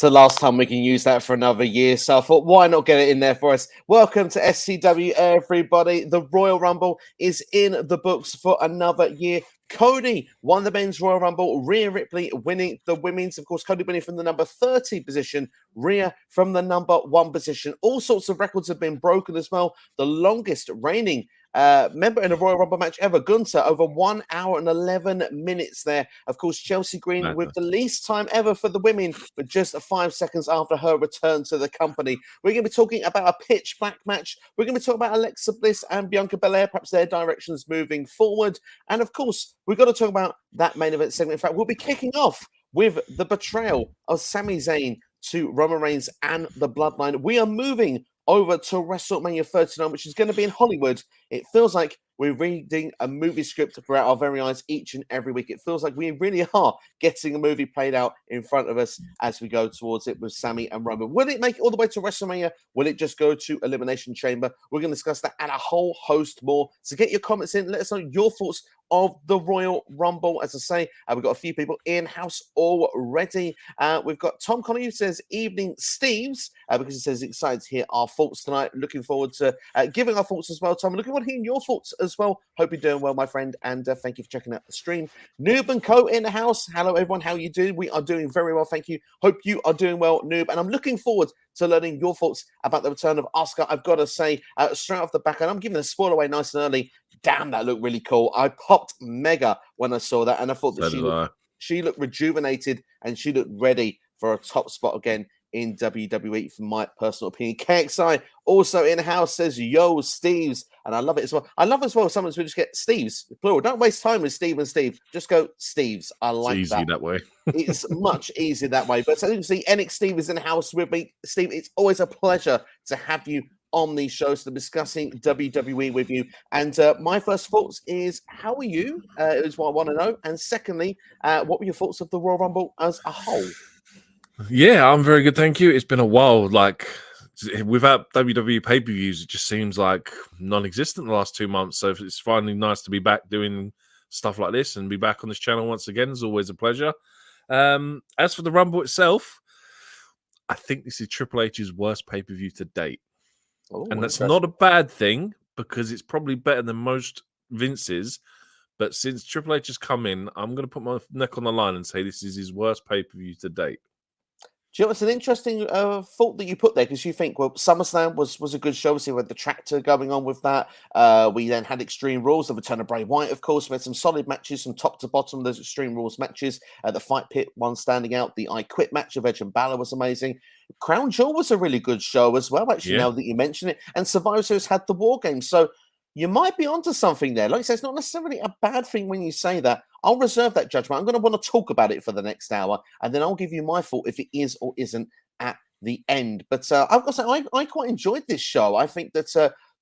the last time we can use that for another year. So I thought, why not get it in there for us? Welcome to SCW, everybody. The Royal Rumble is in the books for another year. Cody won the men's Royal Rumble. Rhea Ripley winning the women's. Of course, Cody winning from the number 30 position. Rhea from the number 1 position. All sorts of records have been broken as well. The longest reigning member in a Royal Rumble match ever, Gunther, over 1 hour and 11 minutes there. Of course, Chelsea Green with the least time ever for the women, but just 5 seconds after her return to the company. We're going to be talking about a pitch black match. We're going to be talking about Alexa Bliss and Bianca Belair, perhaps their directions moving forward. And of course, we've got to talk about that main event segment. In fact, we'll be kicking off with the betrayal of Sami Zayn to Roman Reigns and the Bloodline. We are moving over to WrestleMania 39, which is going to be in Hollywood. It feels like we're reading a movie script for our very eyes each and every week. It feels like we really are getting a movie played out in front of us as we go towards it with Sami and Roman. Will it make it all the way to WrestleMania? Will it just go to Elimination Chamber? We're going to discuss that and a whole host more. So get your comments in. Let us know your thoughts of the Royal Rumble. As I say, we've got a few people in-house already. We've got Tom Connor who says, evening, Steves, because he says excited to hear our thoughts tonight. Looking forward to giving our thoughts as well, Tom. Looking forward to hearing your thoughts as well. Hope you're doing well, my friend, and thank you for checking out the stream. Noob and Co in the house. Hello, everyone. How are you doing? We are doing very well, thank you. Hope you are doing well, Noob, and I'm looking forward to learning your thoughts about the return of Asuka. I've got to say, straight off the back, and I'm giving a spoiler away nice and early. Damn, that looked really cool. I popped mega when I saw that, and I thought that she looked rejuvenated and she looked ready for a top spot again in WWE, from my personal opinion. KXI also in house says, yo, Steves, and I love it as well. I love as well sometimes we just get Steves, plural. Don't waste time with Steve and Steve. Just go Steves. I like it's easy that way. It's much easier that way. But so you can see, NXSTEVE is in the house with me. Steve, it's always a pleasure to have you on these shows to discussing WWE with you. And my first thoughts is, how are you? Is what I want to know. And secondly, what were your thoughts of the Royal Rumble as a whole? Yeah, I'm very good, thank you. It's been a while. Like, without WWE pay-per-views, it just seems like non-existent the last 2 months. So it's finally nice to be back doing stuff like this and be back on this channel once again. It's always a pleasure. As for the Rumble itself, I think this is Triple H's worst pay-per-view to date. Oh, and that's not a bad thing, because it's probably better than most Vince's. But since Triple H has come in, I'm going to put my neck on the line and say this is his worst pay-per-view to date. Do you know, it's an interesting thought that you put there, because you think, well, SummerSlam was a good show. Obviously, we had the tractor going on with that. We then had Extreme Rules, the return of Bray Wyatt, of course. We had some solid matches from top to bottom, those Extreme Rules matches. The Fight Pit one standing out. The I Quit match of Edge and Balor was amazing. Crown Jewel was a really good show as well, actually, now that you mention it. And Survivor Series had the War Games. So you might be onto something there. Like I said, it's not necessarily a bad thing when you say that. I'll reserve that judgment. I'm going to want to talk about it for the next hour, and then I'll give you my thought if it is or isn't at the end. But I've got to say, I quite enjoyed this show. I think that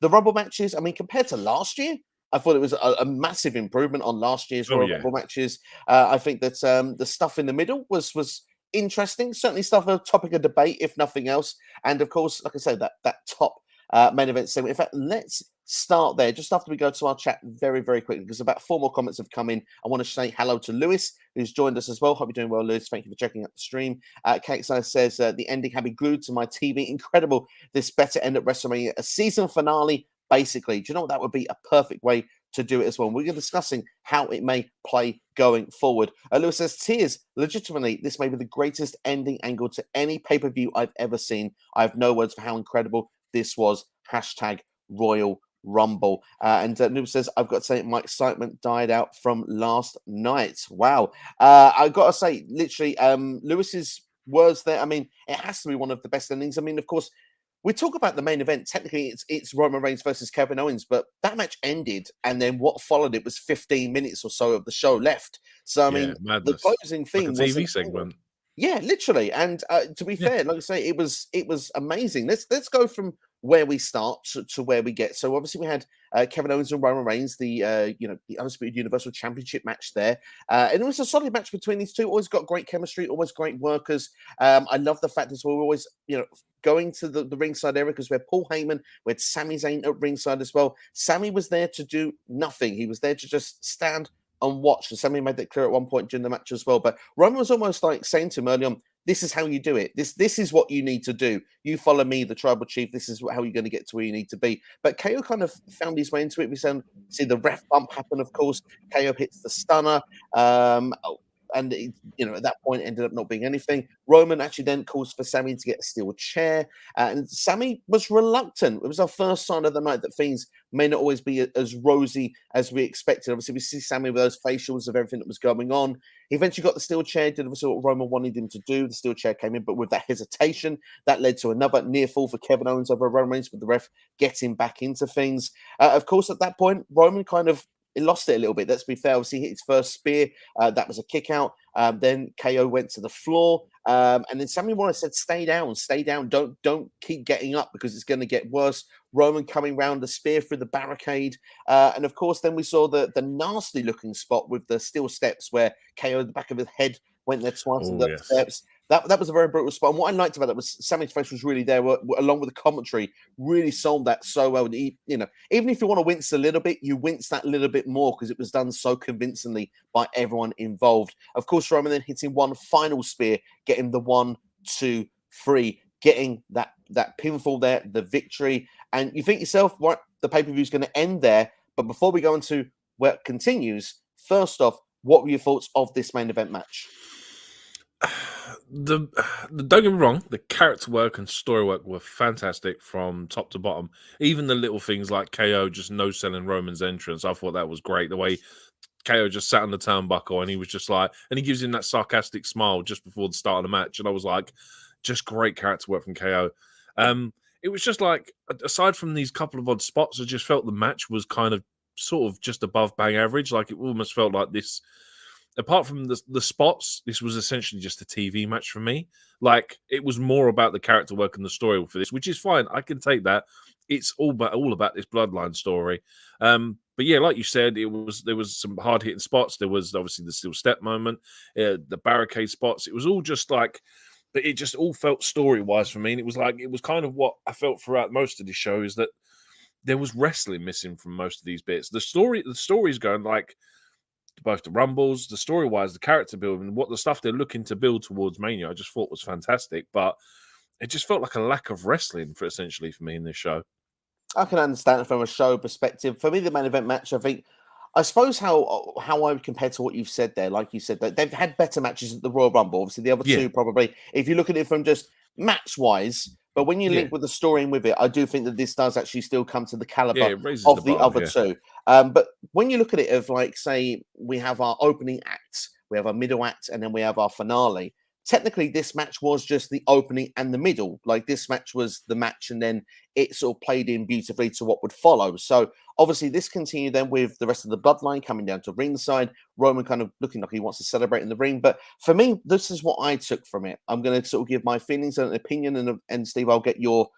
the Rumble matches, I mean, compared to last year, I thought it was a massive improvement on last year's Royal Rumble matches. I think that the stuff in the middle was interesting. Certainly stuff a topic of debate, if nothing else. And of course, like I said, that top main event segment. In fact, let's start there just after we go to our chat very, very quickly, because about 4 more comments have come in. I want to say hello to Lewis, who's joined us as well. Hope you're doing well, Lewis. Thank you for checking out the stream. KXI says, the ending had been glued to my TV. Incredible. This better end at WrestleMania. A season finale, basically. Do you know what? That would be a perfect way to do it as well. We're discussing how it may play going forward. Lewis says, tears, legitimately, this may be the greatest ending angle to any pay-per-view I've ever seen. I have no words for how incredible this was. Hashtag Royal Rumble. And Noob says, I've got to say, my excitement died out from last night. Wow. I've got to say, literally, Lewis's words there, I mean, it has to be one of the best endings. I mean, of course, we talk about the main event. Technically, it's Roman Reigns versus Kevin Owens, but that match ended, and then what followed it was 15 minutes or so of the show left. So, I mean, madness. The closing theme like a TV segment. Yeah, literally. And to be fair, like I say, it was amazing. Let's go from where we start to where we get. So obviously we had Kevin Owens and Roman Reigns, the Undisputed Universal Championship match there, and it was a solid match between these two. Always got great chemistry, always great workers. I love the fact as well, we're always going to the ringside area, because we had Paul Heyman, we had Sami Zayn at ringside as well. Sami was there to do nothing. He was there to just stand and watch. And Sami made that clear at one point during the match as well. But Roman was almost like saying to him early on, this is how you do it. This is what you need to do. You follow me, the tribal chief. This is how you're going to get to where you need to be. But KO kind of found his way into it. We see the ref bump happen, of course. KO hits the stunner. And at that point, it ended up not being anything. Roman actually then calls for Sami to get a steel chair, and Sami was reluctant. It was our first sign of the night that things may not always be as rosy as we expected. Obviously, we see Sami with those facials of everything that was going on. He eventually got the steel chair, did obviously what Roman wanted him to do. The steel chair came in, but with that hesitation, that led to another near fall for Kevin Owens over Roman Reigns, with the ref getting back into things. Of course, at that point, Roman kind of lost it a little bit. Let's be fair. Obviously, he hit his first spear. That was a kick out. Then KO went to the floor. And then Sami Zayn said, stay down. Don't keep getting up because it's going to get worse. Roman coming round the spear through the barricade. And of course, then we saw the nasty looking spot with the steel steps where KO, the back of his head, went there twice on the steps. That was a very brutal spot. And what I liked about that was Sami's face was really there, along with the commentary, really sold that so well. Even if you want to wince a little bit, you wince that little bit more because it was done so convincingly by everyone involved. Of course, Roman then hitting one final spear, getting the 1, 2, 3, getting that pinfall there, the victory. And you think yourself, right, the pay-per-view is going to end there. But before we go into where it continues, first off, what were your thoughts of this main event match? Don't get me wrong, the character work and story work were fantastic from top to bottom. Even the little things like KO just no-selling Roman's entrance, I thought that was great. The way KO just sat on the turnbuckle and he was just like, and he gives him that sarcastic smile just before the start of the match, and I was like, just great character work from KO. It was just like, aside from these couple of odd spots, I just felt the match was kind of sort of just above bang average. Like, it almost felt like this. Apart from the spots, this was essentially just a TV match for me. Like, it was more about the character work and the story for this, which is fine. I can take that. It's all about this Bloodline story. But yeah, like you said, there was some hard hitting spots. There was obviously the steel step moment, the barricade spots. It was all just like, but it just all felt story wise for me. And it was kind of what I felt throughout most of the show, is that there was wrestling missing from most of these bits. The story's going like, both the rumbles, the story wise, the character building, what the stuff they're looking to build towards Mania, I just thought was fantastic. But it just felt like a lack of wrestling for me in this show. I can understand it from a show perspective. For me, the main event match, I suppose how I would compare to what you've said there, like you said, that they've had better matches at the Royal Rumble. Obviously, the other two probably, if you look at it from just match wise, but when you link with the story and with it, I do think that this does actually still come to the caliber of the other two. But when you look at it, of like, say, we have our opening act, we have our middle act, and then we have our finale. Technically, this match was just the opening and the middle. Like, this match was the match, and then it sort of played in beautifully to what would follow. So obviously, this continued then with the rest of the Bloodline coming down to ringside. Roman kind of looking like he wants to celebrate in the ring. But for me, this is what I took from it. I'm going to sort of give my feelings and opinion, and Steve, I'll get your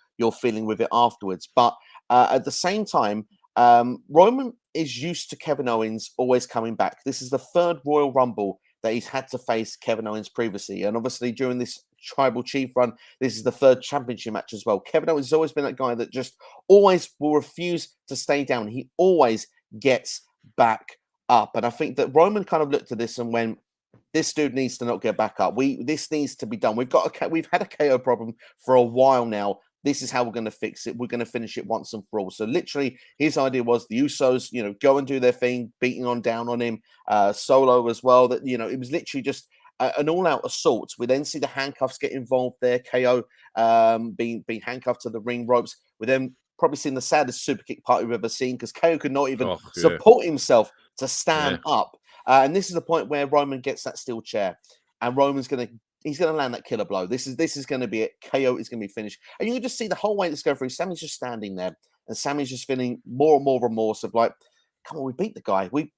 feeling with it afterwards. But at the same time, Roman is used to Kevin Owens always coming back. This is the third Royal Rumble that he's had to face Kevin Owens previously. And obviously, during this Tribal Chief run, this is the third championship match as well. Kevin Owens has always been that guy that just always will refuse to stay down. He always gets back up. And I think that Roman kind of looked at this and went, this dude needs to not get back up. This needs to be done. We've had a KO problem for a while now. This is how we're going to fix it. We're going to finish it once and for all. So literally, his idea was the Usos, go and do their thing, beating down on him, Solo as well. That, it was literally just an all-out assault. We then see the handcuffs get involved there. KO being handcuffed to the ring ropes. We then probably seen the saddest super kick party we've ever seen, because KO could not even support himself to stand up. And this is the point where Roman gets that steel chair, and Roman's he's going to land that killer blow. This is going to be it. KO is going to be finished. And you can just see the whole way that's going through. Sammy's just standing there, and Sammy's just feeling more and more remorse of like, come on, we beat the guy. We've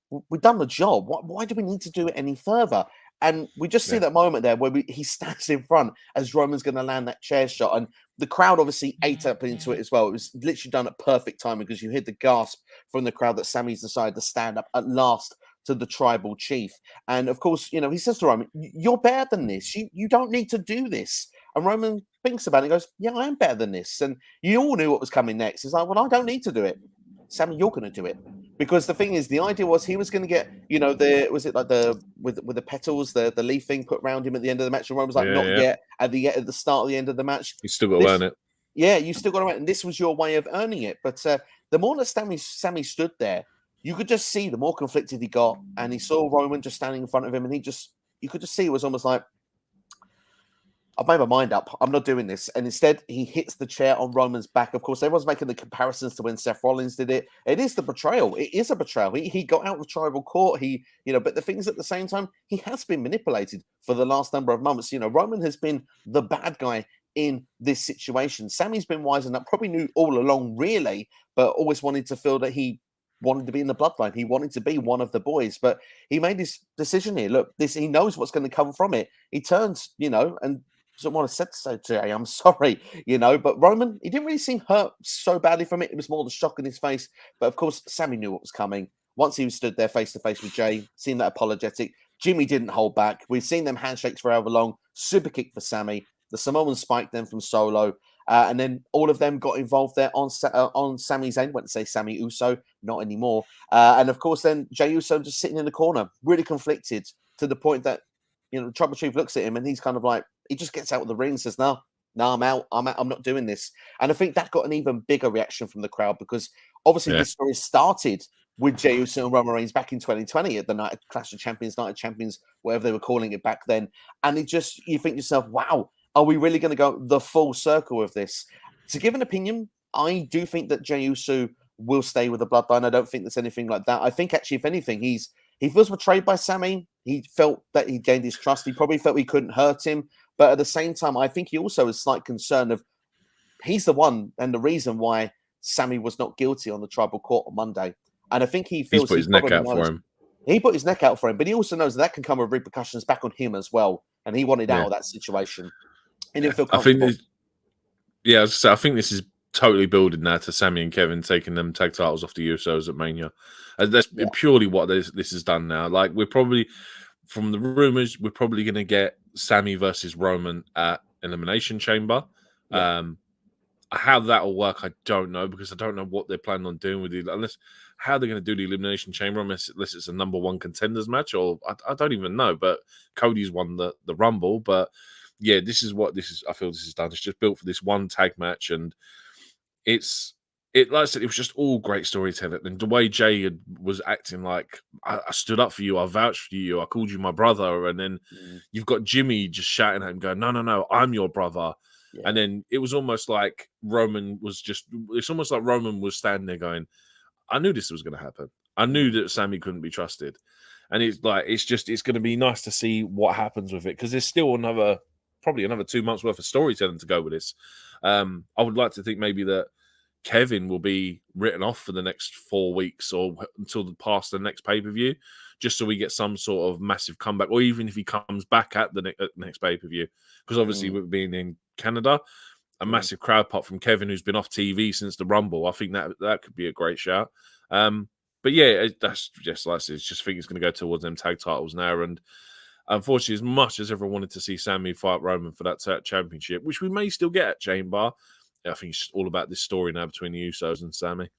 done the job. Why do we need to do it any further? And we just see that moment there where he stands in front as Roman's going to land that chair shot. And the crowd obviously ate up into it as well. It was literally done at perfect timing, because you heard the gasp from the crowd that Sammy's decided to stand up at last to the Tribal Chief. And of course, he says to Roman, you're better than this. You don't need to do this. And Roman thinks about it and goes, yeah, I am better than this. And you all knew what was coming next. He's like, well, I don't need to do it. Sammy, you're going to do it. Because the thing is, the idea was he was going to get, was it like with the petals, the leaf thing put around him at the end of the match, and Roman was like, Yeah, not yeah. yet, at the start of the end of the match. You still got to learn it. Yeah, you still got to, and this was your way of earning it. But the more that Sammy stood there, you could just see the more conflicted he got, and he saw Roman just standing in front of him, and you could just see it was almost like, I've made my mind up. I'm not doing this. And instead, he hits the chair on Roman's back. Of course, everyone's making the comparisons to when Seth Rollins did it. It is the betrayal. It is a betrayal. He got out of tribal court. But the thing is, at the same time, he has been manipulated for the last number of months. Roman has been the bad guy in this situation. Sammy's been wising up, probably knew all along, really, but always wanted to feel that he wanted to be in the bloodline. He wanted to be one of the boys, but he made his decision here. Look, he knows what's going to come from it. He turns, and doesn't want to say so today. I'm sorry, but Roman, he didn't really seem hurt so badly from it. It was more the shock in his face. But of course, Sammy knew what was coming. Once he was stood there face to face with Jay, seemed that apologetic. Jimmy didn't hold back. We've seen them handshakes for however long. Super kick for Sammy. The Samoan spiked them from Solo. And then all of them got involved there on Sami Zayn. Went to say Sammy Uso, not anymore. And of course, then Jey Uso just sitting in the corner, really conflicted to the point that, the Tribal Chief looks at him and he's kind of like, he just gets out of the ring and says, no, I'm out. I'm not doing this. And I think that got an even bigger reaction from the crowd because obviously this story started with Jey Uso and Roman Reigns back in 2020 at the Clash of Champions, Night of Champions, whatever they were calling it back then. And you think to yourself, wow, are we really going to go the full circle of this? To give an opinion, I do think that Jey Uso will stay with the Bloodline. I don't think there's anything like that. I think actually, if anything, he feels betrayed by Sammy. He felt that he gained his trust. He probably felt he couldn't hurt him. But at the same time, I think he also has slight concern of he's the one and the reason why Sammy was not guilty on the tribal court on Monday. And I think he feels he's put his neck out for him. He put his neck out for him, but he also knows that can come with repercussions back on him as well. And he wanted out of that situation. He didn't feel comfortable. I think this is totally building now to Sammy and Kevin taking them tag titles off the Usos at Mania. That's purely what this has done now. Like, we're probably, from the rumors, we're probably going to get Sammy versus Roman at Elimination Chamber. How that'll work, I don't know, because I don't know what they're planning on doing with it. Unless how they're going to do the Elimination Chamber, unless it's a number one contenders match, or I don't even know. But Cody's won the Rumble, but yeah, this is what this is. I feel this is done. It's just built for this one tag match, and like I said, it was just all great storytelling. And the way Jay was acting, like I stood up for you, I vouched for you, I called you my brother, and then you've got Jimmy just shouting at him, going, "No, I'm your brother." Yeah. And then it was almost like Roman was standing there going, I knew this was going to happen. I knew that Sammy couldn't be trusted. And it's going to be nice to see what happens with it, because there's still probably another 2 months worth of storytelling to go with this. I would like to think maybe that Kevin will be written off for the next 4 weeks or until past the next pay-per-view, just so we get some sort of massive comeback, or even if he comes back at the next pay-per-view. Because obviously, with being in Canada, a massive crowd pop from Kevin, who's been off TV since the Rumble. I think that could be a great shout. But yeah, that's just like I said, just think it's going to go towards them tag titles now. And unfortunately, as much as everyone wanted to see Sammy fight Roman for that championship, which we may still get at Chamber, I think it's all about this story now between the Usos and Sammy.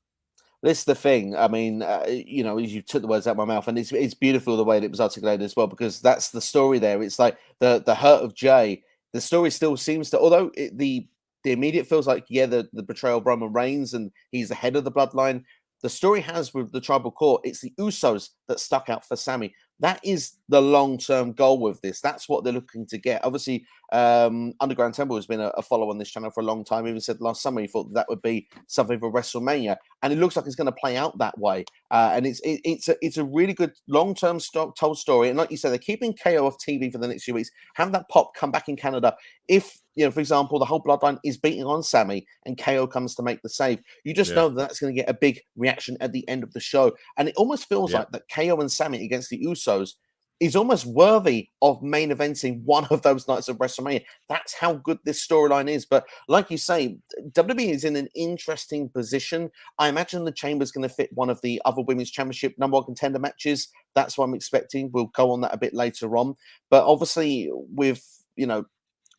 This is the thing. I mean, you took the words out of my mouth, and it's beautiful the way that it was articulated as well, because that's the story there. It's like the hurt of Jay. The story still seems to, although the immediate feels like, the betrayal of Roman Reigns and he's the head of the bloodline. The story has with the tribal court, it's the Usos that stuck out for Sammy. That is the long-term goal with this. That's what they're looking to get. Obviously, Underground Temple has been a follow on this channel for a long time. He even said last summer he thought that would be something for WrestleMania, and it looks like it's going to play out that way. And it's a really good long-term told story. And like you said, they're keeping KO off TV for the next few weeks. Have that pop come back in Canada. If for example, the whole bloodline is beating on Sammy and KO comes to make the save, you just know that's going to get a big reaction at the end of the show. And it almost feels like that KO and Sammy against the Usos is almost worthy of main eventing one of those nights of WrestleMania. That's how good this storyline is. But like you say, WWE is in an interesting position. I imagine the Chamber's going to fit one of the other women's championship number one contender matches. That's what I'm expecting. We'll go on that a bit later on. But obviously with,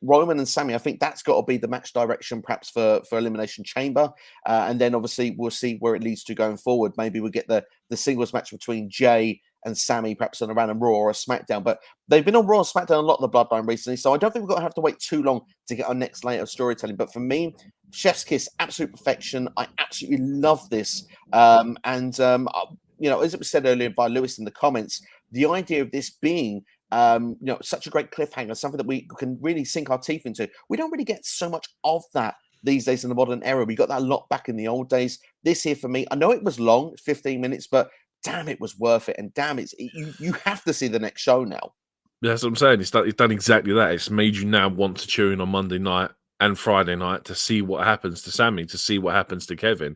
Roman and Sami, I think that's got to be the match direction, perhaps for Elimination Chamber, and then obviously we'll see where it leads to going forward. Maybe we'll get the singles match between Jay and Sami, perhaps on a random Raw or a SmackDown. But they've been on Raw and SmackDown a lot in the Bloodline recently, so I don't think we've got to have to wait too long to get our next layer of storytelling. But for me, chef's kiss, absolute perfection. I absolutely love this, you know, as it was said earlier by Lewis in the comments, the idea of this being you know, such a great cliffhanger, something that we can really sink our teeth into. We don't really get so much of that these days in the modern era. We got that a lot back in the old days. This here for me, I know it was long, 15 minutes, but damn, it was worth it. And damn, you have to see the next show now. That's what I'm saying. It's done exactly that. It's made you now want to tune in on Monday night and Friday night to see what happens to Sami, to see what happens to Kevin.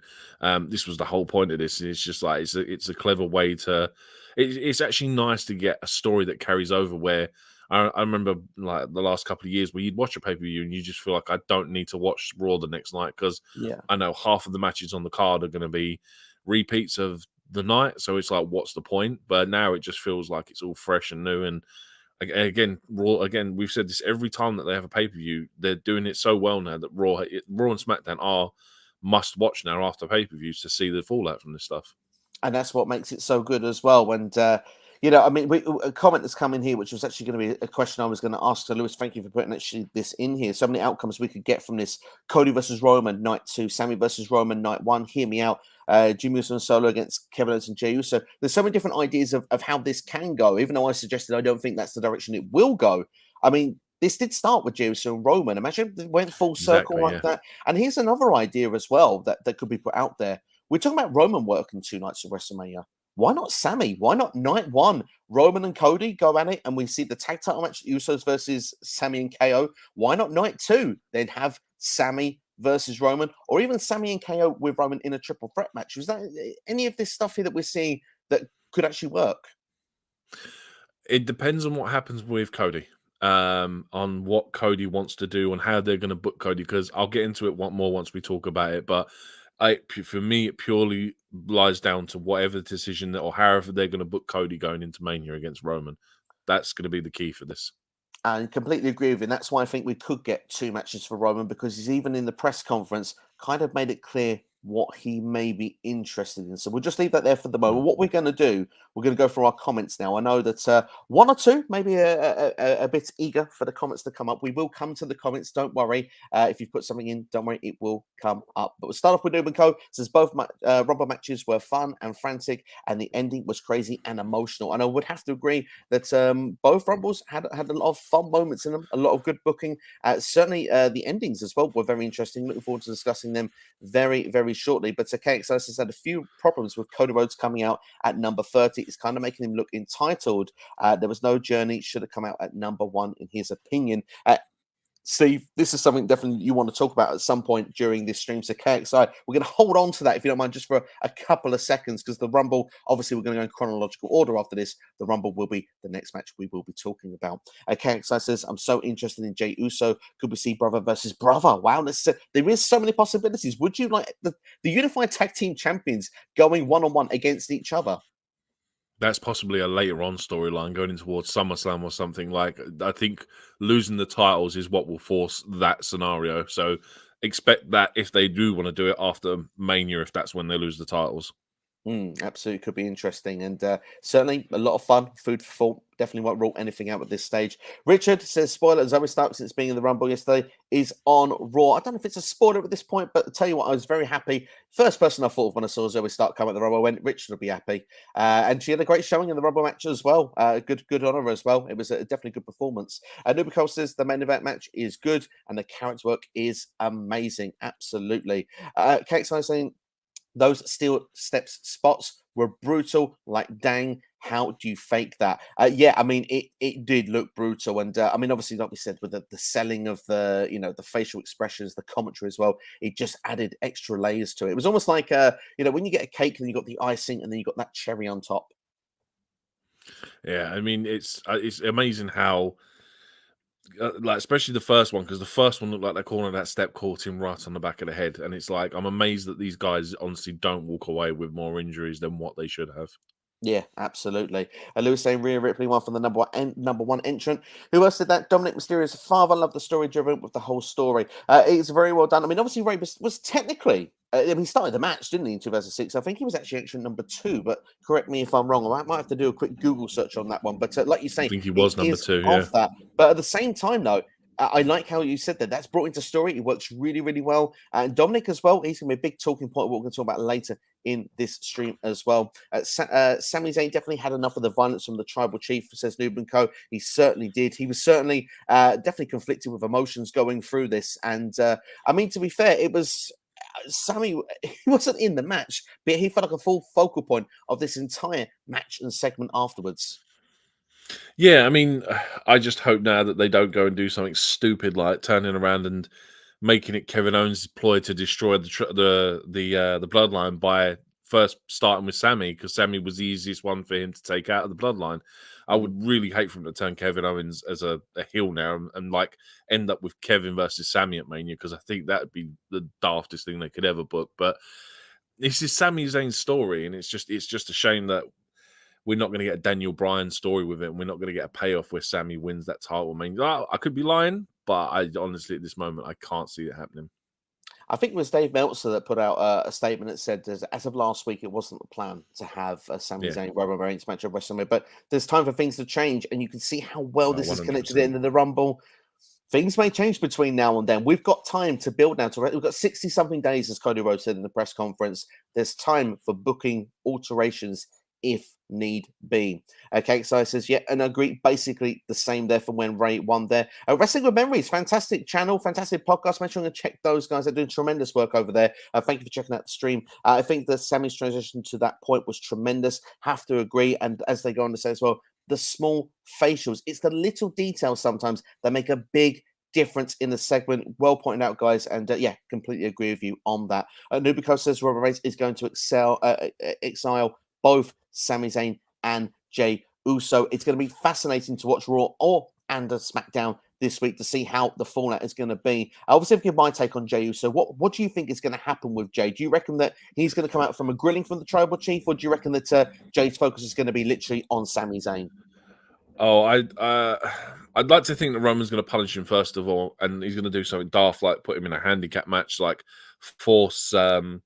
This was the whole point of this. It's just like it's a clever way to. It's actually nice to get a story that carries over. Where I remember like the last couple of years where you'd watch a pay-per-view and you just feel like I don't need to watch Raw the next night because I know half of the matches on the card are going to be repeats of the night. So it's like, what's the point? But now it just feels like it's all fresh and new. And again, Raw. Again, we've said this every time that they have a pay-per-view. They're doing it so well now that Raw and SmackDown are must-watch now after pay-per-views to see the fallout from this stuff. And that's what makes it so good as well. And you know, I mean, a comment that's come in here, which was actually going to be a question I was going to ask to Lewis. Thank you for putting actually this in here. So many outcomes we could get from this: Cody versus Roman night 2, Sami versus Roman night 1. Hear me out. Jimmy Uso and Solo against Kevin Owens and Jey Uso. There's so many different ideas of how this can go. Even though I suggested I don't think that's the direction it will go. I mean, this did start with Jey Uso and Roman. Imagine if it went full circle like that. And here's another idea as well that could be put out there. We're talking about Roman working 2 nights of WrestleMania. Why not Sami? Why not night 1? Roman and Cody go at it, and we see the tag title match, Usos versus Sami and KO. Why not night 2? They'd have Sami versus Roman, or even Sami and KO with Roman in a triple threat match. Was that any of this stuff here that we're seeing that could actually work? It depends on what happens with Cody. On what Cody wants to do and how they're going to book Cody, because I'll get into it more once we talk about it. But for me, it purely lies down to whatever decision or however they're going to book Cody going into Mania against Roman. That's going to be the key for this. And completely agree with you. And that's why I think we could get 2 matches for Roman, because he's even in the press conference kind of made it clear what he may be interested in. So we'll just leave that there for the moment. What we're going to do, we're going to go through our comments now. I know that 1 or 2, maybe a bit eager for the comments to come up. We will come to the comments. Don't worry. If you've put something in, don't worry, it will come up. But we'll start off with Noob & Co. It says both Rumble matches were fun and frantic, and the ending was crazy and emotional. And I would have to agree that both Rumbles had a lot of fun moments in them, a lot of good booking. Certainly the endings as well were very interesting. Looking forward to discussing them very, very shortly. But KXS has had a few problems with Cody Rhodes coming out at number 30. It's kind of making him look entitled. There was no journey, should have come out at number 1 in his opinion. Steve, this is something definitely you want to talk about at some point during this stream. So KXI, we're going to hold on to that, if you don't mind, just for a couple of seconds, because the Rumble, obviously we're going to go in chronological order after this. The Rumble will be the next match we will be talking about. KXI says, I'm so interested in Jey Uso. Could we see brother versus brother? Wow, there is so many possibilities. Would you like the Unified Tag Team Champions going one-on-one against each other? That's possibly a later on storyline going in towards SummerSlam or something. Like, I think losing the titles is what will force that scenario. So expect that if they do want to do it after Mania, if that's when they lose the titles. Absolutely could be interesting, and certainly a lot of fun. Food for thought. Definitely won't rule anything out at this stage. Richard says, spoiler, Zoe Stark, since being in the Rumble yesterday, is on Raw. I don't know if it's a spoiler at this point, but I'll tell you what, I was very happy. First person I thought of when I saw Zoe Stark come at the Rumble, I went, Richard will be happy. And she had a great showing in the Rumble match as well. Good on her as well. It was a definitely good performance. Nubicole says the main event match is good, and the character work is amazing. Absolutely. KXI saying, those steel steps spots were brutal. Like, dang, how do you fake that? Yeah, I mean, it did look brutal. And I mean, obviously, like we said, with the selling of the, the facial expressions, the commentary as well, it just added extra layers to it. It was almost like, when you get a cake and you got the icing and then you got that cherry on top. Yeah, I mean, it's amazing how, like, especially the first one, because the first one looked like the corner of that step caught him right on the back of the head, and it's like, I'm amazed that these guys honestly don't walk away with more injuries than what they should have. Yeah, absolutely. Lewis saying Rhea Ripley won from the number one entrant. Who else did that? Dominic Mysterio's father loved the story driven with the whole story. It's very well done. I mean, obviously Ray was technically. I mean, he started the match, didn't he, in 2006? I think he was actually entrant number 2, but correct me if I'm wrong. I might have to do a quick Google search on that one. But like you I say, think he he was number is 2. Yeah, off that. But at the same time, though, I like how you said that. That's brought into story. It works really, really well. And Dominic as well. He's going to be a big talking point. What we're going to talk about later in this stream as well. Sami Zayn definitely had enough of the violence from the tribal chief, says Noob and Co. He certainly did. He was certainly definitely conflicted with emotions going through this. And I mean, to be fair, it was Sammy, he wasn't in the match, but he felt like a full focal point of this entire match and segment afterwards. yeah. I mean, I just hope now that they don't go and do something stupid like turning around and making it Kevin Owens' ploy to destroy the bloodline by first starting with Sammy, because Sammy was the easiest one for him to take out of the bloodline. I would really hate for him to turn Kevin Owens as a heel now and like end up with Kevin versus Sammy at Mania, because I think that would be the daftest thing they could ever book. But this is Sami Zayn's story, and it's just a shame that we're not going to get a Daniel Bryan story with it, and we're not going to get a payoff where Sammy wins that title. I mean, I could be lying, but I honestly, at this moment, I can't see it happening. I think it was Dave Meltzer that put out a statement that said, as of last week, it wasn't the plan to have a Sami Yeah, Zayn Roman Reigns match at WrestleMania, but there's time for things to change, and you can see how well oh, this is connected at the 100%. end of the Rumble. Things may change between now and then. We've got time to build now. We've got 60 something days, as Cody Rhodes said in the press conference. There's time for booking alterations if need be. Okay, so I says, yeah, and I agree. Basically the same there from when Ray won there. Wrestling with Memories, fantastic channel, fantastic podcast. Make sure you check those guys. They're doing tremendous work over there. Thank you for checking out the stream. I think that Sammy's transition to that point was tremendous. Have to agree. And as they go on to say as well, the small facials. It's the little details sometimes that make a big difference in the segment. Well pointed out, guys. And yeah, completely agree with you on that. Nubico says Robert Reigns is going to exile both Sami Zayn and Jey Uso. It's going to be fascinating to watch Raw and SmackDown this week to see how the fallout is going to be. I obviously give my take on Jey Uso. What do you think is going to happen with Jey? Do you reckon that he's going to come out from a grilling from the tribal chief, or do you reckon that Jey's focus is going to be literally on Sami Zayn? Oh, I'd like to think that Roman's going to punish him first of all, and he's going to do something daft like put him in a handicap match, like force Adam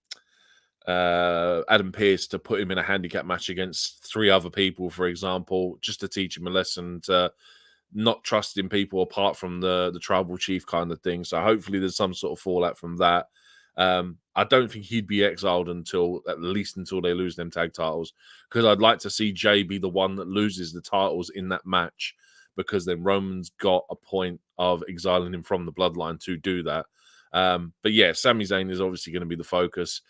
Pearce to put him in a handicap match against 3 other people, for example, just to teach him a lesson to not trusting people apart from the tribal chief kind of thing. So hopefully there's some sort of fallout from that. I don't think he'd be exiled at least until they lose them tag titles, because I'd like to see Jey be the one that loses the titles in that match, because then Roman's got a point of exiling him from the bloodline to do that. But yeah, Sami Zayn is obviously going to be the focus.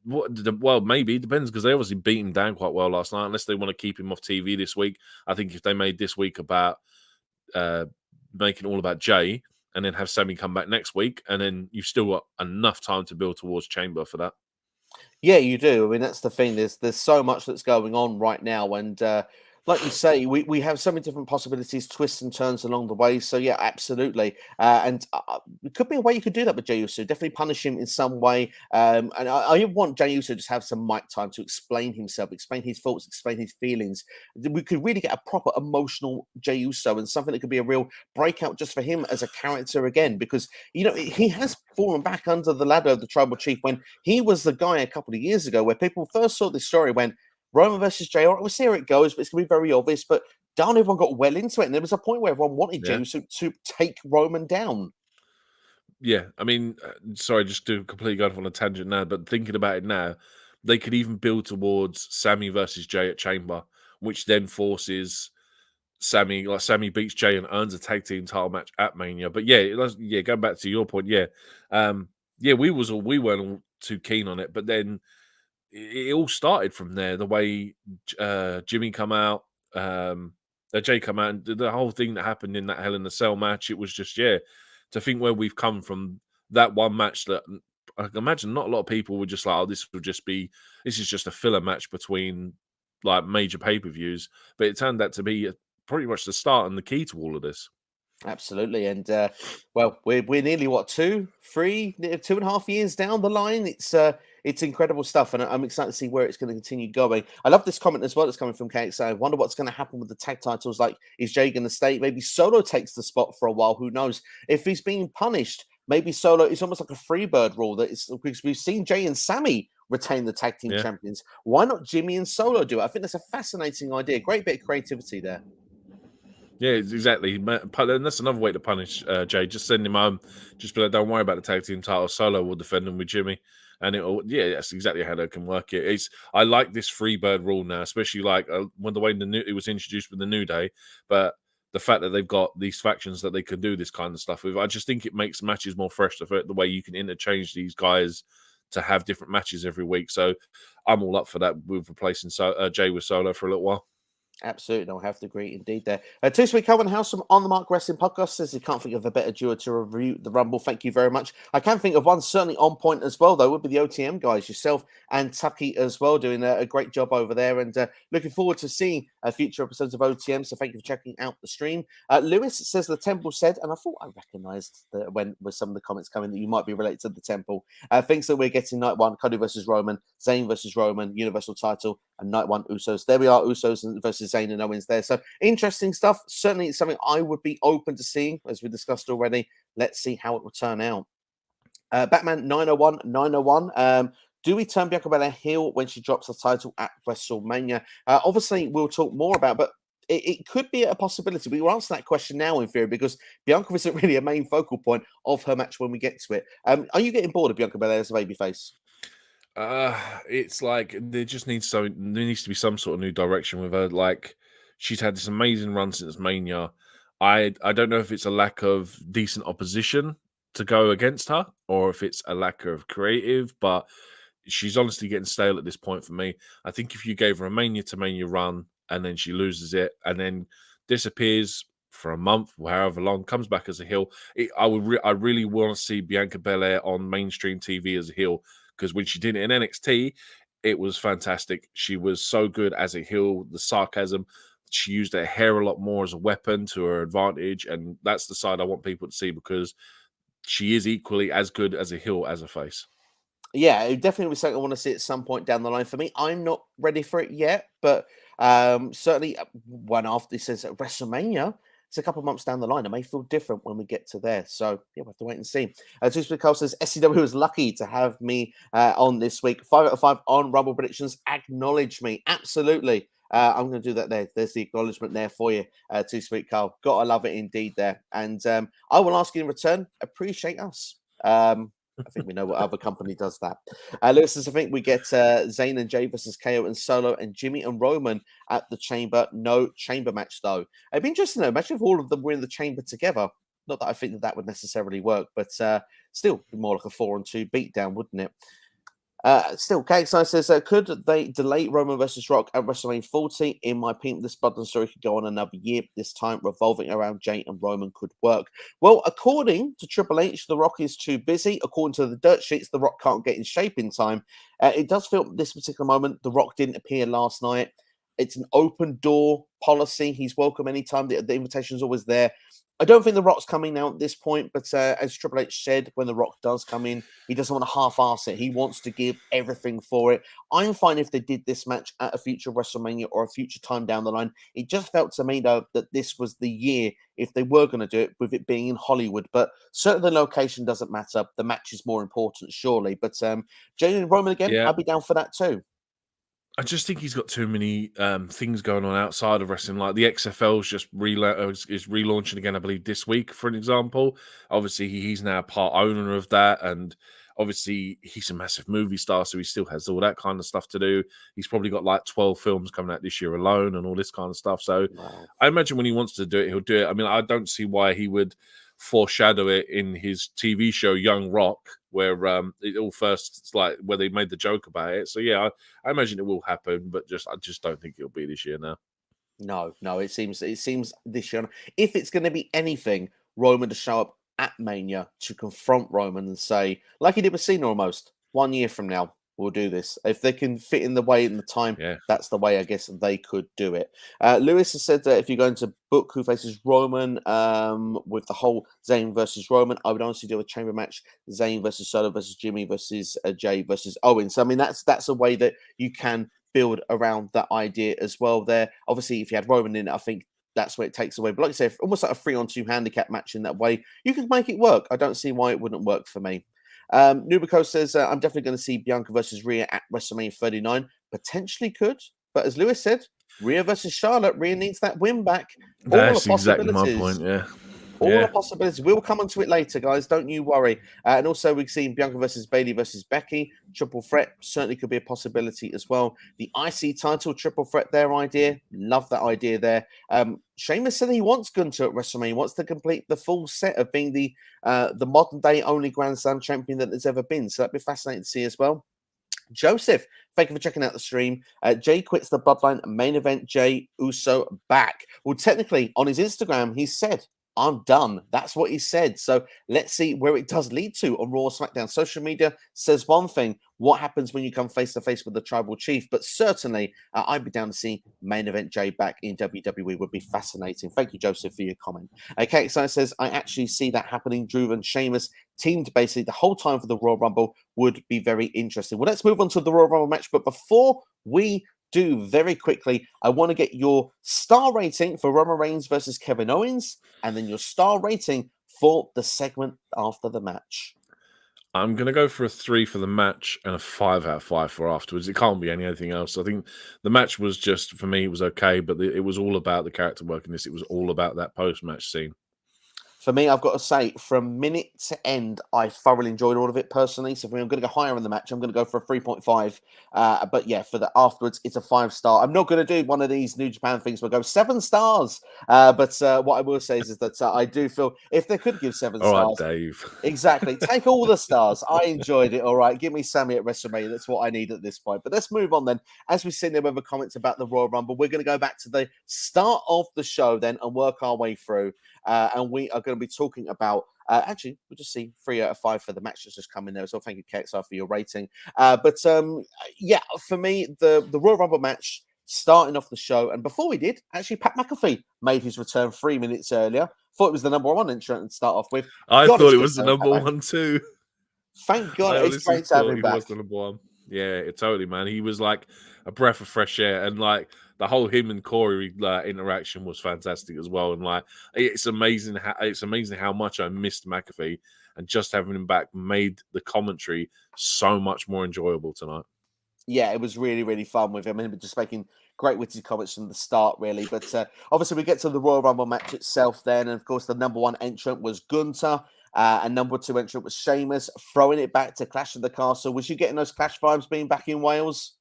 Well, maybe it depends, because they obviously beat him down quite well last night. Unless they want to keep him off TV this week, I think if they made this week about making it all about Jey, and then have Sammy come back next week, and then you've still got enough time to build towards Chamber for that. Yeah, you do. I mean, that's the thing. There's so much that's going on right now, and like you say, we have so many different possibilities, twists and turns along the way. So yeah, absolutely. And it could be a way you could do that with Jey Uso. Definitely punish him in some way. And I want Jey Uso to just have some mic time to explain himself, explain his thoughts, explain his feelings. We could really get a proper emotional Jey Uso, and something that could be a real breakout just for him as a character again, because he has fallen back under the ladder of the tribal chief when he was the guy a couple of years ago where people first saw this story, went Roman versus Jey. All right, we'll see how it goes, but it's going to be very obvious. But down, everyone got well into it, and there was a point where everyone wanted Yeah. Jey to take Roman down. Yeah, I mean, sorry, just to completely go off on a tangent now, but thinking about it now, they could even build towards Sammy versus Jey at Chamber, which then forces Sammy beats Jey and earns a tag team title match at Mania. But yeah, going back to your point, we weren't all too keen on it, but then it all started from there. The way Jimmy come out, Jey come out, and the whole thing that happened in that Hell in a Cell match, it was just to think where we've come from that one match that I can imagine not a lot of people were just like, oh, this is just a filler match between like major pay-per-views, but it turned out to be pretty much the start and the key to all of this. Absolutely, and well, we're nearly what 2.5 years down the line. It's incredible stuff, and I'm excited to see where it's going to continue going. I love this comment as well that's coming from KXO. I wonder what's going to happen with the tag titles. Like, is Jay going to stay? Maybe Solo takes the spot for a while. Who knows? If he's being punished, maybe Solo. It's almost like a Freebird rule that it's because we've seen Jay and Sammy retain the tag team Yeah. champions. Why not Jimmy and Solo do it? I think that's a fascinating idea. Great bit of creativity there. Yeah, exactly. And that's another way to punish Jay. Just send him home. Just be like, don't worry about the tag team title. Solo will defend him with Jimmy. And that's exactly how they can work it. I like this Freebird rule now, especially like when the way it was introduced with the New Day. But the fact that they've got these factions that they can do this kind of stuff with, I just think it makes matches more fresh. The way you can interchange these guys to have different matches every week. So I'm all up for that with replacing Jay with Solo for a little while. Absolutely, I'll have to agree indeed there. Two-Sweet Cohen House from On the Mark Wrestling Podcast says he can't think of a better duo to review the Rumble. Thank you very much. I can think of one certainly on point as well, though, would be the OTM guys, yourself and Tucky as well, doing a great job over there, and looking forward to seeing future episodes of OTM, so thank you for checking out the stream. Lewis says the Temple said, and I thought I recognised that when with some of the comments coming that you might be related to the Temple, thinks that we're getting night one, Cody versus Roman, Zayn versus Roman, Universal title, and night one, Usos. There we are, Usos versus Zayn and Owens there. So interesting stuff. Certainly it's something I would be open to seeing, as we discussed already. Let's see how it will turn out. Batman 901. Do we turn Bianca Belair heel when she drops the title at WrestleMania? Obviously, we'll talk more about, but it could be a possibility. We will answer that question now, in theory, because Bianca isn't really a main focal point of her match when we get to it. Are you getting bored of Bianca Belair as a babyface? It's like there needs to be some sort of new direction with her. Like, she's had this amazing run since Mania. I don't know if it's a lack of decent opposition to go against her, or if it's a lack of creative, but she's honestly getting stale at this point for me. I think if you gave her a Mania to Mania run and then she loses it and then disappears for a month, however long, comes back as a heel, I really want to see Bianca Belair on mainstream TV as a heel. Because when she did it in NXT, it was fantastic. She was so good as a heel. The sarcasm, she used her hair a lot more as a weapon to her advantage, and that's the side I want people to see because she is equally as good as a heel as a face. Yeah, it definitely was something I want to see at some point down the line. For me, I'm not ready for it yet, but certainly one after this says WrestleMania. It's a couple of months down the line. It may feel different when we get to there. So, yeah, we'll have to wait and see. Two-Speed Carl says, SCW was lucky to have me on this week. 5 out of 5 on Rumble predictions. Acknowledge me. Absolutely. I'm going to do that there. There's the acknowledgement there for you, Two-Sweet Carl. Gotta love it indeed there. And I will ask you in return, appreciate us. I think we know what other company does that. Lewis says, I think we get Zayn and Jay versus KO and Solo and Jimmy and Roman at the Chamber. No Chamber match, though. It'd be interesting, though. Imagine if all of them were in the Chamber together. Not that I think that would necessarily work, but still more like a 4-on-2 beatdown, wouldn't it? Still, KXI says, could they delay Roman versus Rock at WrestleMania 40? In my opinion, this Bloodline story could go on another year. This time, revolving around Jay and Roman could work. Well, according to Triple H, The Rock is too busy. According to the dirt sheets, The Rock can't get in shape in time. It does feel at this particular moment, The Rock didn't appear last night. It's an open door policy. He's welcome anytime. The invitation is always there. I don't think The Rock's coming now at this point, but as Triple H said, when The Rock does come in, he doesn't want to half-ass it. He wants to give everything for it. I'm fine if they did this match at a future WrestleMania or a future time down the line. It just felt to me, though, that this was the year if they were going to do it, with it being in Hollywood. But certainly the location doesn't matter. The match is more important, surely. But Jay and Roman again, Yeah. I'd be down for that too. I just think he's got too many things going on outside of wrestling. Like the XFL is just is relaunching again, I believe, this week, for an example. Obviously, he's now part owner of that, and obviously he's a massive movie star, so he still has all that kind of stuff to do. He's probably got like 12 films coming out this year alone, and all this kind of stuff. So Wow. I imagine when he wants to do it, he'll do it. I mean, I don't see why he would foreshadow it in his TV show Young Rock, where it all first like where they made the joke about it. So yeah, I imagine it will happen, but I just don't think it'll be this year now. No, it seems this year. If it's going to be anything, Roman to show up at Mania to confront Roman and say, like he did with Cena almost 1 year from now, will do this. If they can fit in the way and the time, Yeah. that's the way I guess they could do it. Lewis has said that if you're going to book who faces Roman with the whole Zayn versus Roman, I would honestly do a chamber match: Zayn versus Solo versus Jimmy versus Jay versus Owen. So I mean, that's a way that you can build around that idea as well. There, obviously, if you had Roman in it, I think that's where it takes away. But like I say, almost like a 3-on-2 handicap match in that way, you can make it work. I don't see why it wouldn't work for me. Nubico says, I'm definitely going to see Bianca versus Rhea at WrestleMania 39. Potentially could. But as Lewis said, Rhea versus Charlotte, Rhea needs that win back. All the That's exactly my possibilities. point. Yeah. All the possibilities. We'll come onto it later, guys. Don't you worry. And also, we've seen Bianca versus Bayley versus Becky. Triple threat certainly could be a possibility as well. The IC title triple threat, their idea. Love that idea there. Sheamus said he wants Gunther at WrestleMania. He wants to complete the full set of being the modern day only Grand Slam champion that there's ever been. So that'd be fascinating to see as well. Joseph, thank you for checking out the stream. Jay quits the Bloodline main event. Jay Uso back. Well, technically, on his Instagram, he said, I'm done. That's what he said. So let's see where it does lead to on Raw or SmackDown. Social media says one thing. What happens when you come face to face with the tribal chief? But certainly, I'd be down to see main event Jay back in WWE. Would be fascinating. Thank you, Joseph, for your comment. Okay, so it says, I actually see that happening. Drew and Sheamus teamed basically the whole time for the Royal Rumble would be very interesting. Well, let's move on to the Royal Rumble match. But before we do, very quickly, I want to get your star rating for Roman Reigns versus Kevin Owens, and then your star rating for the segment after the match. I'm going to go for a 3 for the match and a 5 out of 5 for afterwards. It can't be anything else. I think the match was just, for me, it was okay, but it was all about the character work in this. It was all about that post-match scene. For me, I've got to say, from minute to end, I thoroughly enjoyed all of it personally. So for me, I'm going to go higher in the match. I'm going to go for a 3.5. But yeah, for the afterwards, it's a 5-star. I'm not going to do one of these New Japan things where I go 7 stars. But what I will say is that I do feel if they could give 7 All stars. right, Dave. Exactly. Take all the stars. I enjoyed it. All right. Give me Sami at WrestleMania. That's what I need at this point. But let's move on then. As we've seen there with the comments about the Royal Rumble, we're going to go back to the start of the show then and work our way through. And we are going to be talking about, actually, we'll just see 3 out of 5 for the match that's just come in there as well. Thank you, KXR, for your rating. Yeah, for me, the Royal Rumble match starting off the show. And before we did, actually, Pat McAfee made his return 3 minutes earlier. Thought it was the number 1 entrant to start off with. I thought it was the number 1 too. Thank God. I It's great to have him back. Was the number 1. Yeah, totally, man. He was like a breath of fresh air, and like the whole him and Corey interaction was fantastic as well. And like, it's amazing how much I missed McAfee, and just having him back made the commentary so much more enjoyable tonight. Yeah, it was really, really fun with him, and just making great witty comments from the start, really. But obviously, we get to the Royal Rumble match itself then, and of course, the number 1 entrant was Gunther. And number 2 entrant was Sheamus, throwing it back to Clash of the Castle. Was you getting those Clash vibes being back in Wales?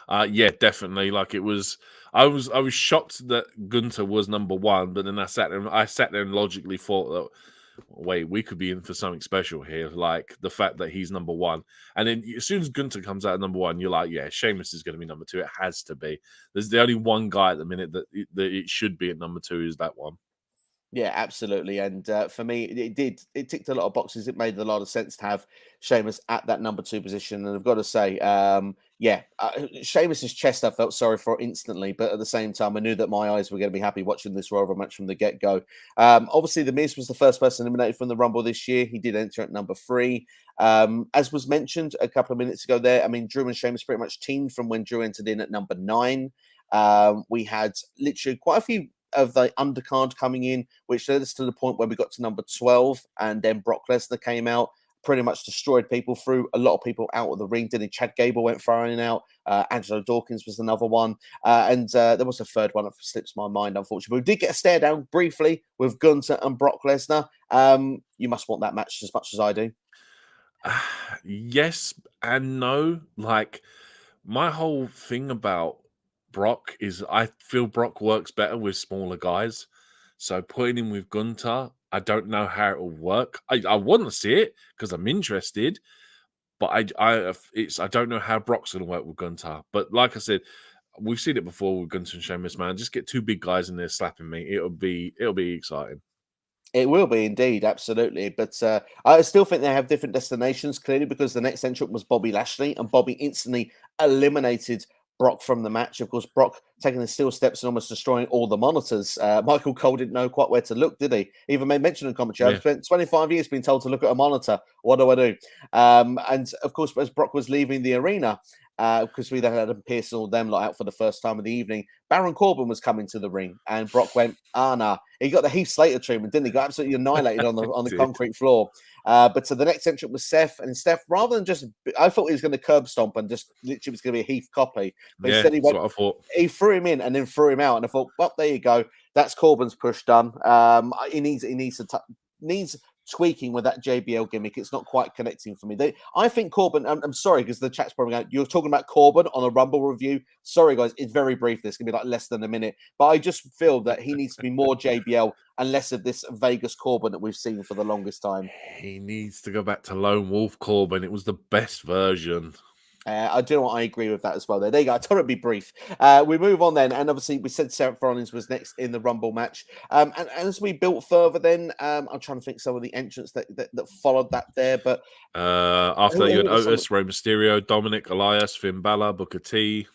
Yeah, definitely. Like it was, I was shocked that Gunther was number 1, but then I sat there and logically thought that, wait, we could be in for something special here. Like the fact that he's number 1, and then as soon as Gunther comes out at number 1, you're like, yeah, Sheamus is going to be number 2. It has to be. There's the only one guy at the minute that it should be at number 2 is that one. Yeah, absolutely. And for me, it ticked a lot of boxes. It made a lot of sense to have Sheamus at that number 2 position. And I've got to say, Sheamus's chest I felt sorry for instantly. But at the same time, I knew that my eyes were going to be happy watching this Royal Rumble match from the get-go. Obviously, The Miz was the first person eliminated from the Rumble this year. He did enter at number 3. As was mentioned a couple of minutes ago there, I mean, Drew and Sheamus pretty much teamed from when Drew entered in at number 9. We had literally quite a few of the undercard coming in, which led us to the point where we got to number 12, and then Brock Lesnar came out, pretty much destroyed people, threw a lot of people out of the ring. Didn't he? Chad Gable went throwing out. Angelo Dawkins was another one. And there was a third one that slips my mind, unfortunately. But we did get a stare down briefly with Gunther and Brock Lesnar. You must want that match as much as I do. Yes and no. Like, my whole thing about Brock is I feel Brock works better with smaller guys. So putting him with Gunther, I don't know how it will work. I want to see it because I'm interested, but I don't know how Brock's going to work with Gunther. But like I said, we've seen it before with Gunther and Sheamus, man. Just get 2 big guys in there slapping me. It'll be exciting. It will be indeed, absolutely. But I still think they have different destinations, clearly, because the next entrant was Bobby Lashley, and Bobby instantly eliminated Brock from the match. Of course, Brock taking the steel steps and almost destroying all the monitors. Michael Cole didn't know quite where to look, did he? Even made mention in commentary. I've Yeah, spent 25 years being told to look at a monitor. What do I do? And of course, as Brock was leaving the arena, because we then had Adam Pearce and all them lot out for the first time of the evening, Baron Corbin was coming to the ring, and Brock went, nah. He got the Heath Slater treatment, didn't he? Got absolutely annihilated on the did. concrete floor. But so the next entrant was Seth, and Steph, rather than just, I thought he was going to curb stomp and just literally was going to be a Heath copy, but Yeah, instead that's what I thought. he threw him in and then threw him out, and I thought, well, there you go. That's Corbin's push done. He needs tweaking with that JBL gimmick. It's not quite connecting for me. I think Corbin. I'm sorry because the chat's probably going. You're talking about Corbin on a Rumble review. Sorry guys, it's very brief. This can be like less than a minute, but I just feel that he needs to be more JBL and less of this Vegas Corbin that we've seen for the longest time. He needs to go back to Lone Wolf Corbin. It was the best version. I do know what I agree with that as well. There you go. I told it to be brief. We move on then, and obviously we said Seth Rollins was next in the Rumble match. And as we built further, then I'm trying to think some of the entrants that followed that there. But after that, you had Otis, Rey Mysterio, Dominic, Elias, Finn Balor, Booker T.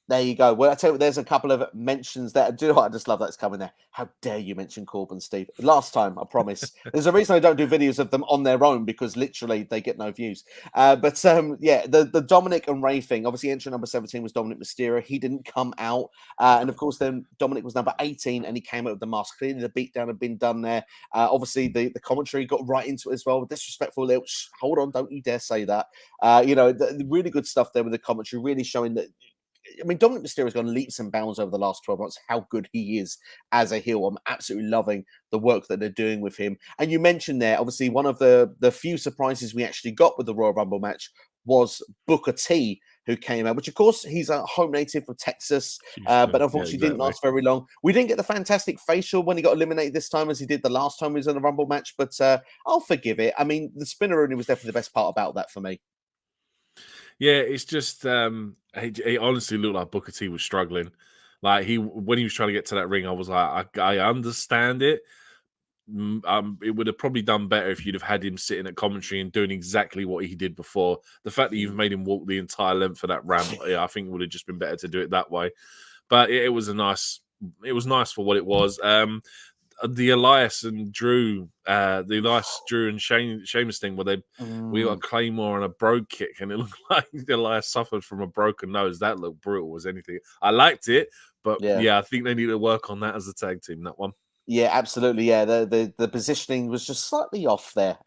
there you go. Well, I tell you what, there's a couple of mentions there. Do you know what? I just love that's coming there. How dare you mention Corbin, Steve? Last time, I promise. There's a reason I don't do videos of them on their own because literally they get no views. Yeah, the Dominic and Ray thing. Obviously, entry number 17 was Dominic Mysterio. He didn't come out, and of course, then Dominic was number 18, and he came out with the mask. Clearly, the beatdown had been done there. Obviously, the commentary got right into it as well. Disrespectful. Little, hold on, don't you dare say that. The really good stuff there with the commentary, really showing that. I mean, Dominic Mysterio has gone leaps and bounds over the last 12 months, how good he is as a heel. I'm absolutely loving the work that they're doing with him. And you mentioned there, obviously, one of the few surprises we actually got with the Royal Rumble match was Booker T, who came out, which, of course, he's a home native from Texas, but unfortunately didn't last very long. We didn't get the fantastic facial when he got eliminated this time as he did the last time he was in the Rumble match, but I'll forgive it. I mean, the spinneroonie was definitely the best part about that for me. Yeah, it's just he honestly looked like Booker T was struggling. Like when he was trying to get to that ring, I was like, I understand it. It would have probably done better if you'd have had him sitting at commentary and doing exactly what he did before. The fact that you've made him walk the entire length of that ramp, I think it would have just been better to do it that way. But it was nice for what it was. The Elias Drew and Sheamus thing where we got a Claymore and a Brogue kick, and it looked like Elias suffered from a broken nose. That looked brutal as anything. I liked it, but yeah, I think they need to work on that as a tag team, that one. Yeah, absolutely. Yeah, the positioning was just slightly off there.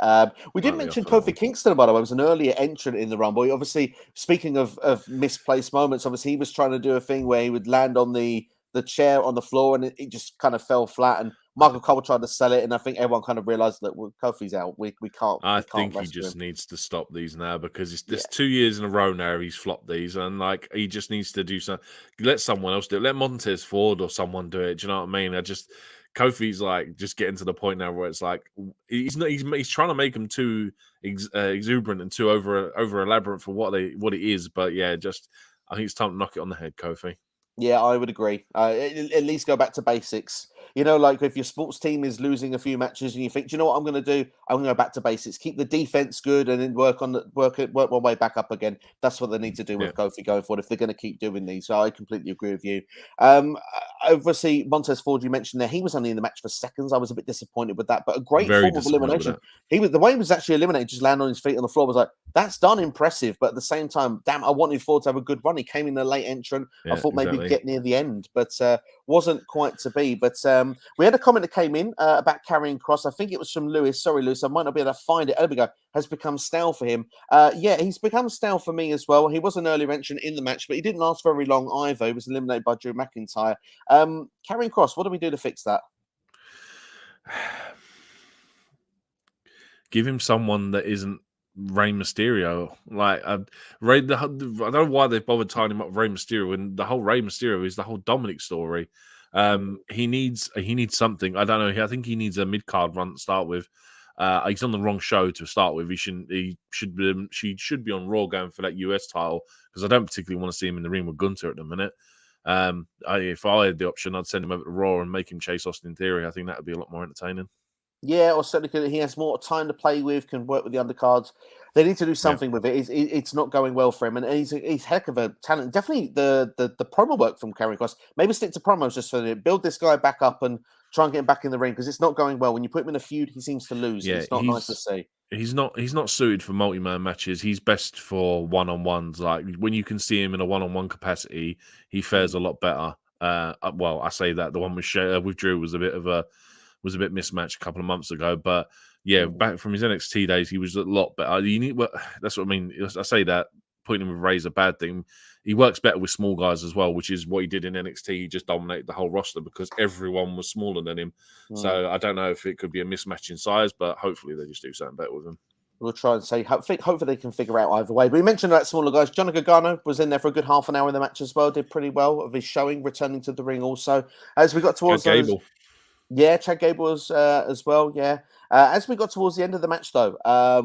We didn't mention Kofi Kingston, by the way. It was an earlier entrant in the Rumble. Obviously, speaking of misplaced moments, obviously he was trying to do a thing where he would land on the chair on the floor and it just kind of fell flat. And Michael Cole tried to sell it, and I think everyone kind of realized that Kofi's out. We can't. I think he just needs to stop these now because there's 2 years in a row now he's flopped these, and like he just needs to do something. Let someone else do it. Let Montez Ford or someone do it. Do you know what I mean? Kofi's like just getting to the point now where it's like he's trying to make him too exuberant and too over elaborate for what it is. But yeah, I think it's time to knock it on the head, Kofi. Yeah, I would agree. At least go back to basics. Like if your sports team is losing a few matches and you think, do you know what I'm going to do? I'm going to go back to basics. Keep the defense good and then work my way back up again. That's what they need to do with Kofi going forward if they're going to keep doing these. So I completely agree with you. Obviously, Montez Ford, you mentioned there, he was only in the match for seconds. I was a bit disappointed with that, but a great form of elimination. The way he was actually eliminated, just landing on his feet on the floor, was like, that's done impressive. But at the same time, damn, I wanted Ford to have a good run. He came in a late entrant. I thought maybe get near the end, but wasn't quite to be. But we had a comment that came in about carrying cross. I think it was from Lewis. Sorry, Lewis, I might not be able to find it. There we go. Has become stale for him. He's become stale for me as well. He was an early entrant in the match, but he didn't last very long either. He was eliminated by Drew McIntyre. Carrying cross, what do we do to fix that? Give him someone that isn't Rey Mysterio. Like I don't know why they bothered tying him up with Rey Mysterio, and the whole Rey Mysterio is the whole Dominic story. He needs something. I don't know. I think he needs a mid card run to start with. He's on the wrong show to start with. She should be on Raw going for that US title, because I don't particularly want to see him in the ring with Gunther at the minute. If I had the option, I'd send him over to Raw and make him chase Austin Theory. I think that would be a lot more entertaining. Yeah, or certainly he has more time to play with, can work with the undercards. They need to do Yeah. something with it. It's not going well for him, and he's heck of a talent. Definitely the promo work from Karrion Kross. Maybe stick to promos just so that build this guy back up and try and get him back in the ring because it's not going well. When you put him in a feud, he seems to lose, and Yeah, it's not nice to see. he's not suited for multi-man matches. He's best for one-on-ones. Like when you can see him in a one-on-one capacity, he fares a lot better. Well, I say that the one with Drew was a bit mismatched a couple of months ago, but yeah, back from his NXT days, he was a lot better. That's what I mean. I say that putting him with Ray's a bad thing. He works better with small guys as well, which is what he did in NXT. He just dominated the whole roster because everyone was smaller than him. So I don't know if it could be a mismatch in size, but hopefully they just do something better with him. We'll try and say, hopefully they can figure out either way. But we mentioned that smaller guys. Johnny Gargano was in there for a good half an hour in the match as well. Did pretty well of his showing, returning to the ring also. As we got towards those... Gable. Yeah, Chad Gable was as well. Yeah. As we got towards the end of the match, though,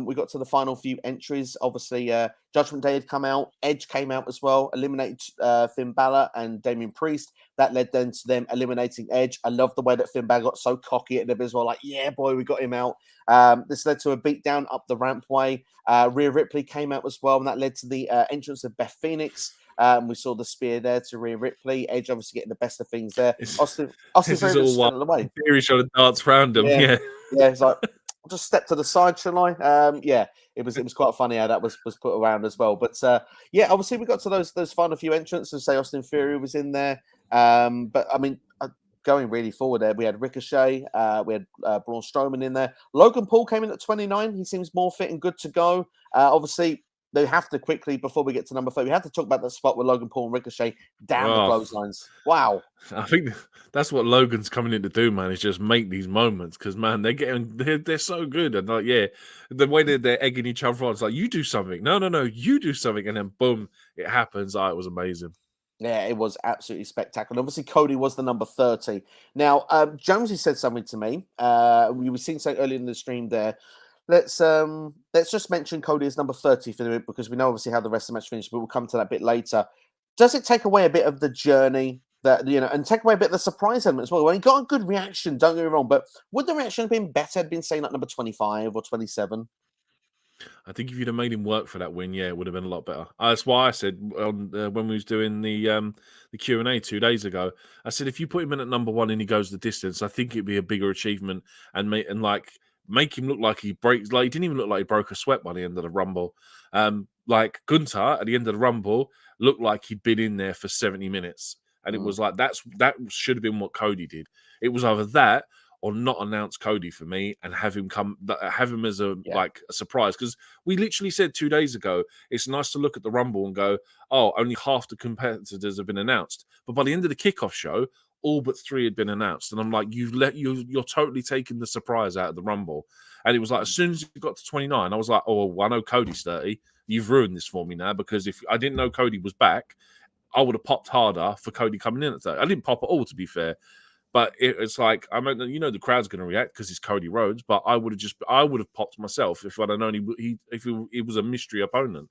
we got to the final few entries. Obviously, Judgment Day had come out. Edge came out as well, eliminated Finn Balor and Damian Priest. That led then to them eliminating Edge. I love the way that Finn Balor got so cocky at them as well. Like, yeah, boy, we got him out. This led to a beatdown up the rampway. Rhea Ripley came out as well, and that led to the entrance of Beth Phoenix. We saw the spear there to Rhea Ripley. Edge obviously getting the best of things there. Austin Theory just standing away. Theory trying to dance around him. Yeah. It's like, I'll just step to the side, shall I? Yeah, it was quite funny how that was put around as well. But yeah, obviously we got to those final few entrants. And say Austin Theory was in there. But I mean, going really forward there, we had Ricochet, we had Braun Strowman in there. Logan Paul came in at 29. He seems more fit and good to go. Obviously, they have to quickly, before we get to number 3, we have to talk about that spot with Logan Paul and Ricochet down the clotheslines. Wow. I think that's what Logan's coming in to do, man, is just make these moments because, man, they're so good. And, like, yeah, the way that they're egging each other on, it's like, you do something. No, you do something. And then, boom, it happens. It was amazing. Yeah, it was absolutely spectacular. Obviously, Cody was the number 30. Now, Jonesy said something to me. We were seeing something earlier in the stream there. Let's just mention Cody as number 30 for the minute because we know obviously how the rest of the match finished, but we'll come to that a bit later. Does it take away a bit of the journey that and take away a bit of the surprise element as well? Well, he got a good reaction, don't get me wrong, but would the reaction have been better had been saying like number 25 or 27? I think if you'd have made him work for that win, yeah, it would have been a lot better. That's why I said when we was doing the Q&A 2 days ago, I said if you put him in at number 1 and he goes the distance, I think it'd be a bigger achievement and make him look like he breaks. Like he didn't even look like he broke a sweat by the end of the Rumble. Like Gunther at the end of the Rumble looked like he'd been in there for 70 minutes, and it was like that should have been what Cody did. It was either that or not announce Cody for me and have him as a surprise. Because we literally said 2 days ago, it's nice to look at the Rumble and go, oh, only half the competitors have been announced. But by the end of the kickoff show, all but 3 had been announced. And I'm like, you're totally taking the surprise out of the Rumble. And it was like, as soon as it got to 29, I was like, oh, well, I know Cody's 30. You've ruined this for me now, because if I didn't know Cody was back, I would have popped harder for Cody coming in at 30. I didn't pop at all, to be fair. But it's like, I mean, the crowd's going to react because it's Cody Rhodes. But I would have popped myself if I'd have known if he was a mystery opponent.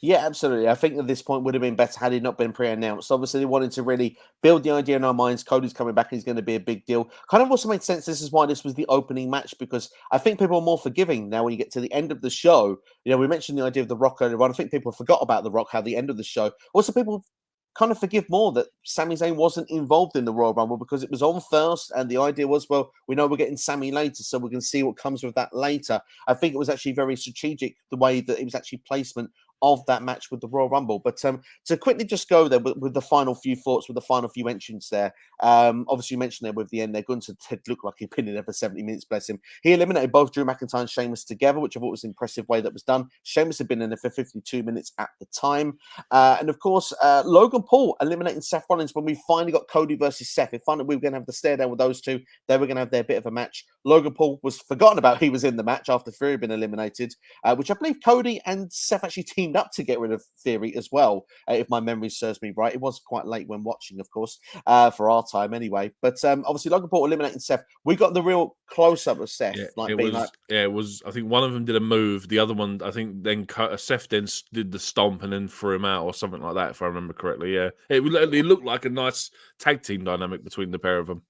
Yeah, absolutely. I think at this point would have been better had he not been pre-announced. Obviously, they wanted to really build the idea in our minds. Cody's coming back. He's going to be a big deal. Kind of also made sense. This is why this was the opening match, because I think people are more forgiving now when you get to the end of the show. We mentioned the idea of The Rock earlier on. I think people forgot about The Rock, how the end of the show. Also, people kind of forgive more that Sami Zayn wasn't involved in the Royal Rumble because it was on first, and the idea was, well, we know we're getting Sami later, so we can see what comes with that later. I think it was actually very strategic the way that it was actually placement of that match with the Royal Rumble. But to quickly just go there with the final few thoughts, with the final few entrants there. Obviously, you mentioned there with the end there, Gunther did look like he'd been in there for 70 minutes, bless him. He eliminated both Drew McIntyre and Sheamus together, which I thought was an impressive way that was done. Sheamus had been in there for 52 minutes at the time. And of course, Logan Paul eliminating Seth Rollins when we finally got Cody versus Seth. It finally we were going to have the stare down with those two. They were going to have their bit of a match. Logan Paul was forgotten about. He was in the match after Fury had been eliminated, which I believe Cody and Seth actually teamed up to get rid of Theory as well, if my memory serves me right. It was quite late when watching, of course, for our time anyway. But obviously, Logan Paul eliminating Seth. We got the real close-up of Seth. It was. I think one of them did a move. The other one, I think, then Seth then did the stomp and then threw him out or something like that, if I remember correctly. Yeah, it looked like a nice tag team dynamic between the pair of them.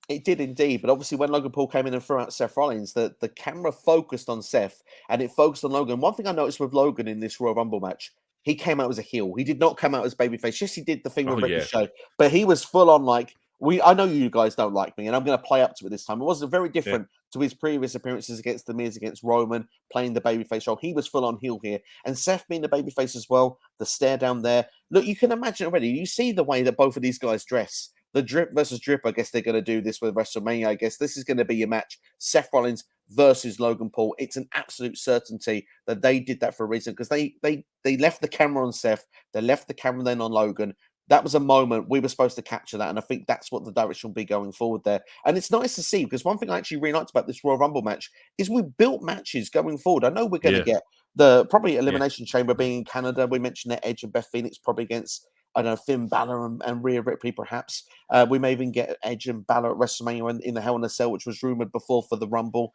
It did indeed, but obviously when Logan Paul came in and threw out Seth Rollins, the camera focused on Seth and it focused on Logan. One thing I noticed with Logan in this Royal Rumble match, he came out as a heel. He did not come out as babyface. Yes, he did the thing Oh with yeah, Ricochet, but he was full on like I know you guys don't like me, and I'm going to play up to it this time. It wasn't very yeah, different to his previous appearances against The Miz, against Roman, playing the babyface role. He was full on heel here, and Seth being the babyface as well. The stare down there. Look, you can imagine already. You see the way that both of these guys dress. The drip versus drip, I guess they're going to do this with WrestleMania. I guess this is going to be your match. Seth Rollins versus Logan Paul. It's an absolute certainty that they did that for a reason because they left the camera on Seth. They left the camera then on Logan. That was a moment we were supposed to capture that. And I think that's what the direction will be going forward there. And it's nice to see because one thing I actually really liked about this Royal Rumble match is we built matches going forward. I know we're going to yeah, get the probably yeah. Elimination Chamber being in Canada. We mentioned that Edge and Beth Phoenix probably against, I don't know, Finn Balor and Rhea Ripley, perhaps. We may even get Edge and Balor at WrestleMania in the Hell in a Cell, which was rumored before for the Rumble.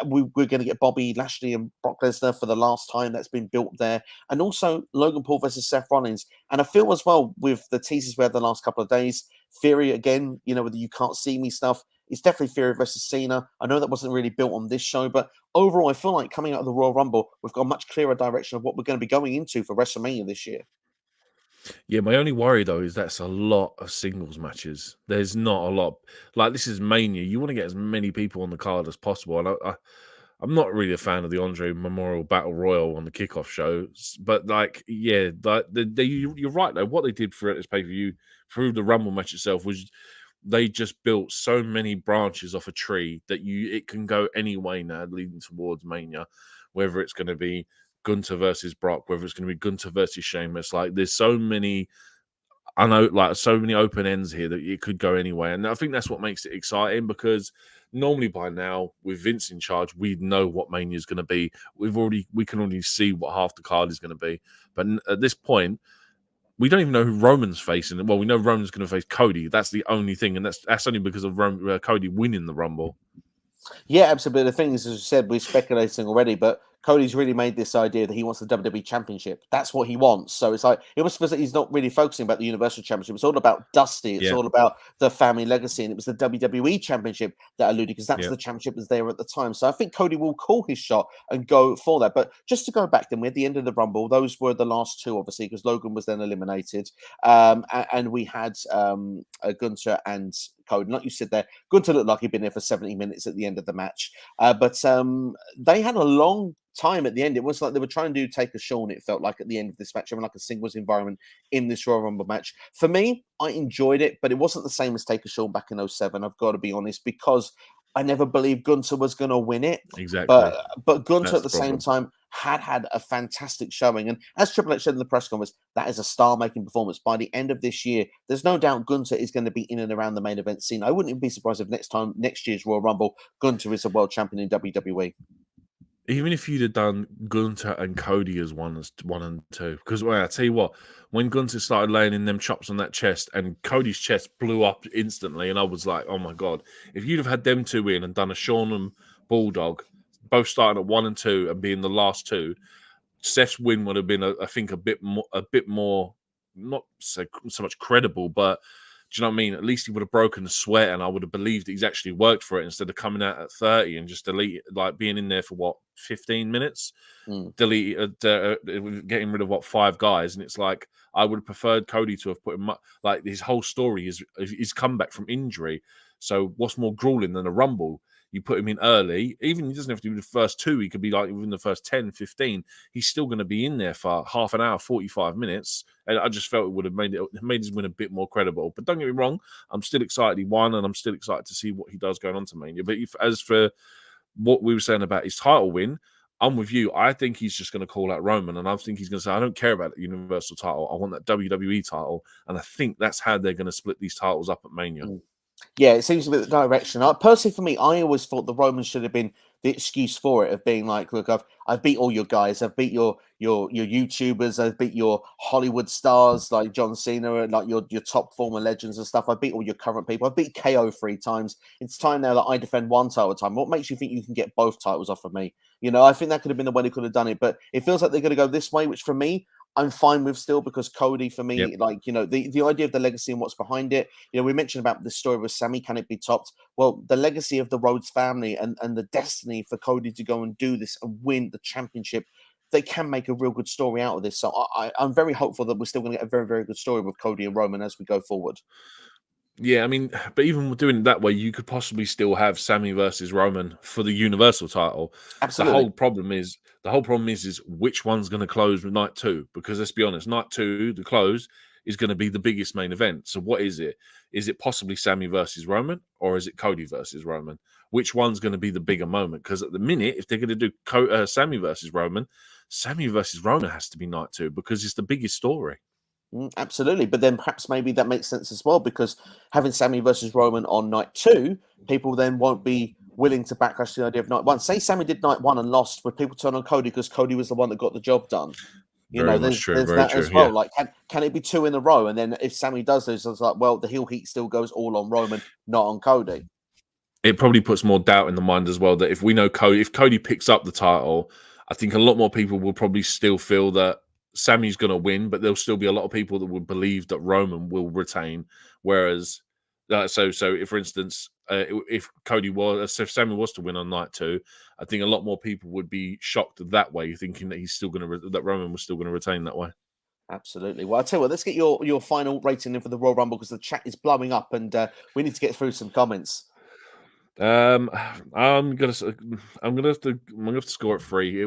We're going to get Bobby Lashley and Brock Lesnar for the last time. That's been built there. And also Logan Paul versus Seth Rollins. And I feel as well with the teasers we had the last couple of days, Theory again, with the You Can't See Me stuff. It's definitely Theory versus Cena. I know that wasn't really built on this show, but overall, I feel like coming out of the Royal Rumble, we've got a much clearer direction of what we're going to be going into for WrestleMania this year. Yeah, my only worry though is that's a lot of singles matches. There's not a lot. Like this is Mania. You want to get as many people on the card as possible. And I'm not really a fan of the Andre Memorial Battle Royal on the kickoff show. But like, yeah, like you're right though. What they did for this pay per view through the Rumble match itself was they just built so many branches off a tree that it can go any way now leading towards Mania, whether it's going to be Gunter versus Brock, whether it's going to be Gunter versus Sheamus. Like there's so many, I know, like so many open ends here that it could go anyway. And I think that's what makes it exciting because normally by now with Vince in charge, we know what Mania is going to be. We can already see what half the card is going to be. But at this point, we don't even know who Roman's facing. Well, we know Roman's going to face Cody. That's the only thing, and that's only because of Cody winning the Rumble. Yeah, absolutely. The thing is, as you said, we're speculating already, but Cody's really made this idea that he wants the WWE Championship. That's what he wants. So it's like it almost feels like he's not really focusing about the Universal Championship. It's all about Dusty. It's Yeah, all about the family legacy, and it was the WWE Championship that alluded because that's yeah. the championship that was there at the time. So I think Cody will call his shot and go for that. But just to go back, then we're at the end of the Rumble. Those were the last two, obviously, because Logan was then eliminated, and we had Gunther and Cody. Like you said there, Gunther looked like he'd been there for 70 minutes at the end of the match. But they had a long time at the end. It was like they were trying to do Take a Shawn, it felt like at the end of this match, having like a singles environment in this Royal Rumble match. For me, I enjoyed it, but it wasn't the same as Take a Shawn back in 07. I've got to be honest, because I never believed Gunther was going to win it. Exactly. But Gunther That's at the the same problem. time had a fantastic showing. And as Triple H said in the press conference, that is a star-making performance. By the end of this year, there's no doubt Gunther is going to be in and around the main event scene. I wouldn't even be surprised if next year's Royal Rumble, Gunther is a world champion in WWE. Even if you'd have done Gunter and Cody as one and two, because I tell you what, when Gunter started laying in them chops on that chest, and Cody's chest blew up instantly, and I was like, oh my god! If you'd have had them two in and done a Shawn and Bulldog, both starting at 1 and 2 and being the last two, Seth's win would have been, I think, a bit more, not so much credible, but do you know what I mean? At least he would have broken the sweat, and I would have believed he's actually worked for it instead of coming out at 30 and just being in there for 15 minutes, getting rid of 5 guys, and it's like I would have preferred Cody to have put him like his whole story is his comeback from injury. So what's more grueling than a Rumble? You put him in early, even he doesn't have to be the first 2, he could be like within the first 10, 15. He's still going to be in there for half an hour, 45 minutes. And I just felt it would have made his win a bit more credible. But don't get me wrong, I'm still excited he won, and I'm still excited to see what he does going on to Mania. But as for what we were saying about his title win, I'm with you. I think he's just going to call out Roman, and I think he's going to say, I don't care about the Universal title. I want that WWE title. And I think that's how they're going to split these titles up at Mania. Yeah, it seems to be the direction. Personally, for me, I always thought the Romans should have been the excuse for it, of being like, look, I've beat all your guys, I've beat your YouTubers, I've beat your Hollywood stars like John Cena and like your top former legends and stuff. I beat all your current people. I've beat KO 3 times. It's time now that I defend one title at a time. What makes you think you can get both titles off of me? I think that could have been the way they could have done it, but it feels like they're going to go this way, which for me, I'm fine with still, because Cody, for me, Yep. like, the idea of the legacy and what's behind it. We mentioned about the story with Sami, can it be topped? Well, the legacy of the Rhodes family and the destiny for Cody to go and do this and win the championship, they can make a real good story out of this. So I'm very hopeful that we're still going to get a very, very good story with Cody and Roman as we go forward. Yeah, I mean, but even doing it that way, you could possibly still have Sammy versus Roman for the Universal title. Absolutely. The whole problem is which one's going to close with night 2? Because let's be honest, night 2, the close, is going to be the biggest main event. So what is it? Is it possibly Sammy versus Roman, or is it Cody versus Roman? Which one's going to be the bigger moment? Because at the minute, if they're going to do Sammy versus Roman has to be night 2, because it's the biggest story. Absolutely, but then perhaps maybe that makes sense as well, because having Sammy versus Roman on night 2, people then won't be willing to backlash the idea of night 1. Say Sammy did night 1 and lost, would people turn on Cody because Cody was the one that got the job done? Very much true. There's Very that true. as well. Yeah. Like, can it be 2 in a row? And then if Sammy does lose, it's like, well, the heel heat still goes all on Roman, not on Cody. It probably puts more doubt in the mind as well that if we know Cody, if Cody picks up the title, I think a lot more people will probably still feel that Sammy's going to win, but there'll still be a lot of people that would believe that Roman will retain. Whereas, so if, for instance, if Sammy was to win on night 2, I think a lot more people would be shocked that way, thinking that he's still going to that Roman was still going to retain that way. Absolutely. Well, I'll tell you what, let's get your final rating in for the Royal Rumble, because the chat is blowing up and we need to get through some comments. I'm gonna have to score it 3.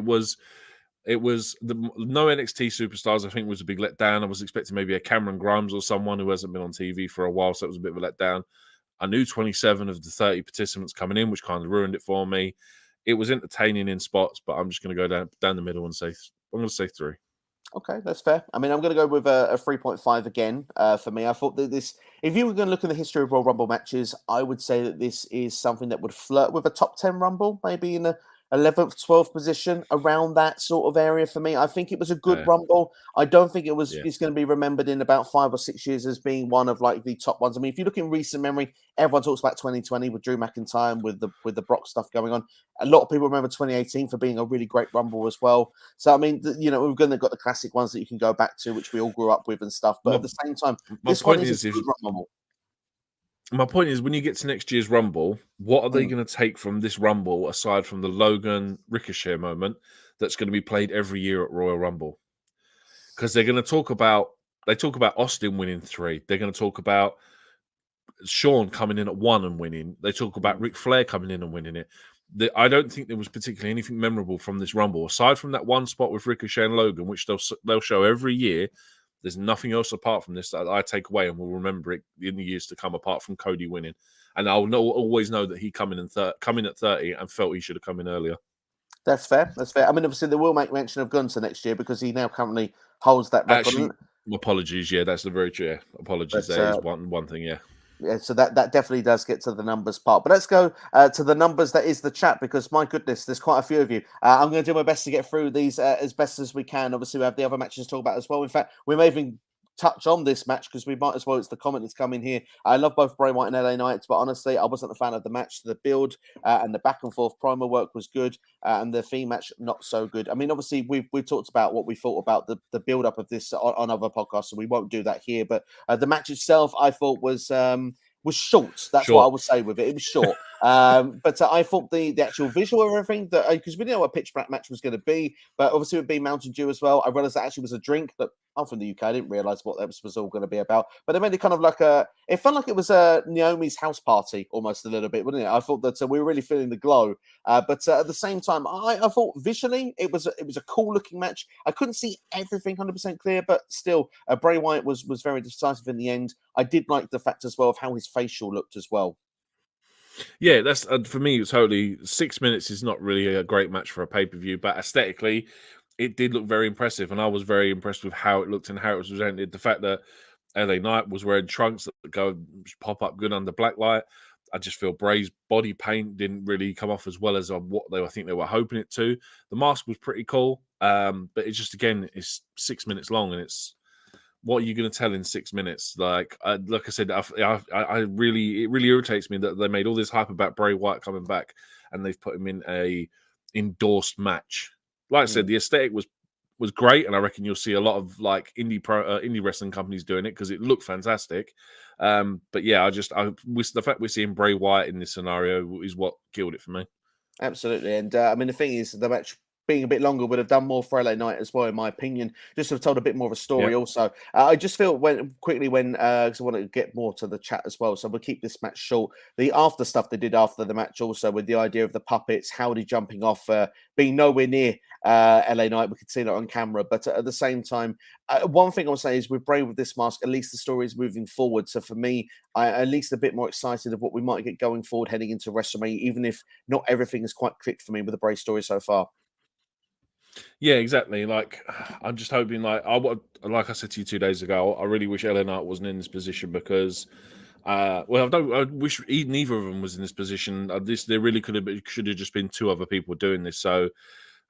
It was the no NXT superstars. I think was a big letdown. I was expecting maybe a Cameron Grimes or someone who hasn't been on TV for a while, so it was a bit of a letdown. I knew 27 of the 30 participants coming in, which kind of ruined it for me. It was entertaining in spots, but I'm just going to go down the middle and say I'm going to say 3. Okay, that's fair. I mean, I'm going to go with a 3.5 again. For me, I thought that this, if you were going to look in the history of Royal Rumble matches, I would say that this is something that would flirt with a top 10 Rumble, maybe in the 11th, 12th position, around that sort of area for me. I think it was a good Rumble. I don't think it's going to be remembered in about 5 or 6 years as being one of like the top ones. I mean, if you look in recent memory, everyone talks about 2020 with Drew McIntyre with the Brock stuff going on. A lot of people remember 2018 for being a really great Rumble as well. So, I mean, we've got the classic ones that you can go back to, which we all grew up with and stuff. But at the same time, this one is a good Rumble. My point is, when you get to next year's Rumble, what are they going to take from this Rumble aside from the Logan Ricochet moment that's going to be played every year at Royal Rumble? Because they're going to talk about Austin winning 3. They're going to talk about Shawn coming in at 1 and winning. They talk about Ric Flair coming in and winning it. I don't think there was particularly anything memorable from this Rumble aside from that one spot with Ricochet and Logan, which they'll show every year. There's nothing else apart from this that I take away and will remember it in the years to come, apart from Cody winning. And I'll always know that he come in at 30 and felt he should have come in earlier. That's fair. That's fair. I mean, obviously, they will make mention of Gunther next year because he now currently holds that record. Actually, apologies. Yeah, that's the very true. Yeah. Apologies. There is one thing. Yeah. Yeah, so that definitely does get to the numbers part. But let's go to the numbers that is the chat, because my goodness, there's quite a few of you. I'm going to do my best to get through these as best as we can. Obviously, we have the other matches to talk about as well. In fact, we may even touch on this match because we might as well. It's the comment that's come in here. I love both Bray Wyatt and LA Knight, but honestly, I wasn't a fan of the match. The build and the back and forth promo work was good, and the theme match not so good. I mean, obviously, we've talked about what we thought about the build up of this on other podcasts, so we won't do that here. But the match itself, I thought was short. That's what I would say with it. It was short. But I thought the actual visual of everything, because we didn't know what pitch black match was going to be, but obviously it would be Mountain Dew as well. I realized that actually was a drink, but I'm from the UK. I didn't realize what that was all going to be about. But they made it kind of like it felt like it was Naomi's house party almost a little bit, wouldn't it? I thought that we were really feeling the glow. But at the same time, I thought visually it was a cool looking match. I couldn't see everything 100% clear, but still, Bray Wyatt was very decisive in the end. I did like the fact as well of how his facial looked as well. Yeah, that's for me. It's totally 6 minutes is not really a great match for a pay-per-view, but aesthetically, it did look very impressive, and I was very impressed with how it looked and how it was presented. The fact that LA Knight was wearing trunks that go pop up good under black light. I just feel Bray's body paint didn't really come off as well as what I think they were hoping it to. The mask was pretty cool, but it's just, again, it's 6 minutes long, and it's what are you going to tell in 6 minutes? Like I said, it really irritates me that they made all this hype about Bray Wyatt coming back, and they've put him in a endorsed match. Like I said, the aesthetic was was great, and I reckon you'll see a lot of like indie wrestling companies doing it because it looked fantastic. But yeah, the fact we're seeing Bray Wyatt in this scenario is what killed it for me. Absolutely. And I mean, the thing is, the match being a bit longer would have done more for LA Knight as well, in my opinion. Just to have told a bit more of a story. Yeah. Also, I just feel because I want to get more to the chat as well. So we'll keep this match short. The after stuff they did after the match, also with the idea of the puppets, Howdy jumping off, being nowhere near LA Knight. We could see that on camera. But at the same time, one thing I'll say is with Bray with this mask, at least the story is moving forward. So for me, I'm at least a bit more excited of what we might get going forward heading into WrestleMania, even if not everything is quite clicked for me with the Bray story so far. Yeah, exactly. Like, I'm just hoping, like I said to you 2 days ago, I really wish LA Knight wasn't in this position because, I wish neither of them was in this position. There really should have just been two other people doing this. So,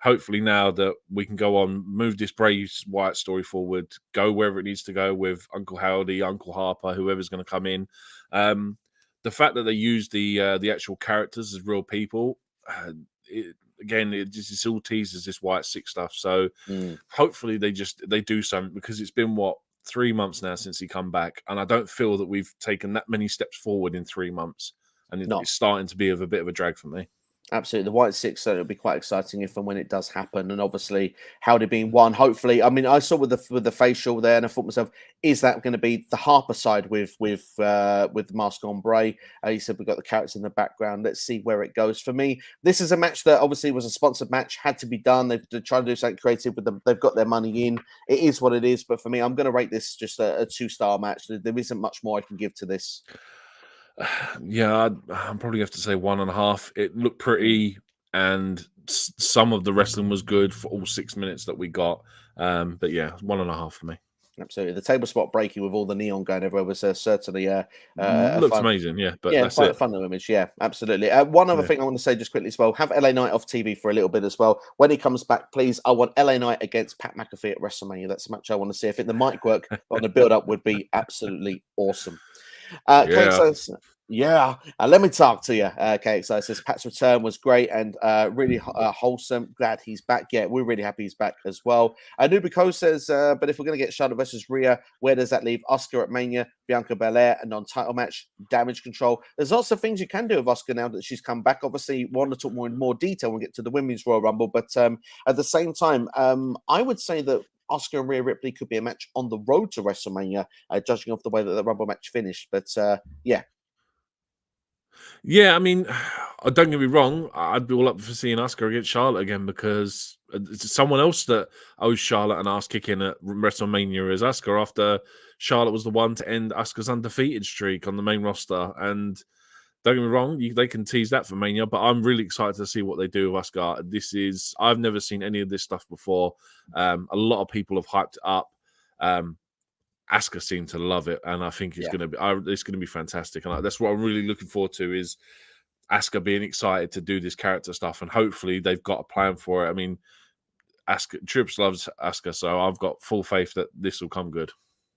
hopefully, now that we can go on, move this Bray Wyatt story forward, go wherever it needs to go with Uncle Howdy, Uncle Harper, whoever's going to come in. The fact that they use the actual characters as real people, it all teases this White Six stuff. So hopefully they do something, because it's been 3 months now since he come back, and I don't feel that we've taken that many steps forward in 3 months, and it's starting to be a bit of a drag for me. Absolutely. The White Six, so it'll be quite exciting if and when it does happen. And obviously, Howdy being one, hopefully. I mean, I saw with the facial there, and I thought to myself, is that going to be the Harper side with the mask on Bray? He said we've got the characters in the background. Let's see where it goes. For me, this is a match that obviously was a sponsored match, had to be done. They've tried to do something creative with them. They've got their money in. It is what it is. But for me, I'm going to rate this just a 2-star match. There isn't much more I can give to this. Yeah, I'm probably have to say 1.5. It looked pretty, and some of the wrestling was good for all 6 minutes that we got. But yeah, 1.5 for me. Absolutely. The table spot breaking with all the neon going everywhere was certainly looks amazing. Yeah, but that's quite it. a fun little image. Yeah, absolutely. One other Yeah. thing I want to say just quickly as well: have LA Knight off TV for a little bit as well. When he comes back, please, I want LA Knight against Pat McAfee at WrestleMania. That's a match I want to see. I think the mic work on the build up would be absolutely awesome. Yeah. Let me talk to you. KXO says Pat's return was great and really wholesome. Glad he's back. Yeah, we're really happy he's back as well. Nubico says, but if we're going to get Charlotte versus Rhea, where does that leave Asuka at Mania, Bianca Belair, a non-title match, Damage Control? There's lots of things you can do with Asuka now that she's come back. Obviously, want to talk more in more detail when we get to the Women's Royal Rumble, but at the same time, I would say that Asuka and Rhea Ripley could be a match on the road to WrestleMania, judging off the way that the Rumble match finished. But yeah. Yeah, I mean, don't get me wrong. I'd be all up for seeing Asuka against Charlotte again, because it's someone else that owes Charlotte an ass kicking at WrestleMania is Asuka, after Charlotte was the one to end Asuka's undefeated streak on the main roster. And don't get me wrong, they can tease that for Mania, but I'm really excited to see what they do with Asuka. I've never seen any of this stuff before. A lot of people have hyped it up. Asuka seemed to love it, and I think it's going to be fantastic. And that's what I'm really looking forward to, is Asuka being excited to do this character stuff, and hopefully they've got a plan for it. I mean, Trips loves Asuka, so I've got full faith that this will come good.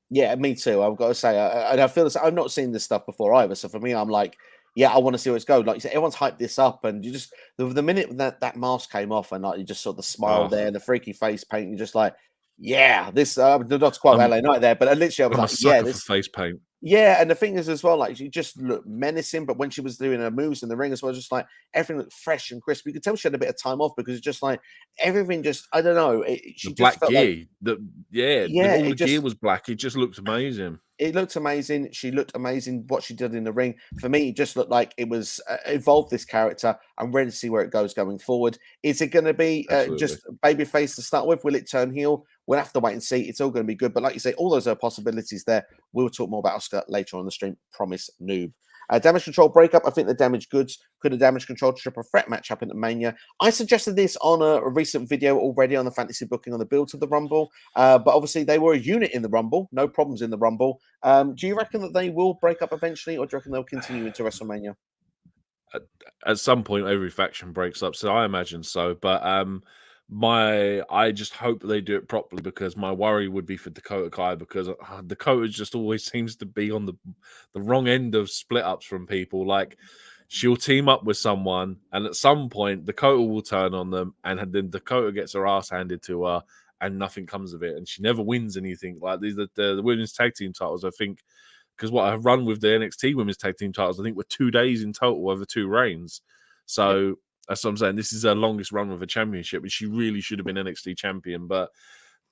Yeah, me too. I've got to say, I feel this. I've not seen this stuff before either. So for me, I'm like, yeah, I want to see where it's going. Like you said, everyone's hyped this up, and you just the minute that mask came off, and like you just saw the smile there, and the freaky face paint, you're just like, yeah, this. Not quite LA Knight there, but literally, I was like, yeah, this for face paint. Yeah, and the thing is as well, like she just looked menacing, but when she was doing her moves in the ring as well, just like everything looked fresh and crisp. You could tell she had a bit of time off, because it's just like everything just, I don't know. She the black just gear, like, all the gear was black. It just looked amazing. It looked amazing. She looked amazing. What she did in the ring, for me, it just looked like it was evolved this character. I'm ready to see where it goes going forward. Is it going to be just babyface to start with? Will it turn heel? We'll have to wait and see. It's all going to be good. But like you say, all those are possibilities there. We'll talk more about Asuka later on the stream. Promise, noob. Damage Control breakup. I think the Damage Goods could a Damage Control triple threat match happen at Mania. I suggested this on a recent video already on the fantasy booking on the build to the Rumble. But obviously they were a unit in the Rumble. No problems in the Rumble. Do you reckon that they will break up eventually, or do you reckon they'll continue into WrestleMania? At some point, every faction breaks up, so I imagine so. But I just hope they do it properly, because my worry would be for Dakota Kai, because Dakota just always seems to be on the wrong end of split ups from people. Like, she'll team up with someone, and at some point Dakota will turn on them, and then Dakota gets her ass handed to her, and nothing comes of it, and she never wins anything. Like the women's tag team titles, I think, because what I've run with the NXT women's tag team titles, I think, were 2 days in total over 2 reigns. So that's what I'm saying. This is her longest run with a championship, and she really should have been NXT champion. But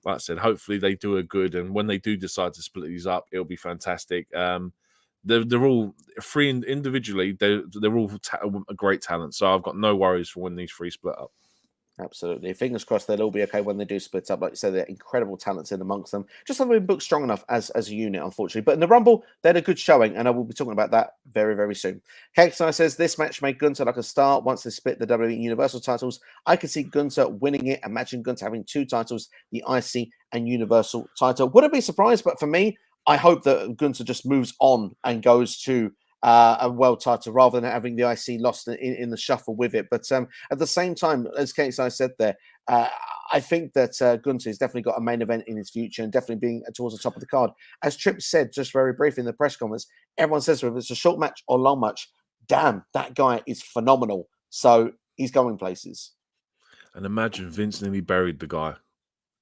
like I said, hopefully they do her good, and when they do decide to split these up, it'll be fantastic. They're all free individually. They're all a great talent, so I've got no worries for when these 3 split up. Absolutely. Fingers crossed they'll all be okay when they do split up. Like you said, they're incredible talents in amongst them. Just haven't been booked strong enough as a unit, unfortunately. But in the Rumble, they had a good showing, and I will be talking about that very, very soon. KXI says, this match made Gunther like a star. Once they split the WWE Universal titles, I could see Gunther winning it. Imagine Gunther having 2 titles, the IC and Universal title. Wouldn't be surprised, but for me, I hope that Gunther just moves on and goes to a world title rather than having the IC lost in the shuffle with it. But at the same time, as KXI said there, I think that Gunther has definitely got a main event in his future and definitely being towards the top of the card. As Tripp said just very briefly in the press conference, everyone says whether it's a short match or long match, damn, that guy is phenomenal. So he's going places. And imagine Vince nearly buried the guy.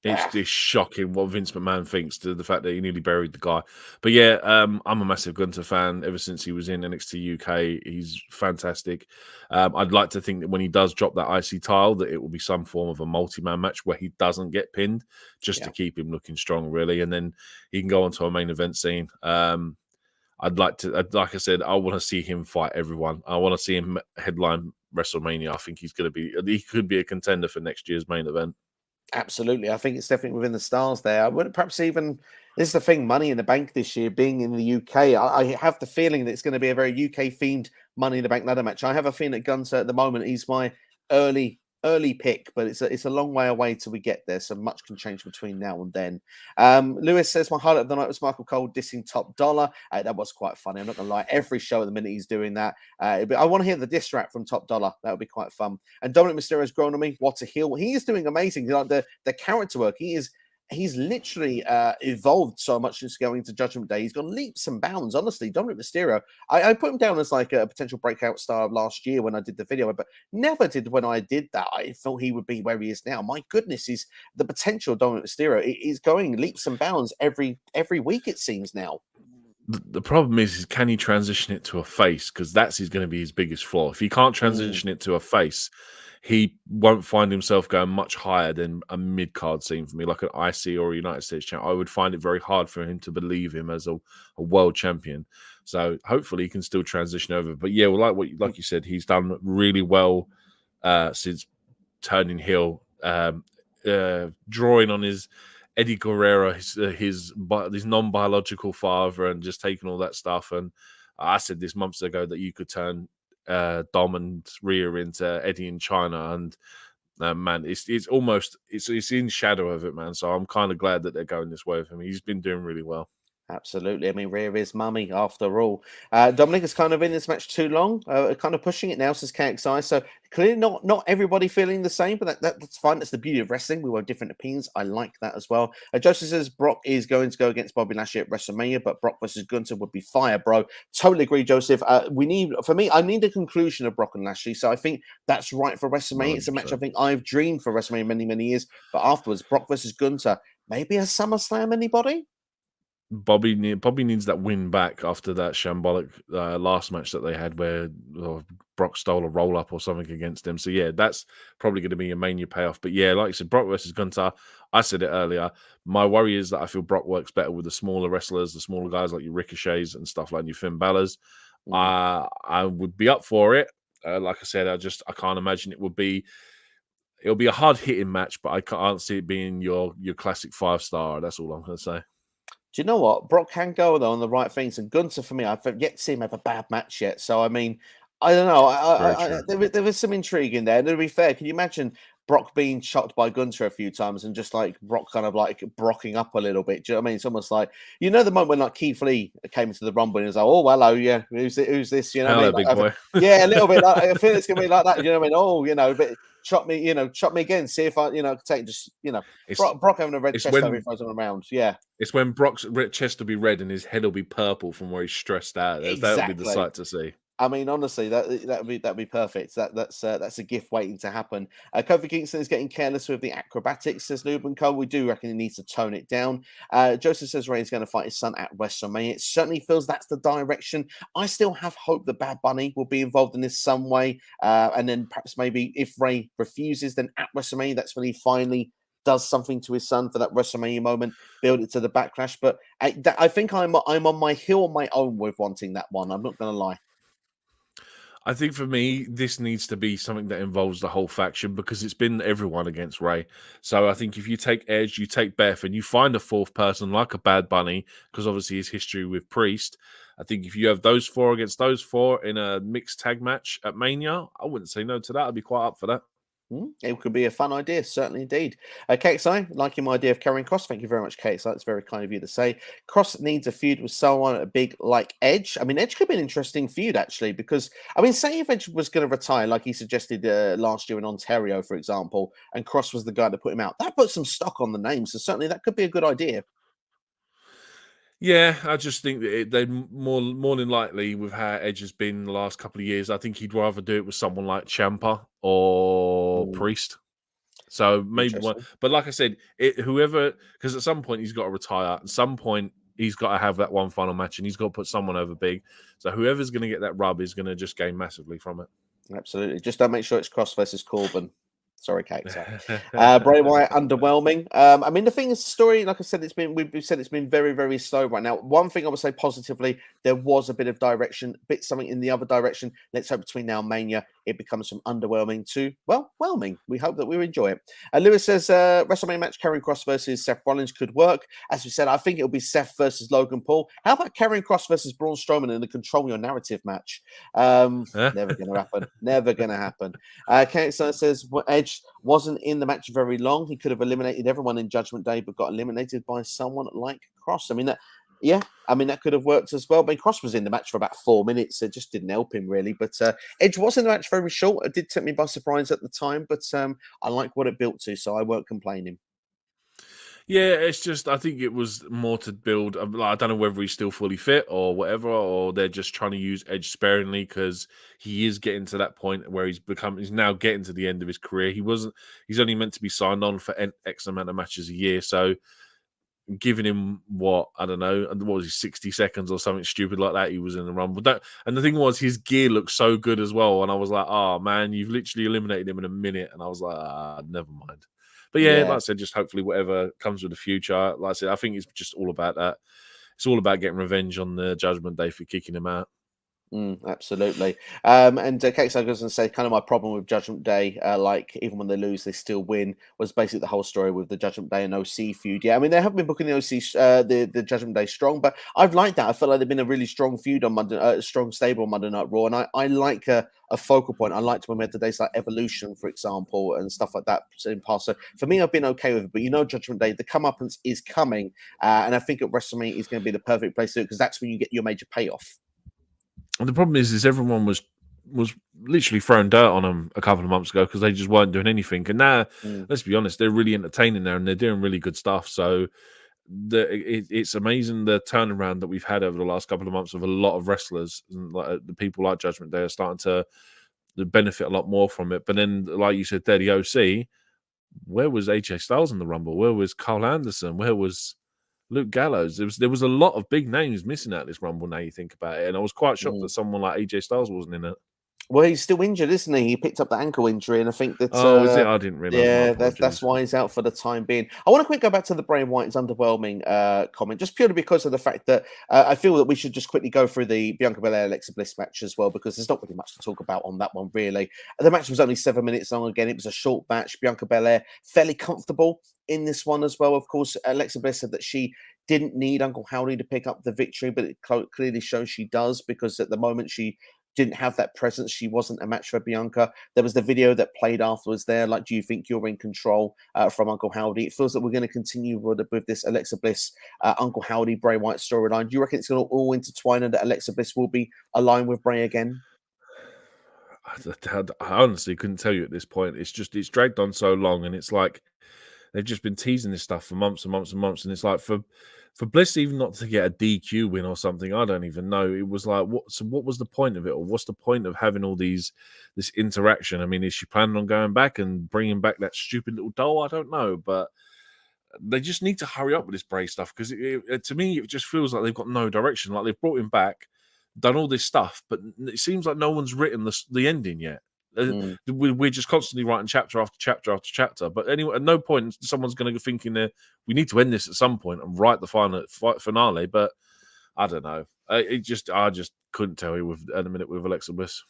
It's shocking what Vince McMahon thinks to the fact that he nearly buried the guy. But yeah, I'm a massive Gunther fan ever since he was in NXT UK. He's fantastic. I'd like to think that when he does drop that IC title, that it will be some form of a multi-man match where he doesn't get pinned, just to keep him looking strong, really. And then he can go onto a main event scene. Like I said, I want to see him fight everyone. I want to see him headline WrestleMania. I think he could be a contender for next year's main event. Absolutely. I think it's definitely within the stars there. I wouldn't perhaps even, this is the thing, Money in the Bank this year, being in the UK, I have the feeling that it's going to be a very UK-themed Money in the Bank ladder match. I have a feeling that Gunther at the moment, he's my early pick, but it's a long way away till we get there, so much can change between now and then. Lewis says, my highlight of the night was Michael Cole dissing Top Dollar. That was quite funny. I'm not going to lie. Every show at the minute he's doing that. But I want to hear the diss track from Top Dollar. That would be quite fun. And Dominic Mysterio's grown on me. What a heel. He is doing amazing. Like the character work, he's literally evolved so much since going to Judgment Day. He's gone leaps and bounds. Honestly, Dominic Mysterio, I put him down as like a potential breakout star of last year when I did the video, but never did when I did that. I thought he would be where he is now. My goodness, is the potential of Dominic Mysterio is going leaps and bounds every week, it seems now. The problem is can he transition it to a face? Because that's going to be his biggest flaw. If he can't transition it to a face, he won't find himself going much higher than a mid-card scene for me, like an IC or a United States champ. I would find it very hard for him to believe him as a world champion. So hopefully he can still transition over. But yeah, well, like you said, he's done really well since turning heel, drawing on his Eddie Guerrero, his non-biological father, and just taking all that stuff. And I said this months ago that you could turn Dom and Rhea into Eddie in China, and man, it's almost in shadow of it, man. So I'm kind of glad that they're going this way with him. He's been doing really well. Absolutely. I mean, Rhea is mummy after all. Dominic has kind of been in this match too long, kind of pushing it now, says KXI. So clearly not everybody feeling the same, but that's fine. That's the beauty of wrestling. We have different opinions. I like that as well. Joseph says Brock is going to go against Bobby Lashley at WrestleMania, but Brock versus Gunther would be fire, bro. Totally agree, Joseph. I need a conclusion of Brock and Lashley. So I think that's right for WrestleMania. 100%. It's a match I think I've dreamed for WrestleMania many, many years. But afterwards, Brock versus Gunther, maybe a SummerSlam, anybody? Bobby needs that win back after that shambolic last match that they had where Brock stole a roll-up or something against him. So, yeah, that's probably going to be a Mania payoff. But, yeah, like you said, Brock versus Gunther, I said it earlier, my worry is that I feel Brock works better with the smaller wrestlers, the smaller guys like your Ricochets and stuff like your Finn Balor's. I would be up for it. Like I said, I can't imagine it'll be a hard-hitting match, but I can't see it being your classic 5-star. That's all I'm going to say. Do you know what? Brock can go though on the right things, and Gunther for me, I've yet to see him have a bad match yet. So I mean, I don't know. There was some intrigue in there. And to be fair, can you imagine Brock being shocked by Gunther a few times and just like Brock kind of like brocking up a little bit? Do you know what I mean? It's almost like, you know, the moment when like Keith Lee came into the Rumble and he was like, "Oh, hello, yeah, who's this?" You know, hello, what I mean? big boy. Yeah, a little bit. Like, I feel it's gonna be like that. You know what I mean? Oh, you know, but chop me again. See if I, can take just, Brock having a red chest every time I'm around. Yeah. It's when Brock's chest will be red and his head will be purple from where he's stressed out. Exactly. That'll be the sight to see. I mean, honestly, that'd be perfect. That's a gift waiting to happen. Kofi Kingston is getting careless with the acrobatics, says Noob Cole. We do reckon he needs to tone it down. Joseph says Ray is going to fight his son at WrestleMania. It certainly feels that's the direction. I still have hope that Bad Bunny will be involved in this some way, and then perhaps maybe if Ray refuses, then at WrestleMania that's when he finally does something to his son for that WrestleMania moment, build it to the backlash. But I think I'm on my hill on my own with wanting that one. I'm not going to lie. I think for me, this needs to be something that involves the whole faction because it's been everyone against Ray. So I think if you take Edge, you take Beth, and you find a fourth person like a Bad Bunny, because obviously his history with Priest, I think if you have those four against those four in a mixed tag match at Mania, I wouldn't say no to that. I'd be quite up for that. It could be a fun idea, certainly indeed. KXI, liking my idea of carrying Cross. Thank you very much, KXI. It's very kind of you to say. Cross needs a feud with someone big like Edge. I mean, Edge could be an interesting feud, actually, because, I mean, say if Edge was going to retire, like he suggested last year in Ontario, for example, and Cross was the guy to put him out, that puts some stock on the name. So certainly that could be a good idea. Yeah, I just think that they more than likely with how Edge has been the last couple of years. I think he'd rather do it with someone like Ciampa or Priest. So maybe one, but like I said, whoever, because at some point he's got to retire. At some point he's got to have that one final match, and he's got to put someone over big. So whoever's going to get that rub is going to just gain massively from it. Absolutely. Just don't make sure it's Cross versus Corbin. Sorry, Kate. Bray Wyatt underwhelming. I mean, the thing is, the story, like I said, we've said it's been very, very slow right now. One thing I would say positively, there was a bit of direction, bit something in the other direction. Let's hope between now and Mania it becomes from underwhelming to whelming. We hope that we enjoy it. Lewis says WrestleMania match Karrion Kross versus Seth Rollins could work. As we said, I think it'll be Seth versus Logan Paul. How about Karrion Kross versus Braun Strowman in the Control Your Narrative match? Never going to happen. Never going to happen. KXI says Edge wasn't in the match very long. He could have eliminated everyone in Judgment Day, but got eliminated by someone like Cross. I mean, that could have worked as well. But Cross was in the match for about 4 minutes. It just didn't help him really. But Edge was in the match very short. It did take me by surprise at the time, but I like what it built to, so I won't complain him. Yeah, it's just I think it was more to build. I don't know whether he's still fully fit or whatever, or they're just trying to use Edge sparingly because he is getting to that point where he's now getting to the end of his career. He's only meant to be signed on for X amount of matches a year, so giving him what was he 60 seconds or something stupid like that? He was in the Rumble. And the thing was, his gear looked so good as well, and I was like, oh man, you've literally eliminated him in a minute, and I was like, never mind. But yeah, like I said, just hopefully whatever comes with the future. Like I said, I think it's just all about that. It's all about getting revenge on the Judgment Day for kicking him out. Absolutely. And Kate goes and say, kind of my problem with Judgment Day, like even when they lose, they still win, was basically the whole story with the Judgment Day and OC feud. Yeah, I mean, they have been booking the OC, the Judgment Day strong, but I've liked that. I feel like they've been a really strong feud on Monday, strong stable on Monday Night Raw, and I like a focal point. I liked when we had the days like Evolution, for example, and stuff like that in past. So for me, I've been okay with it, but Judgment Day, the comeuppance is coming, and I think at WrestleMania is going to be the perfect place to do it because that's when you get your major payoff. And the problem is everyone was literally throwing dirt on them a couple of months ago because they just weren't doing anything. And now, let's be honest, they're really entertaining there and they're doing really good stuff. So it's amazing the turnaround that we've had over the last couple of months with a lot of wrestlers. And like the people like Judgment Day are starting to benefit a lot more from it. But then, like you said, there, the OC, where was AJ Styles in the Rumble? Where was Carl Anderson? Where was Luke Gallows? There was a lot of big names missing out this Rumble now you think about it. And I was quite shocked that someone like AJ Styles wasn't in it. Well, he's still injured, isn't he? He picked up the ankle injury, and I think that. Oh, is it? I didn't realize. Yeah, that's why he's out for the time being. I want to quickly go back to the Bray Wyatt's underwhelming comment, just purely because of the fact that I feel that we should just quickly go through the Bianca Belair Alexa Bliss match as well, because there's not really much to talk about on that one, really. The match was only 7 minutes long. Again, it was a short match. Bianca Belair fairly comfortable in this one as well. Of course, Alexa Bliss said that she didn't need Uncle Howdy to pick up the victory, but it clearly shows she does, because at the moment she didn't have that presence. She wasn't a match for Bianca. There was the video that played afterwards there. Like, do you think you're in control from Uncle Howdy? It feels that we're going to continue with this Alexa Bliss, Uncle Howdy, Bray Wyatt storyline. Do you reckon it's going to all intertwine and that Alexa Bliss will be aligned with Bray again? I honestly couldn't tell you at this point. It's dragged on so long, and it's like they've just been teasing this stuff for months and months and months, and it's like for Bliss even not to get a DQ win or something, I don't even know. It was like, what was the point of it, or what's the point of having all this interaction? I mean, is she planning on going back and bringing back that stupid little doll? I don't know, but they just need to hurry up with this Bray stuff, because to me it just feels like they've got no direction. Like they've brought him back, done all this stuff, but it seems like no one's written the ending yet. We're just constantly writing chapter after chapter after chapter. But anyway, at no point someone's going to be thinking we need to end this at some point and write the finale. But I don't know. I just couldn't tell you at the minute with Alexa Bliss.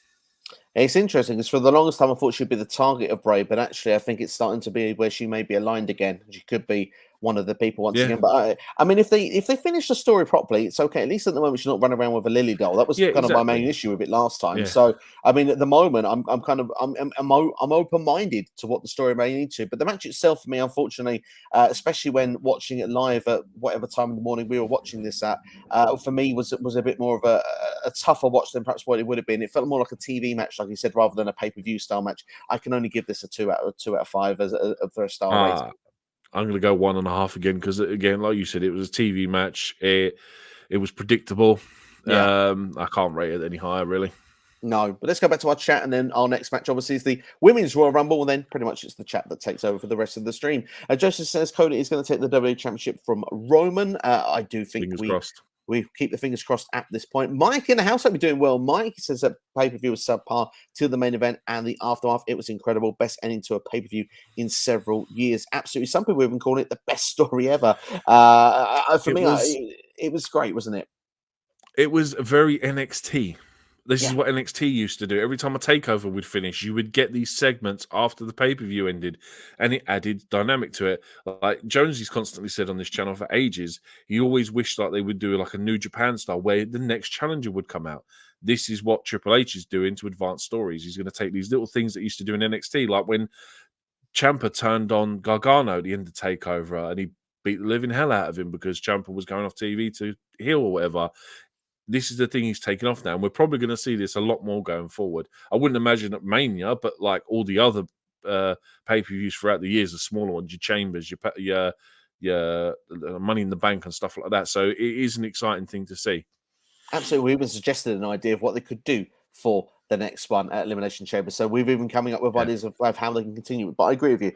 It's interesting because for the longest time I thought she'd be the target of Bray, but actually I think it's starting to be where she may be aligned again. She could be one of the people once again. But I mean, if they finish the story properly, it's okay. At least at the moment she's not running around with a lily doll. That was kind of my main issue with it last time. Yeah. So I mean, at the moment I'm open-minded to what the story may need to. But the match itself for me, unfortunately, especially when watching it live at whatever time in the morning we were watching this at, for me was a bit more of a tougher watch than perhaps what it would have been. It felt more like a TV match, like you said, rather than a pay-per-view style match. I can only give this a 2 out of 5 for a star rating. I'm going to go 1.5 again, because again, like you said, it was a TV match. It was predictable. Yeah. I can't rate it any higher, really. No, but let's go back to our chat, and then our next match obviously is the Women's Royal Rumble, and then pretty much it's the chat that takes over for the rest of the stream. Joseph says Cody is going to take the WWE Championship from Roman. I do think we keep the fingers crossed at this point. Mike in the house, hope you're doing well. Mike says that pay-per-view was subpar till the main event and the aftermath. It was incredible. Best ending to a pay-per-view in several years. Absolutely. Some people even call it the best story ever. It was great, wasn't it? It was very NXT. This is what NXT used to do. Every time a takeover would finish, you would get these segments after the pay-per-view ended, and it added dynamic to it. Like Jonesy's constantly said on this channel for ages, he always wished like they would do like a New Japan style where the next challenger would come out. This is what Triple H is doing to advance stories. He's going to take these little things that he used to do in NXT, like when Ciampa turned on Gargano at the end of takeover, and he beat the living hell out of him because Ciampa was going off TV to heel or whatever. This is the thing he's taken off now, and we're probably going to see this a lot more going forward. I wouldn't imagine at Mania, but like all the other pay-per-views throughout the years, the smaller ones, your Chambers, your Money in the Bank and stuff like that. So it is an exciting thing to see. Absolutely. We even suggested an idea of what they could do for the next one at Elimination Chamber. So we've even coming up with ideas of how they can continue. But I agree with you.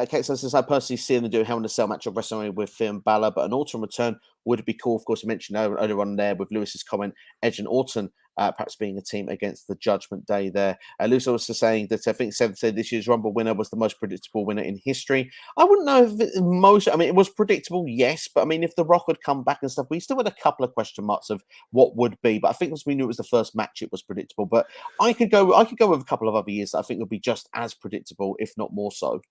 Kate says, I personally see them do a Hell in a Cell match of WrestleMania with Finn Balor, but an Orton return would be cool. Of course, you mentioned earlier on there with Lewis's comment, Edge and Orton perhaps being a team against the Judgment Day there. Lewis also saying that I think Seth said this year's Rumble winner was the most predictable winner in history. I wouldn't know if it was predictable, yes, but I mean, if The Rock had come back and stuff, we still had a couple of question marks of what would be. But I think once we knew it was the first match, it was predictable. But I could go with a couple of other years that I think would be just as predictable, if not more so.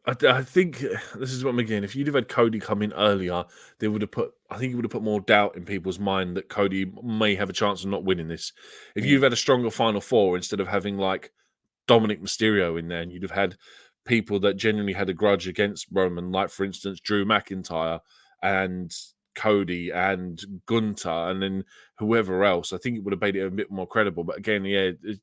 I think this is what I'm again. If you'd have had Cody come in earlier, they would have put. I think it would have put more doubt in people's mind that Cody may have a chance of not winning this. If you've had a stronger Final Four instead of having like Dominic Mysterio in there, and you'd have had people that genuinely had a grudge against Roman, like for instance Drew McIntyre and Cody and Gunther, and then whoever else, I think it would have made it a bit more credible. But again,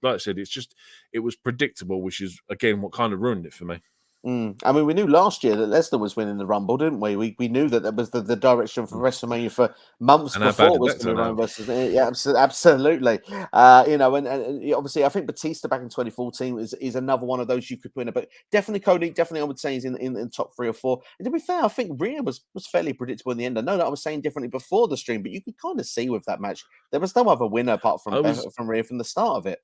like I said, it was predictable, which is again what kind of ruined it for me. I mean, we knew last year that Lesnar was winning the Rumble, didn't we? We knew that was the direction for WrestleMania for months before was going to be Roman versus. Yeah, absolutely. And obviously, I think Batista back in 2014 is another one of those you could win. But definitely Cody, I would say is in top 3 or 4. And to be fair, I think Rhea was fairly predictable in the end. I know that I was saying differently before the stream, but you could kind of see with that match there was no other winner apart from Rhea from the start of it.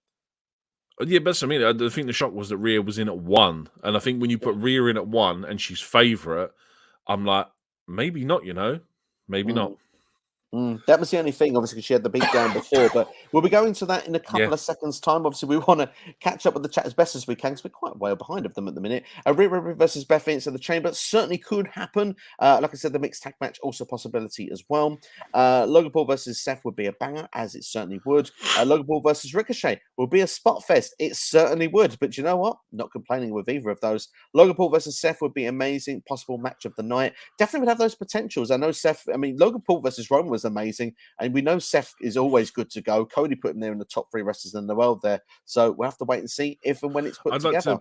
Yeah, but I mean, I think the shock was that Rhea was in at 1, and I think when you put Rhea in at 1 and she's favourite, I'm like, maybe not, maybe not. That was the only thing, obviously, because she had the beatdown before. But we'll be going to that in a couple of seconds' time. Obviously, we want to catch up with the chat as best as we can because we're quite well behind of them at the minute. Rhea Ripley versus Beth Phoenix in the Chamber certainly could happen. Like I said, the mixed tag match also a possibility as well. Logan Paul versus Seth would be a banger, as it certainly would. Logan Paul versus Ricochet would be a spot fest. It certainly would. But you know what? Not complaining with either of those. Logan Paul versus Seth would be amazing. Possible match of the night. Definitely would have those potentials. I know Logan Paul versus Roman was amazing, and we know Seth is always good to go. Cody put him there in the top 3 wrestlers in the world there, so we'll have to wait and see if and when it's put together.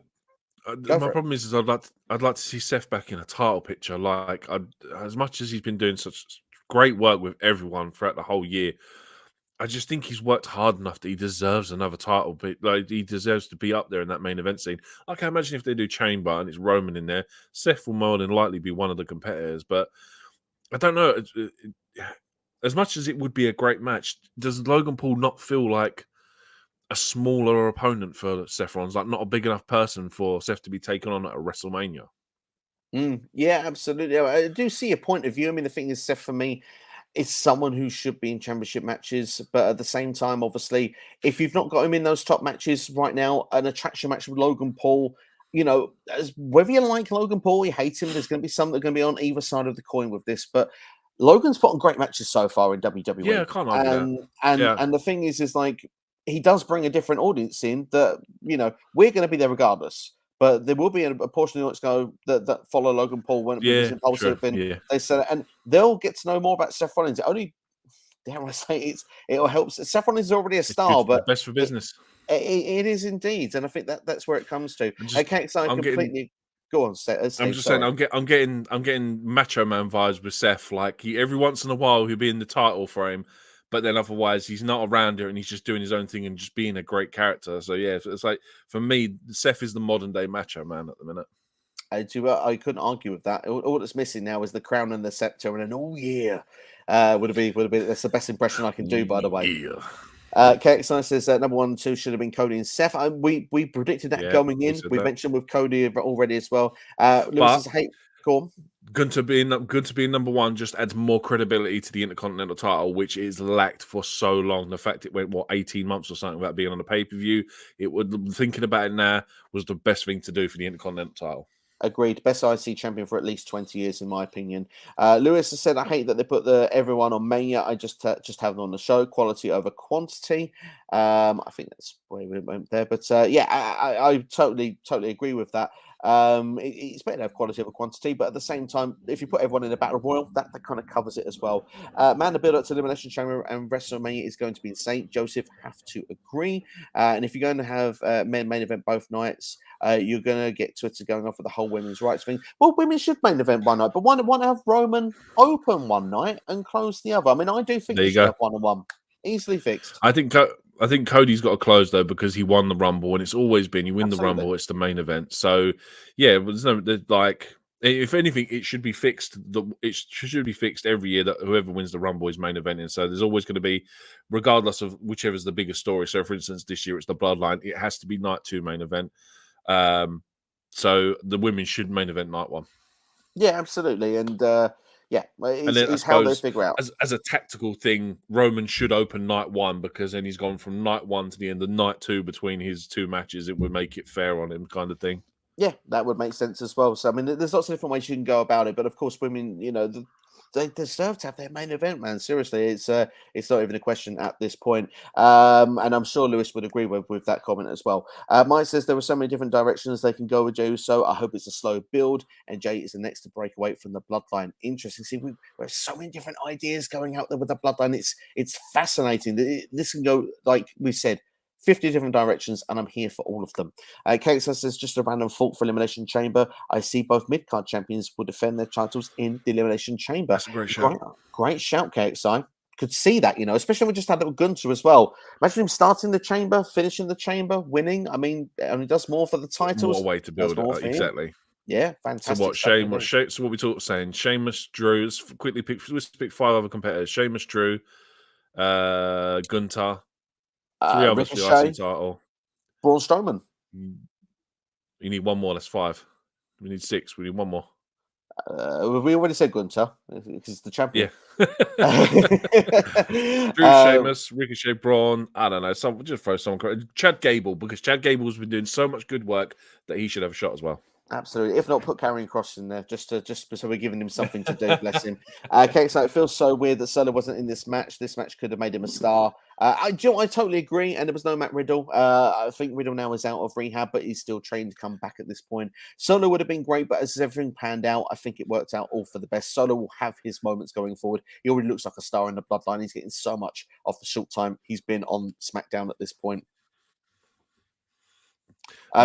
My problem is I'd like to see Seth back in a title picture. Like, as much as he's been doing such great work with everyone throughout the whole year, I just think he's worked hard enough that he deserves another title. But like, he deserves to be up there in that main event scene. I can imagine if they do Chamber and it's Roman in there, Seth will more than likely be one of the competitors. But I don't know. As much as it would be a great match, does Logan Paul not feel like a smaller opponent for Seth Rollins, like not a big enough person for Seth to be taken on at a WrestleMania? Yeah, absolutely. I do see a point of view. I mean, the thing is, Seth, for me, is someone who should be in championship matches, but at the same time, obviously, if you've not got him in those top matches right now, an attraction match with Logan Paul, whether you like Logan Paul, you hate him, there's going to be some that are going to be on either side of the coin with this. But Logan's put on great matches so far in Yeah, I WWE, can't argue that. and the thing is like he does bring a different audience in that we're going to be there regardless. But there will be a portion of the audience go that follow Logan Paul when Yeah, he's impulsive, true. and Yeah, they said, and they'll get to know more about Seth Rollins. It only, dare I say, it'll help. Seth Rollins is already a it's good. star, The but best for business. it is indeed, and I think that's where it comes to. Okay, so I I'm getting. completely go on, I'm Steve. just saying. Sorry. I'm getting Macho Man vibes with Seth. Like every once in a while he'll be in the title frame, but then otherwise he's not around it and he's just doing his own thing and just being a great character. So yeah, it's like for me, Seth is the modern day Macho Man at the minute. I couldn't argue with that. All that's missing now is the crown and the scepter, and an oh yeah, would have been. That's the best impression I can do, by the way. Yeah, KXI says number 1 and 2 should have been Cody and Seth. We predicted that yeah, going we in. said We that. mentioned with Cody already as well. Lewis But says, "Hey, go on." good to be number one just adds more credibility to the Intercontinental title, which is lacked for so long. The fact it went 18 months or something without being on a pay-per-view, thinking about it now was the best thing to do for the Intercontinental title. Agreed. Best IC champion for at least 20 years, in my opinion. Lewis has said, "I hate that they put everyone on Mania. I just have them on the show. Quality over quantity." I think that's where we went there. But yeah, I totally agree with that. It's better to have quality over quantity, but at the same time, if you put everyone in a battle royal, that kind of covers it as well. Man, the build up to Elimination Chamber and WrestleMania is going to be insane. Joseph have to agree. And if you're going to have main event both nights, you're going to get Twitter going off with the whole women's rights thing. Well, women should main event one night, but why not have Roman open one night and close the other? I mean, I do think There you you should go. have 1-on-1. Easily fixed. I think Cody's got to close though because he won the Rumble, and it's always been you win Absolutely. the Rumble, it's the main event. So yeah, there's like if anything, it should be fixed. It should be fixed every year that whoever wins the Rumble is main eventing. So there's always going to be, regardless of whichever's the biggest story. So for instance, this year it's the Bloodline. It has to be night 2 main event. So the women should main event night 1. Yeah, absolutely, and yeah, And then I it's how they suppose figure out. as a tactical thing, Roman should open night 1 because then he's gone from night 1 to the end of night 2 between his 2 matches. It would make it fair on him, kind of thing. Yeah, that would make sense as well. So, I mean, there's lots of different ways you can go about it, but of course, women, they deserve to have their main event, man. Seriously, it's not even a question at this point. And I'm sure Lewis would agree with that comment as well. Mike says there were so many different directions they can go with Jey, so I hope it's a slow build, and Jey is the next to break away from the Bloodline. Interesting. See, we have so many different ideas going out there with the Bloodline. It's fascinating. This can go, like we said, 50 different directions, and I'm here for all of them. KXS says, just a random fault for Elimination Chamber. I see both mid-card champions will defend their titles in the Elimination Chamber. That's a great shout. Great shout, KXI. Could see that, especially when we just had little Gunter as well. Imagine him starting the chamber, finishing the chamber, winning. I mean, and he does more for the titles. What a way to build it. Exactly. Yeah, fantastic. So what we talked saying? Sheamus, Drew. Let's pick 5 other competitors. Sheamus, Drew, Gunter. 3 others for the IC title. Braun Strowman. You need 1 more. That's 5. We need 6. We need 1 more. We already said Gunter because the champion. Yeah. Drew, Sheamus, Ricochet, Braun. I don't know. Just throw someone. Chad Gable, because Chad Gable's been doing so much good work that he should have a shot as well. Absolutely. If not, put Karrion Kross in there just so we're giving him something to do. Bless him. Okay, so it feels so weird that Solo wasn't in this match. This match could have made him a star. I totally agree. And there was no Matt Riddle. I think Riddle now is out of rehab, but he's still trained to come back at this point. Solo would have been great, but as everything panned out, I think it worked out all for the best. Solo will have his moments going forward. He already looks like a star in the Bloodline. He's getting so much off the short time he's been on SmackDown at this point.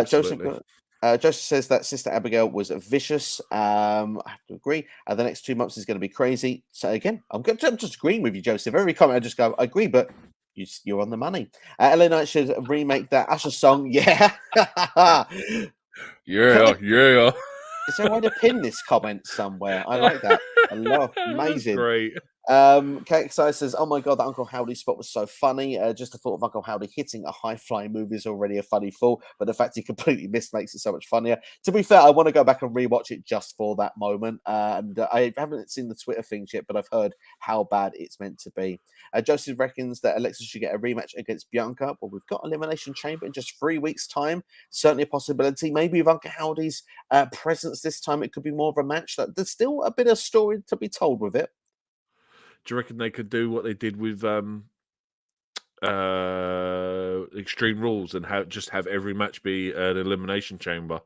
Joseph. Joseph says that Sister Abigail was vicious. I have to agree. The next 2 months is going to be crazy. So again, I'm just agreeing with you, Joseph. Every comment I just go, I agree, but you're on the money. LA Knight should remake that Usher song. Yeah. Yeah. Is there a way to pin this comment somewhere? I like that. I love That's amazing. great. KXI says, "Oh my god, that Uncle Howdy spot was so funny. Just the thought of Uncle Howdy hitting a high flying move is already a funny fall, but the fact he completely missed makes it so much funnier." To be fair, I want to go back and rewatch it just for that moment. And I haven't seen the Twitter things yet, but I've heard how bad it's meant to be. Joseph reckons that Alexa should get a rematch against Bianca. Well, we've got Elimination Chamber in just 3 weeks' time. Certainly a possibility. Maybe with Uncle Howdy's presence this time, it could be more of a match. There's still a bit of story to be told with it. Do you reckon they could do what they did with Extreme Rules and have every match be an elimination chamber?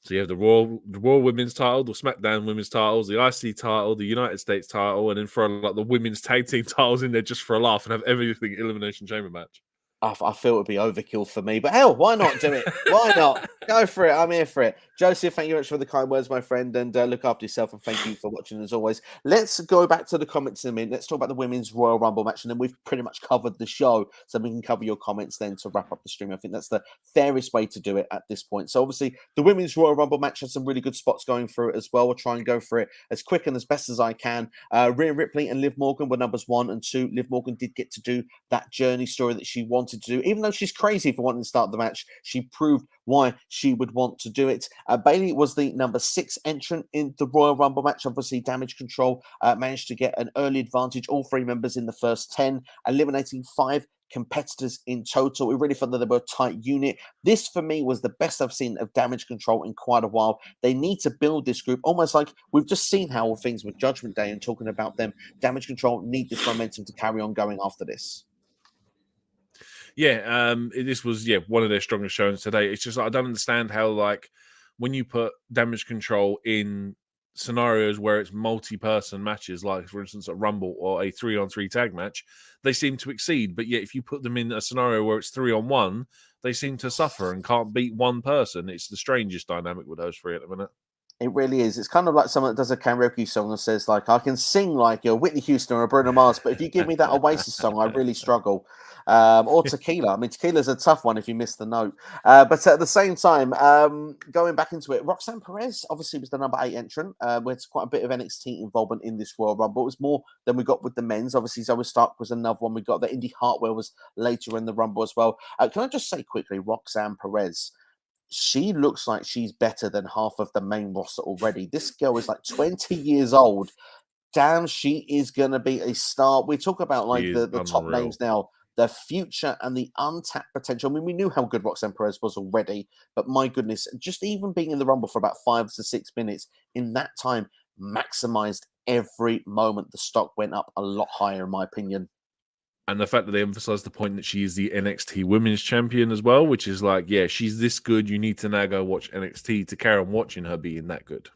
So you have the Raw Women's title, the SmackDown Women's titles, the IC title, the United States title, and then throw like the Women's Tag Team titles in there just for a laugh and have everything elimination chamber match. I feel it would be overkill for me, but hell, why not do it? Why not? Go for it. I'm here for it. Joseph, thank you very much for the kind words, my friend, and look after yourself, and thank you for watching as always. Let's go back to the comments in a minute. Let's talk about the Women's Royal Rumble match, and then we've pretty much covered the show, so we can cover your comments then to wrap up the stream. I think that's the fairest way to do it at this point. So obviously, the Women's Royal Rumble match has some really good spots going through it as well. We'll try and go for it as quick and as best as I can. Rhea Ripley and Liv Morgan were numbers 1 and 2. Liv Morgan did get to do that journey story that she wanted to do, even though she's crazy for wanting to start the match. She proved why she would want to do it. Bayley was the number 6 entrant in the Royal Rumble match. Obviously, Damage Control managed to get an early advantage. All 3 members in the first 10, eliminating 5 competitors in total. We really felt that they were a tight unit. This, for me, was the best I've seen of Damage Control in quite a while. They need to build this group, almost like we've just seen how things with Judgment Day and talking about them. Damage Control need this momentum to carry on going after this. Yeah, this was one of their strongest showings today. It's just I don't understand how when you put Damage Control in scenarios where it's multi-person matches, like for instance a Rumble or a 3-on-3 tag match, they seem to exceed. But yet if you put them in a scenario where it's 3-on-1, they seem to suffer and can't beat one person. It's the strangest dynamic with those 3 at the minute. It really is. It's kind of like someone that does a karaoke song and says, like, I can sing like a Whitney Houston or a Bruno Mars, but if you give me that Oasis song, I really struggle. Or Tequila. I mean, Tequila's a tough one if you miss the note. But at the same time, going back into it, Roxanne Perez obviously was the number 8 entrant. With quite a bit of NXT involvement in this Royal Rumble. It was more than we got with the men's. Obviously, Zoe Stark was another one we got. The Indy Hartwell was later in the Rumble as well. Can I just say quickly, Roxanne Perez, she looks like she's better than half of the main roster already. This girl is like 20 years old. Damn, she is going to be a star. We talk about like the top names now, the future and the untapped potential. I mean, we knew how good Roxanne Perez was already, but my goodness, just even being in the Rumble for about 5 to 6 minutes in that time maximized every moment. The stock went up a lot higher, in my opinion. And the fact that they emphasize the point that she is the NXT Women's Champion as well, which is like, yeah, she's this good. You need to now go watch NXT to carry on watching her being that good.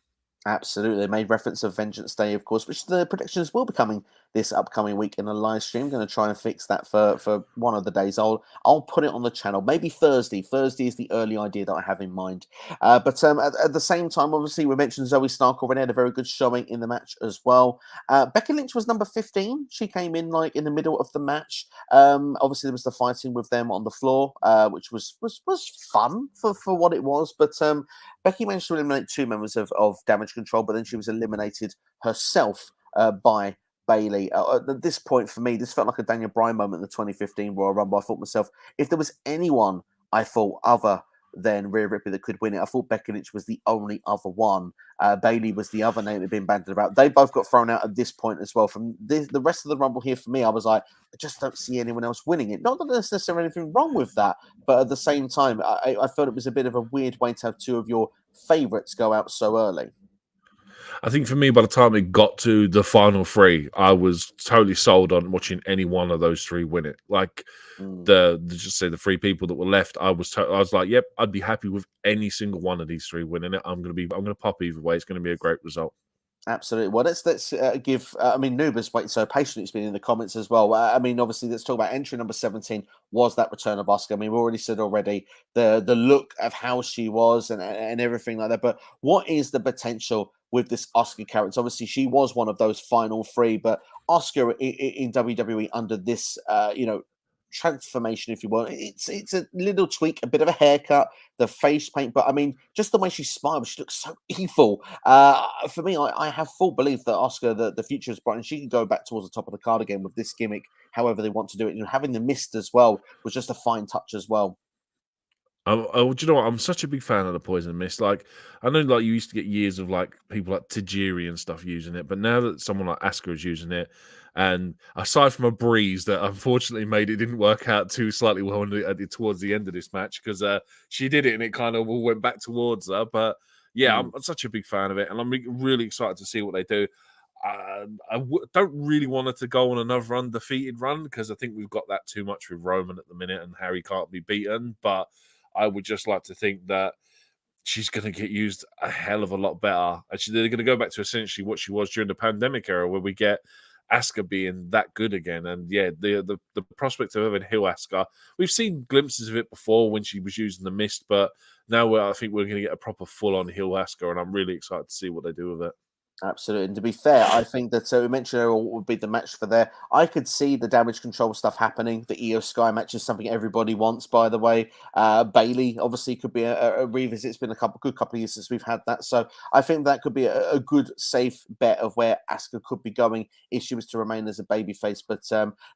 Absolutely. They made reference of Vengeance Day, of course, which the predictions will be coming this upcoming week in a live stream. I'm going to try and fix that for one of the days. I'll put it on the channel. Maybe Thursday. Thursday is the early idea that I have in mind. But at the same time, obviously, we mentioned Zoe Stark already had a very good showing in the match as well. Becky Lynch was number 15. She came in like in the middle of the match. Obviously, there was the fighting with them on the floor, which was fun for what it was. But Becky managed to eliminate 2 members of Damage Control, but then she was eliminated herself by Bayley. At this point, for me, this felt like a Daniel Bryan moment in the 2015 Royal Rumble. I thought myself, if there was anyone I thought other than Rhea Ripley that could win it, I thought Becky Lynch was the only other one. Bayley was the other name that had been bandied about. They both got thrown out at this point as well. From the rest of the Rumble here, for me, I was like, I just don't see anyone else winning it. Not that there's necessarily anything wrong with that, but at the same time, I felt it was a bit of a weird way to have 2 of your favourites go out so early. I think for me, by the time it got to the final 3, I was totally sold on watching any one of those 3 win it. Like just say the 3 people that were left, I was like, yep, I'd be happy with any single one of these 3 winning it. I'm gonna pop either way. It's gonna be a great result. Absolutely. Well, let's give. I mean, Nuba's waiting so patiently. It's been in the comments as well. I mean, obviously, let's talk about entry number 17. Was that return of Asuka? I mean, we already said already the look of how she was and everything like that. But what is the potential with this Asuka character? Obviously, she was one of those final three, but Asuka in WWE under this, transformation, if you will. It's a little tweak, a bit of a haircut, the face paint, but I mean, just the way she smiles, she looks so evil. For me, I have full belief that Oscar, the future is bright, and she can go back towards the top of the card again with this gimmick, however they want to do it. Having the mist as well was just a fine touch as well. Do you know what? I'm such a big fan of the poison mist. Like, I know, like you used to get years of like people like Tajiri and stuff using it, but now that someone like Asuka is using it, and aside from a breeze that unfortunately made it didn't work out too slightly well towards the end of this match because she did it and it kind of all went back towards her. But yeah, I'm such a big fan of it, and I'm really excited to see what they do. Don't really want her to go on another undefeated run because I think we've got that too much with Roman at the minute, and Harry can't be beaten. But I would just like to think that she's going to get used a hell of a lot better. Actually, they're going to go back to essentially what she was during the pandemic era, where we get Asuka being that good again. And yeah, the prospect of having Hill Asuka, we've seen glimpses of it before when she was using the mist, but now I think we're going to get a proper full-on Hill Asuka, and I'm really excited to see what they do with it. Absolutely. And to be fair, I think that we mentioned what would be the match for there. I could see the damage control stuff happening. The Io Sky match is something everybody wants, by the way. Bailey obviously could be a revisit. It's been a good couple of years since we've had that. So I think that could be a good, safe bet of where Asuka could be going if she was to remain as a babyface. But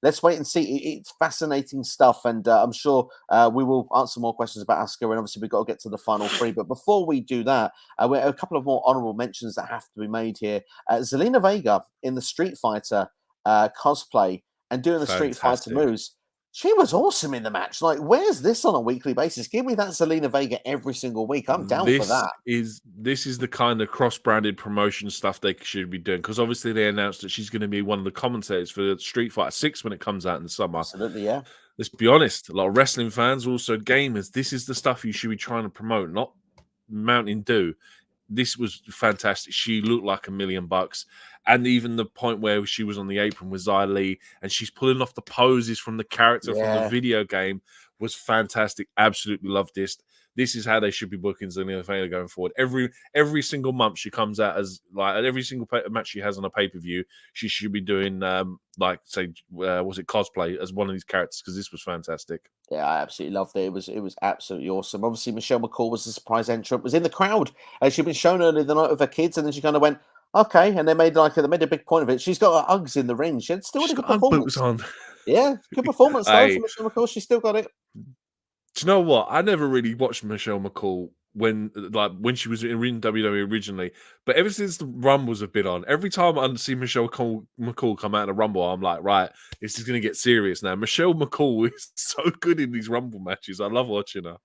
let's wait and see. It's fascinating stuff. And I'm sure we will answer more questions about Asuka. And obviously, we've got to get to the final three. But before we do that, we have a couple of more honorable mentions that have to be made here. Zelina Vega in the Street Fighter cosplay and doing the Street Fighter moves. She was awesome in the match. Like, where's this on a weekly basis? Give me that Zelina Vega every single week. I'm down for that. This is the kind of cross-branded promotion stuff they should be doing, because obviously they announced that she's going to be one of the commentators for Street Fighter 6 when it comes out in the summer. Absolutely, yeah. Let's be honest, a lot of wrestling fans, also gamers, this is the stuff you should be trying to promote, not Mountain Dew. This was fantastic. She looked like $1,000,000. And even the point where she was on the apron with Xia Li and she's pulling off the poses from the character from the video game was fantastic. Absolutely loved this. This is how they should be booking Zelina Vega going forward. Every single month she comes out as like every single match she has on a pay-per-view, she should be doing was it cosplay as one of these characters, because this was fantastic. Yeah, I absolutely loved it. It was absolutely awesome. Obviously, Michelle McCall was a surprise entrant, was in the crowd. She'd been shown earlier the night with her kids, and then she kind of went, okay, and they made a big point of it. She's got her Uggs in the ring. She had still had a good performance. On. Yeah, good performance though from Michelle McCall. She still got it. Do you know what? I never really watched Michelle McCall when she was in WWE originally, but ever since the Rumbles have been on, every time I see Michelle McCall come out in a Rumble, I'm like, right, this is going to get serious now. Michelle McCall is so good in these Rumble matches. I love watching her.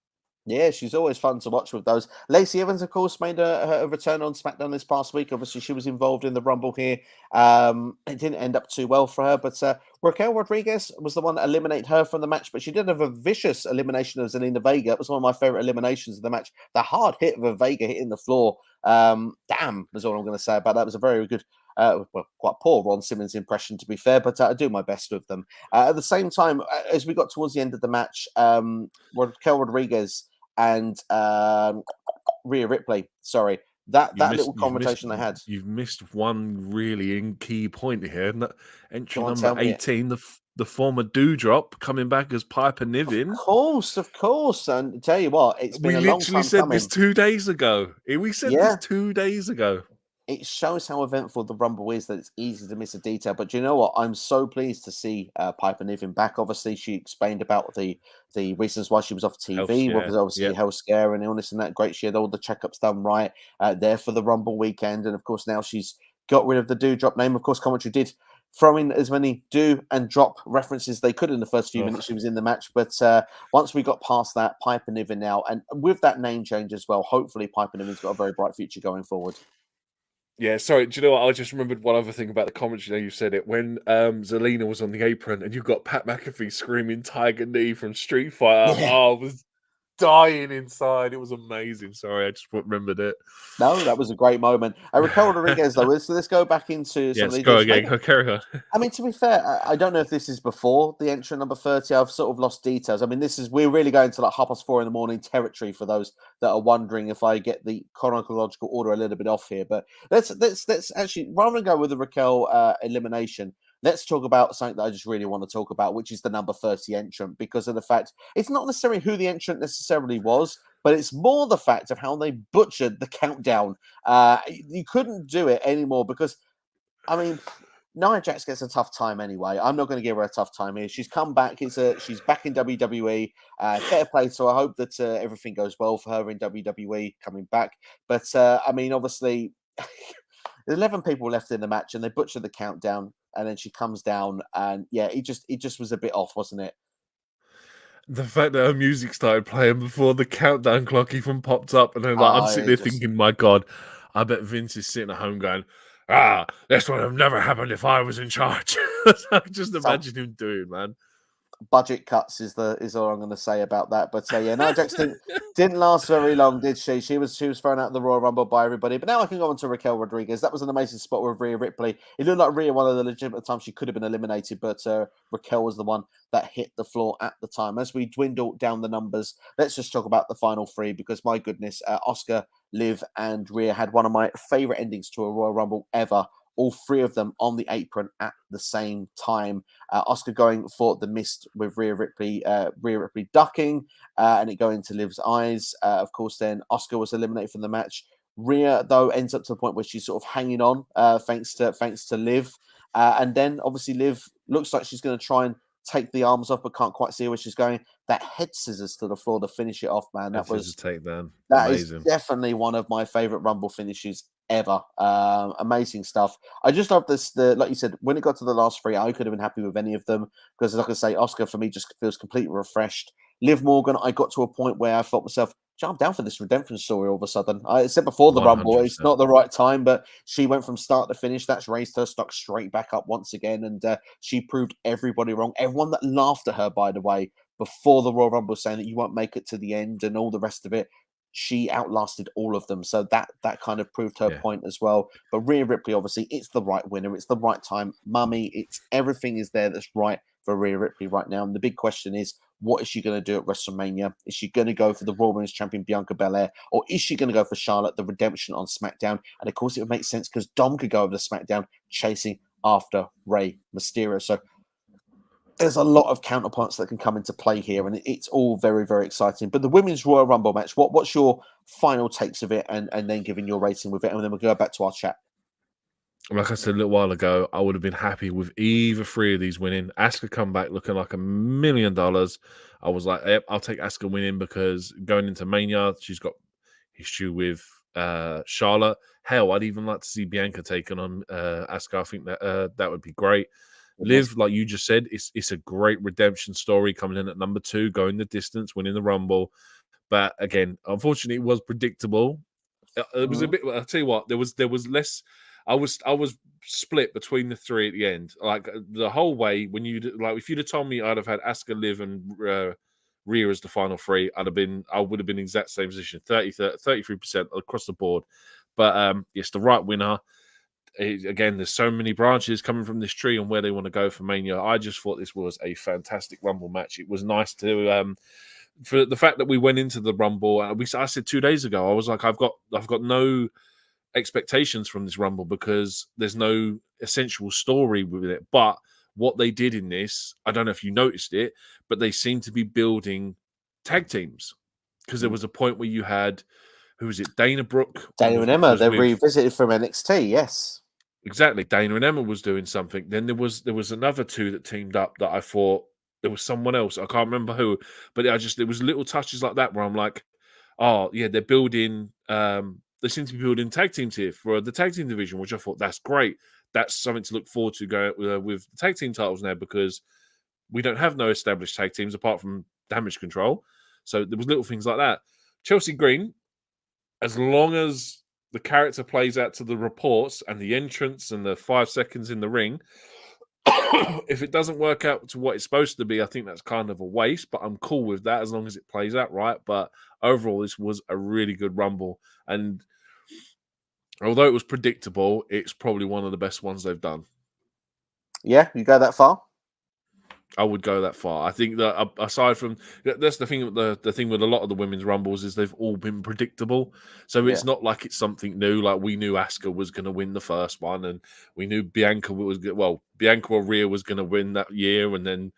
Yeah, she's always fun to watch with those. Lacey Evans, of course, made a return on SmackDown this past week. Obviously, she was involved in the Rumble here. It didn't end up too well for her, but Raquel Rodriguez was the one that eliminated her from the match, but she did have a vicious elimination of Zelina Vega. It was one of my favorite eliminations of the match. The hard hit of a Vega hitting the floor. Damn, is all I'm going to say about that. It was a very good quite poor Ron Simmons impression, to be fair, but I do my best with them. At the same time, as we got towards the end of the match, Raquel Rodriguez and Rhea Ripley, sorry, that little conversation they had. You've missed one really key point here. Entry number 18, the former Doudrop coming back as Piper Niven. Of course. And tell you what, it's been a long time coming. We literally said this 2 days ago. We said this 2 days ago. It shows how eventful the Rumble is that it's easy to miss a detail. But you know what? I'm so pleased to see Piper Niven back. Obviously, she explained about the reasons why she was off TV. Because obviously a health scare and illness and that. Great. She had all the checkups done right there for the Rumble weekend. And of course, now she's got rid of the Doudrop name. Of course, commentary did throw in as many do and drop references they could in the first few minutes she was in the match. But once we got past that, Piper Niven now, and with that name change as well, hopefully Piper Niven's got a very bright future going forward. Yeah, sorry. Do you know what? I just remembered one other thing about the commentary. Now you said it when Zelina was on the apron and you got Pat McAfee screaming "Tiger Knee" from Street Fighter. Yeah. Oh, it was dying inside. It was amazing. Sorry, I just remembered it. No, that was a great moment. Raquel Rodriguez, though, let's go back into some Yes, of go these. again. Carry on. I mean, to be fair, I don't know if this is before the entrant number 30. I've sort of lost details. I mean, we're really going to like 4:30 in the morning territory for those that are wondering if I get the chronological order a little bit off here. But let's actually, rather than go with the Raquel elimination, let's talk about something that I just really want to talk about, which is the number 30 entrant, because of the fact it's not necessarily who the entrant necessarily was, but it's more the fact of how they butchered the countdown. You couldn't do it anymore because, I mean, Nia Jax gets a tough time anyway. I'm not going to give her a tough time here. She's come back. She's back in WWE. Fair play. So I hope that everything goes well for her in WWE coming back. But I mean, obviously, there's 11 people left in the match, and they butcher the countdown, and then she comes down, and yeah, it just was a bit off, wasn't it? The fact that her music started playing before the countdown clock even popped up, and then like, I'm sitting there thinking, my God, I bet Vince is sitting at home going, this would have never happened if I was in charge. Just imagine him doing, man. Budget cuts is all I'm going to say about that. But yeah, Nia Jax didn't last very long, did she? She was thrown out of the Royal Rumble by everybody. But now I can go on to Raquel Rodriguez. That was an amazing spot with Rhea Ripley. It looked like Rhea, one of the legitimate times she could have been eliminated, but Raquel was the one that hit the floor at the time. As we dwindle down the numbers, let's just talk about the final three, because my goodness, Asuka, Liv, and Rhea had one of my favorite endings to a Royal Rumble ever. All three of them on the apron at the same time. Asuka going for the mist with Rhea Ripley ducking, and it going to Liv's eyes. Of course, then Asuka was eliminated from the match. Rhea, though, ends up to the point where she's sort of hanging on, thanks to Liv. And then, obviously, Liv looks like she's going to try and take the arms off, but can't quite see where she's going. That head scissors to the floor to finish it off, man. That was takedown. That is definitely one of my favorite Rumble finishes ever. Amazing stuff. I just love this. Like you said, when it got to the last three, I could have been happy with any of them, because, like I say, Asuka for me just feels completely refreshed. Liv Morgan, I got to a point where I thought myself, I'm down for this redemption story all of a sudden. I said before the 100%. Rumble, it's not the right time, but she went from start to finish. That's raised her stock straight back up once again, and she proved everybody wrong. Everyone that laughed at her, by the way, before the Royal Rumble, saying that you won't make it to the end and all the rest of it, she outlasted all of them. So that kind of proved her point as well. But Rhea Ripley, obviously, it's the right winner. It's the right time. Mummy, it's everything is there that's right for Rhea Ripley right now. And the big question is, what is she going to do at WrestleMania? Is she going to go for the Raw Women's Champion Bianca Belair, or is she going to go for Charlotte, the redemption on SmackDown? And of course, it would make sense because Dom could go over to SmackDown chasing after Rey Mysterio. So there's a lot of counterparts that can come into play here, and it's all very, very exciting. But the Women's Royal Rumble match, what's your final takes of it, and then giving your rating with it, and then we'll go back to our chat. Like I said a little while ago, I would have been happy with either three of these winning. Asuka come back looking like $1 million. I was like, yep, I'll take Asuka winning, because going into Mania, she's got issue with Charlotte. Hell, I'd even like to see Bianca taking on Asuka. I think that would be great. Liv, like you just said, it's a great redemption story, coming in at number 2, going the distance, winning the Rumble. But again, unfortunately, it was predictable. It was a bit. I'll tell you what, there was less. I was split between the three at the end. Like the whole way, when if you'd have told me I'd have had Asuka, Liv, and Rhea as the final three, I would have been in exact same position, 33% across the board. But it's the right winner. Again, there's so many branches coming from this tree on where they want to go for Mania. I just thought this was a fantastic Rumble match. It was nice to for the fact that we went into the Rumble. I said 2 days ago, I was like, I've got no expectations from this Rumble because there's no essential story with it. But what they did in this, I don't know if you noticed it, but they seem to be building tag teams, because there was a point where you had, who was it, Dana Brooke, Dana and Emma, they revisited from NXT. Yes, exactly. Dana and Emma was doing something. Then there was another two that teamed up that I thought there was someone else. I can't remember who, but there was little touches like that where I'm like, oh yeah, they're building. They seem to be building tag teams here for the tag team division, which I thought that's great. That's something to look forward to going with the tag team titles now, because we don't have no established tag teams apart from Damage Control. So there was little things like that. Chelsea Green, as long as the character plays out to the reports and the entrance and the 5 seconds in the ring, if it doesn't work out to what it's supposed to be, I think that's kind of a waste, but I'm cool with that as long as it plays out right. But overall, this was a really good Rumble. And although it was predictable, it's probably one of the best ones they've done. Yeah, you go that far? I would go that far. I think that aside from that's the thing. The thing with a lot of the women's rumbles is they've all been predictable. So it's not like it's something new. Like we knew Asuka was going to win the first one, and we knew Bianca or Rhea was going to win that year. And then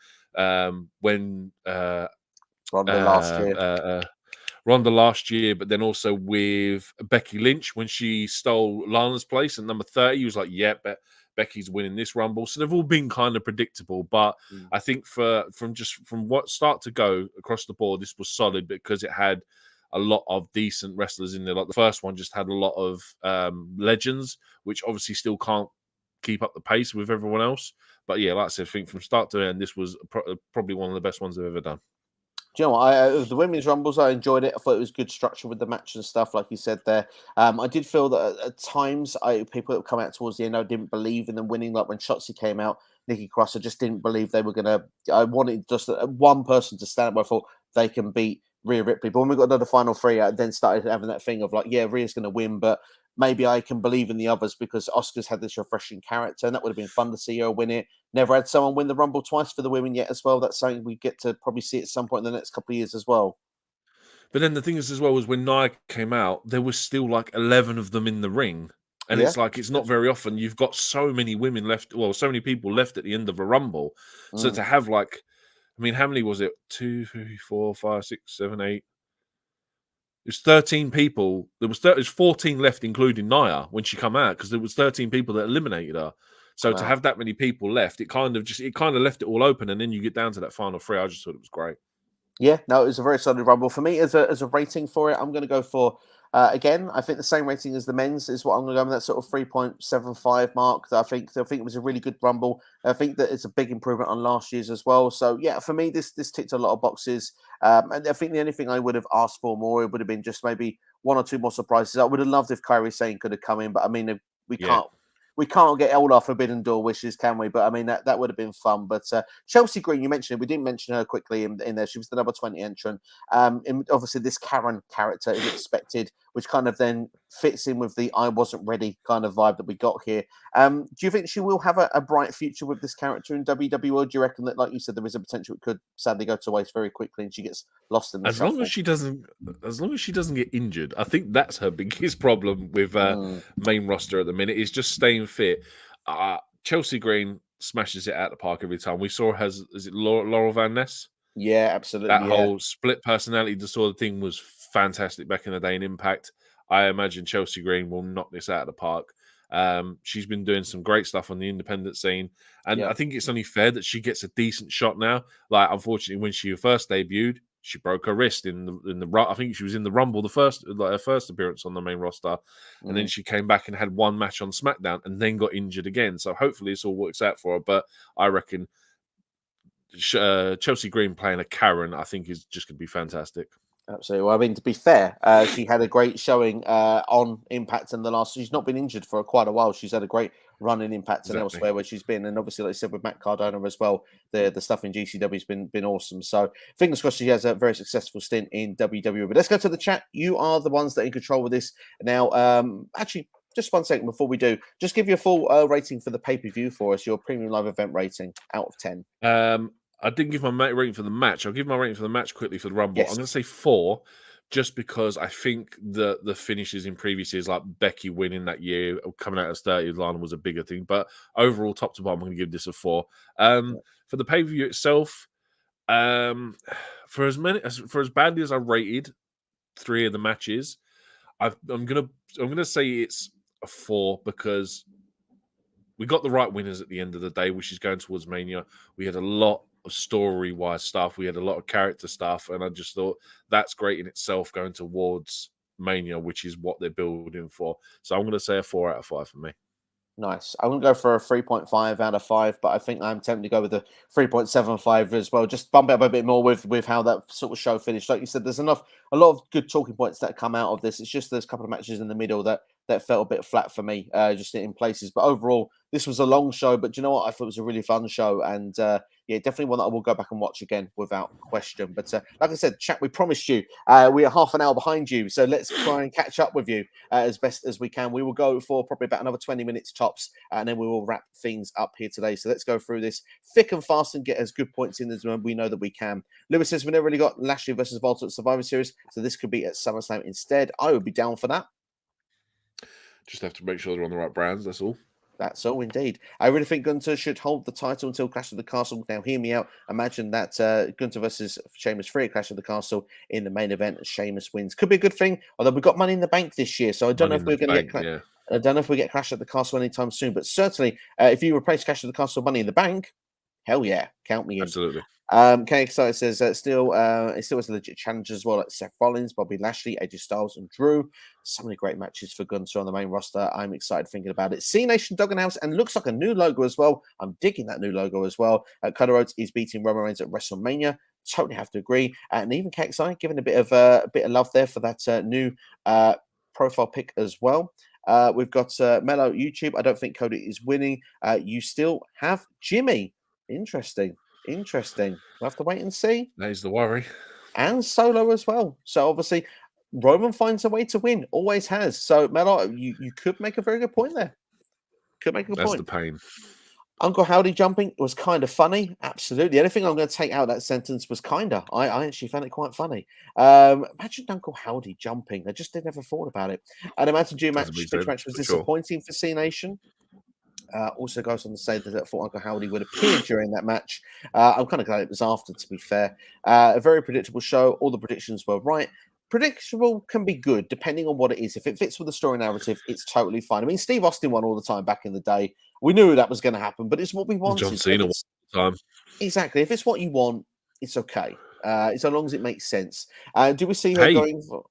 when Ronda last year, but then also with Becky Lynch when she stole Lana's place at number 30, he was like, "Yeah, Becky's winning this Rumble." So they've all been kind of predictable, but I think from what start to go across the board, this was solid because it had a lot of decent wrestlers in there. Like the first one just had a lot of legends, which obviously still can't keep up the pace with everyone else. But yeah, like I said, I think from start to end, this was probably one of the best ones they've ever done. Do you know what? The women's rumbles, I enjoyed it. I thought it was good structure with the match and stuff, like you said there. I did feel that at times, people that would come out towards the end, I didn't believe in them winning. Like when Shotzi came out, Nikki Cross, I just didn't believe they were going to. I wanted just one person to stand up. I thought they can beat Rhea Ripley. But when we got another final three, I then started having that thing of like, yeah, Rhea's going to win, but maybe I can believe in the others because Oscar's had this refreshing character, and that would have been fun to see her win it. Never had someone win the Rumble twice for the women yet as well. That's something we get to probably see at some point in the next couple of years as well. But then the thing is as well was when Nia came out, there was still like 11 of them in the ring. And it's like, it's not very often you've got so many women left, well, so many people left at the end of a Rumble. So to have like, I mean, how many was it? 2, 3, 4, 5, 6, 7, 8. There's 13 people. There's 14 left, including Nia, when she come out, because there was 13 people that eliminated her. So to have that many people left, it kind of left it all open, and then you get down to that final three. I just thought it was great. Yeah, no, it was a very solid Rumble for me. As a rating for it, I'm going to go for again. I think the same rating as the men's is what I'm going to go with. That sort of 3.75 mark. I think it was a really good Rumble. I think that it's a big improvement on last year's as well. So yeah, for me, this ticked a lot of boxes. And I think the only thing I would have asked for more, it would have been just maybe one or two more surprises. I would have loved if Kairi Sane could have come in, but I mean, we can't. We can't get all our Forbidden Door wishes, can we? But I mean, that would have been fun. But Chelsea Green, you mentioned it. We didn't mention her quickly in there. She was the number 20 entrant. Obviously, this Karen character is expected, which kind of then fits in with the I wasn't ready kind of vibe that we got here. Do you think she will have a bright future with this character in WWE? Or do you reckon that, like you said, there is a potential it could sadly go to waste very quickly and she gets lost in the shuffle? As long as she doesn't get injured, I think that's her biggest problem with main roster at the minute is just staying fit. Chelsea Green smashes it out the park every time. We saw her is it Laurel Van Ness? Yeah, absolutely. That whole split personality disorder thing was fantastic back in the day in Impact. I imagine Chelsea Green will knock this out of the park. She's been doing some great stuff on the independent scene, and I think it's only fair that she gets a decent shot now. Like, unfortunately, when she first debuted, she broke her wrist in the. I think she was in the Rumble, her first appearance on the main roster, and then she came back and had one match on SmackDown, and then got injured again. So hopefully, this all works out for her. But I reckon Chelsea Green playing a Karen, I think, is just going to be fantastic. Absolutely. Well, I mean, to be fair, she had a great showing on Impact in the last. She's not been injured for quite a while. She's had a great run in Impact and elsewhere where she's been, and obviously, like I said, with Matt Cardona as well, the stuff in GCW has been awesome. So, fingers crossed, she has a very successful stint in WWE. But let's go to the chat. You are the ones that are in control with this now. Actually, just 1 second before we do, just give you a full rating for the pay-per-view for us. Your premium live event rating out of 10. I didn't give my rating for the match. I'll give my rating for the match quickly for the Rumble. Yes. I'm going to say 4, just because I think the finishes in previous years, like Becky winning that year, coming out as 30th, Lana was a bigger thing. But overall, top to bottom, I'm going to give this a 4. For the pay-per-view itself, for as badly as I rated 3 of the matches, I'm gonna say it's a 4 because we got the right winners at the end of the day, which is going towards Mania. We had a lot of story-wise stuff. We had a lot of character stuff, and I just thought that's great in itself going towards Mania, which is what they're building for. So I'm going to say a 4 out of 5 for me. Nice. I'm going to go for a 3.5 out of 5, but I think I'm tempted to go with a 3.75 as well. Just bump it up a bit more with how that sort of show finished. Like you said, there's a lot of good talking points that come out of this. It's just there's a couple of matches in the middle that that felt a bit flat for me, just in places. But overall, this was a long show. But do you know what? I thought it was a really fun show, and yeah, definitely one that I will go back and watch again without question. But like I said, chat, we promised you we are half an hour behind you, so let's try and catch up with you as best as we can. We will go for probably about another 20 minutes tops, and then we will wrap things up here today. So let's go through this thick and fast and get as good points in as we know that we can. Lewis says we never really got Lashley versus Volta at Survivor Series, so this could be at SummerSlam instead. I would be down for that. Just have to make sure they're on the right brands, that's all. That's all, indeed. I really think Gunther should hold the title until Clash of the Castle. Now, hear me out. Imagine that Gunther versus Sheamus free at Clash of the Castle in the main event. Sheamus wins. Could be a good thing. Although we've got Money in the Bank this year, so I don't know if we're going to get. I don't know if we get Clash at the Castle anytime soon. But certainly, if you replace Clash of the Castle Money in the Bank, hell yeah, count me in. Absolutely. KXI says it still has a legit challenge as well, like Seth Rollins, Bobby Lashley, AJ Styles, and Drew. So many great matches for Gunther on the main roster. I'm excited thinking about it. C Nation Dog and House, and looks like a new logo as well. I'm digging that new logo as well. Cody Rhodes is beating Roman Reigns at WrestleMania. Totally have to agree. And even KXI giving a bit of love there for that new profile pic as well. We've got Mello YouTube. I don't think Cody is winning. You still have Jimmy. Interesting. We'll have to wait and see. That is the worry. And Solo as well. So obviously, Roman finds a way to win. Always has. So, Mello, you could make a very good point there. That's point. That's the pain. Uncle Howdy jumping was kind of funny. Absolutely. The only thing I'm going to take out of that sentence was kind of. I actually found it quite funny. Imagine Uncle Howdy jumping. I just did never thought about it. I'd imagine Drew match was disappointing for C Nation. Also goes on to say that I thought Uncle Howdy would appear during that match. I'm kind of glad it was after, to be fair. A very predictable show. All the predictions were right. Predictable can be good, depending on what it is. If it fits with the story narrative, it's totally fine. I mean, Steve Austin won all the time back in the day. We knew that was going to happen, but it's what we wanted. John Cena all the time. Exactly. If it's what you want, it's okay. So long as it makes sense. Do we see her going for...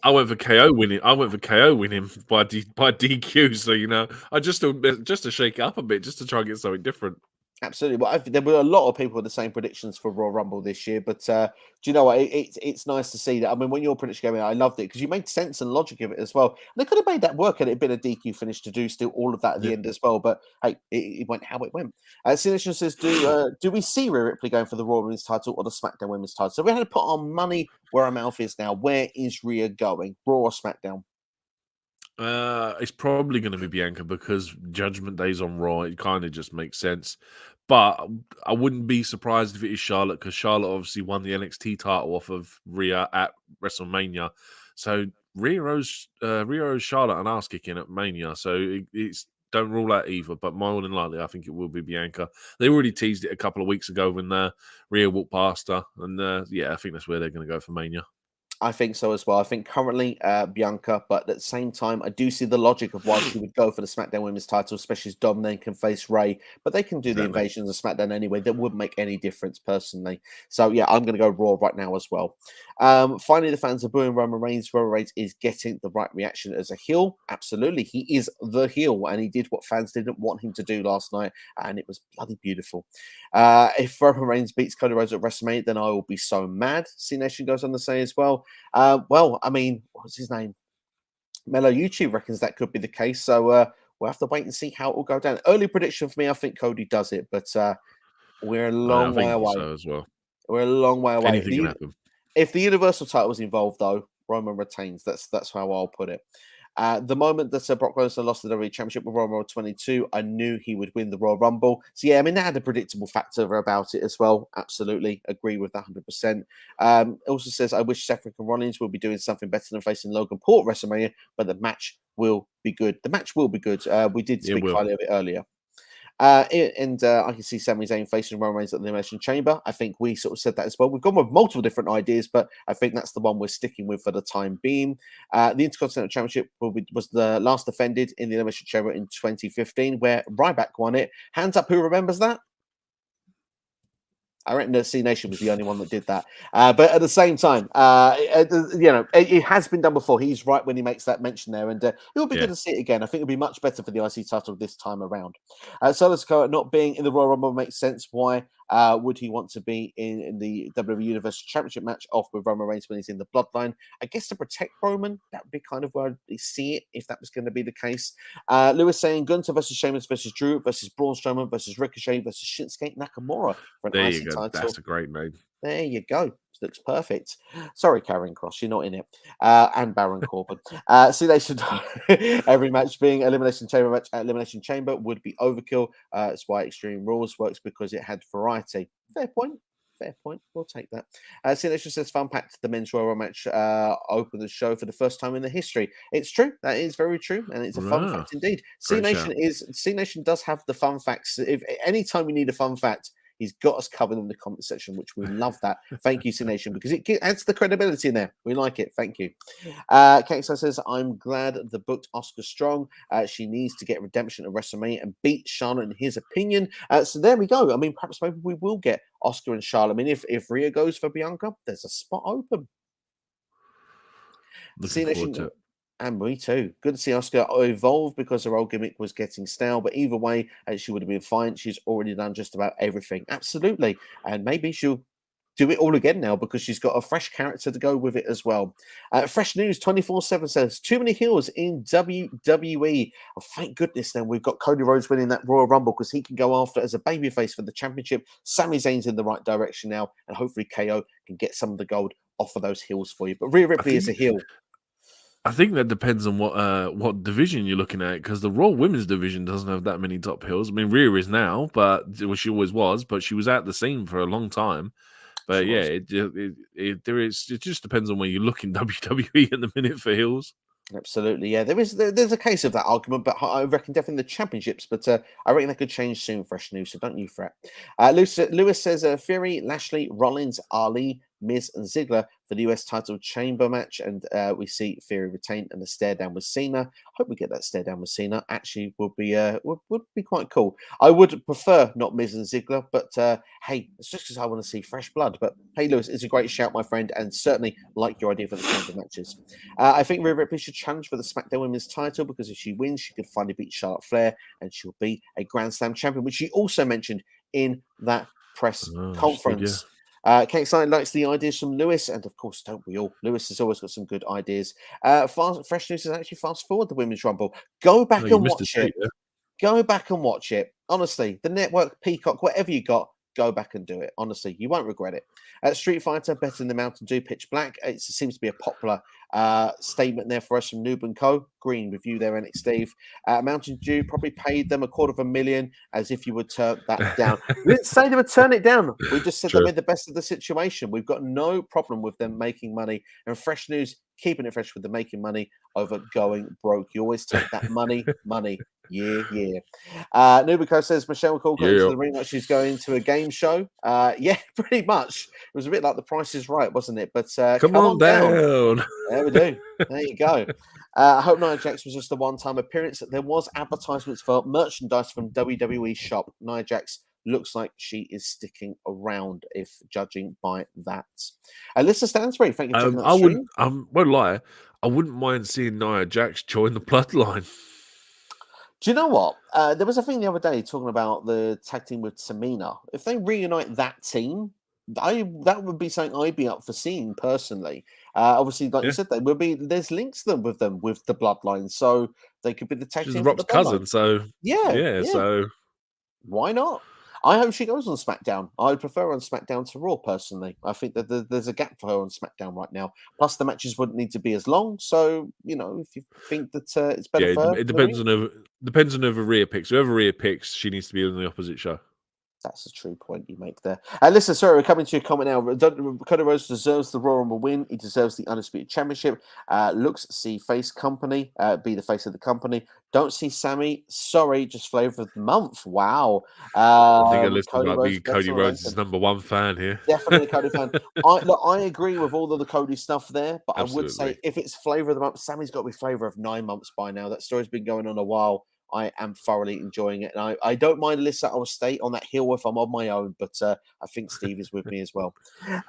I went for KO winning. I went for KO winning by DQ. So I just to shake it up a bit, just to try and get something different. Absolutely. Well, there were a lot of people with the same predictions for Royal Rumble this year, but do you know what? It's nice to see that. I mean, when your prediction came in, I loved it because you made sense and logic of it as well. And they could have made that work had it been a DQ finish to do still all of that at the end as well. But hey, it went how it went. Sination says, do we see Rhea Ripley going for the Raw Women's title or the SmackDown Women's title? So we had to put our money where our mouth is now. Where is Rhea going? Raw or SmackDown? It's probably going to be Bianca because Judgment Day's on Raw. It kind of just makes sense. But I wouldn't be surprised if it is Charlotte because Charlotte obviously won the NXT title off of Rhea at WrestleMania. So Rhea owes Charlotte an ass kicking at Mania. So it's don't rule out either. But more than likely, I think it will be Bianca. They already teased it a couple of weeks ago when Rhea walked past her. And I think that's where they're going to go for Mania. I think so as well. I think currently Bianca, but at the same time, I do see the logic of why she would go for the SmackDown Women's title, especially as Dominic can face Ray. But they can do the invasions of SmackDown anyway. That wouldn't make any difference personally. So yeah, I'm going to go Raw right now as well. Finally, the fans are booing Roman Reigns. Roman Reigns is getting the right reaction as a heel. Absolutely, he is the heel, and he did what fans didn't want him to do last night, and it was bloody beautiful. If Roman Reigns beats Cody Rhodes at WrestleMania, then I will be so mad. C Nation goes on to say as well. Well, I mean, what's his name? Mello YouTube reckons that could be the case. So we'll have to wait and see how it will go down. Early prediction for me, I think Cody does it, but we're a long way away. So as well. We're a long way away. Anything can happen. If the Universal title was involved, though, Roman retains. That's how I'll put it. The moment that Brock Lesnar lost the WWE Championship with Royal Rumble 22, I knew he would win the Royal Rumble. So, yeah, I mean, they had a predictable factor about it as well. Absolutely agree with that 100%. Also says, I wish Seth and Rollins will be doing something better than facing Logan Paul at WrestleMania, but the match will be good. The match will be good. We did speak highly of it earlier. I can see Sami Zayn facing Roman Reigns at the Elimination Chamber. I think we sort of said that as well. We've gone with multiple different ideas, but I think that's the one we're sticking with for the time being. The Intercontinental Championship was the last defended in the Elimination Chamber in 2015, where Ryback won it. Hands up, who remembers that? I reckon the C Nation was the only one that did that. But at the same time, it has been done before. He's right when he makes that mention there. And it will be good to see it again. I think it would be much better for the IC title this time around. Solo Sikoa not being in the Royal Rumble makes sense. Why? Would he want to be in the WWE Universal Championship match off with Roman Reigns when he's in the Bloodline? I guess to protect Roman, that would be kind of where I'd see it if that was going to be the case. Lewis saying Gunther versus Sheamus versus Drew versus Braun Strowman versus Ricochet versus Shinsuke Nakamura for an There IC you go. title. That's a great name. There you go. Looks perfect. Sorry, Karen Cross, you're not in it. And Baron Corbin. See, they should every match being Elimination Chamber match at Elimination Chamber would be overkill. That's why Extreme Rules works, because it had variety. Fair point. Fair point. We'll take that. See, Nation says fun packed the men's Royal match opened the show for the first time in the history. It's true. That is very true, and it's a fun fact indeed. C Nation does have the fun facts. If anytime we need a fun fact, he's got us covered in the comment section, which we love that. Thank you, C Nation, because it adds the credibility in there. We like it. Thank you. KXO says, I'm glad the booked Oscar strong. She needs to get redemption at WrestleMania and beat Charlotte in his opinion. So there we go. I mean, perhaps maybe we will get Oscar and Charlotte. I mean, if Rhea goes for Bianca, there's a spot open. Looking forward to it. And me too. Good to see Oscar evolve because her old gimmick was getting stale. But either way, she would have been fine. She's already done just about everything. Absolutely. And maybe she'll do it all again now because she's got a fresh character to go with it as well. Fresh News 24/7 says, too many heels in WWE. Oh, thank goodness then we've got Cody Rhodes winning that Royal Rumble because he can go after as a babyface for the championship. Sami Zayn's in the right direction now. And hopefully KO can get some of the gold off of those heels for you. But Rhea Ripley is a heel. I think that depends on what division you're looking at, because the Raw Women's division doesn't have that many top heels. I mean, Rhea is now, but she always was, but she was out the scene for a long time. But yeah, it just depends on where you look in WWE in the minute for heels. Absolutely, yeah. There's a case of that argument, but I reckon definitely the championships. But I reckon that could change soon. Fresh News, so don't you fret. Lewis says Fury, Lashley, Rollins, Ali, Miz, and Ziggler for the US title chamber match, and we see Fury retain and the stare down with Cena. Hope we get that stare down with Cena. Actually, would be quite cool. I would prefer not Miz and Ziggler, but hey, it's just because I want to see fresh blood. But hey, Lewis, it's a great shout, my friend, and certainly like your idea for the chamber matches. I think Rhea Ripley should challenge for the SmackDown Women's title because if she wins, she could finally beat Charlotte Flair, and she'll be a Grand Slam champion, which she also mentioned in that press conference. KXI likes the ideas from Lewis, and of course, don't we all? Lewis has always got some good ideas. Fresh News is actually fast forward the Women's Rumble. Go back and watch it. Go back and watch it. Honestly, the network, Peacock, whatever you got, go back and do it. Honestly, you won't regret it. Street Fighter, better than the Mountain Dew Pitch Black. It seems to be a popular statement there for us from Noob & Co. Green review there, NXSTEVE. Mountain Dew probably paid them $250,000 as if you would turn that down. We didn't say they would turn it down. We just said they made the best of the situation. We've got no problem with them making money. And Fresh News, keeping it fresh with them making money over going broke. You always take that money. Yeah. Nubico says Michelle McCall got into the ring like she's going to a game show. Yeah, pretty much. It was a bit like The Price is Right, wasn't it? But come on down. There we do. There you go. I hope Nia Jax was just a one-time appearance. There was advertisements for merchandise from WWE shop. Nia Jax looks like she is sticking around, if judging by that. Alyssa Stansbury, thank you for checking out the stream. Won't lie, I wouldn't mind seeing Nia Jax join the Bloodline. Do you know what? There was a thing the other day talking about the tag team with Tamina. If they reunite that team, that would be something I'd be up for seeing personally. Obviously, like you said, there's links with them with the Bloodline, so they could be the tag team. Rob's cousin, so yeah. So why not? I hope she goes on SmackDown. I'd prefer her on SmackDown to Raw, personally. I think that there's a gap for her on SmackDown right now. Plus, the matches wouldn't need to be as long. So, if you think that it's better for her. It depends on whoever Rhea picks. Whoever Rhea picks, she needs to be on the opposite show. That's a true point you make there. Listen, sorry, we're coming to your comment now. Cody Rhodes deserves the Royal Rumble win. He deserves the Undisputed Championship. Looks, see face company, be the face of the company. Don't see Sammy. Sorry, just flavor of the month. Wow. I think Cody Rhodes is #1 fan here. Definitely a Cody fan. I agree with all of the Cody stuff there, but Absolutely. I would say if it's flavor of the month, Sammy's got to be flavor of 9 months by now. That story's been going on a while. I am thoroughly enjoying it. And I don't mind Alyssa. I will stay on that hill if I'm on my own, but I think Steve is with me as well.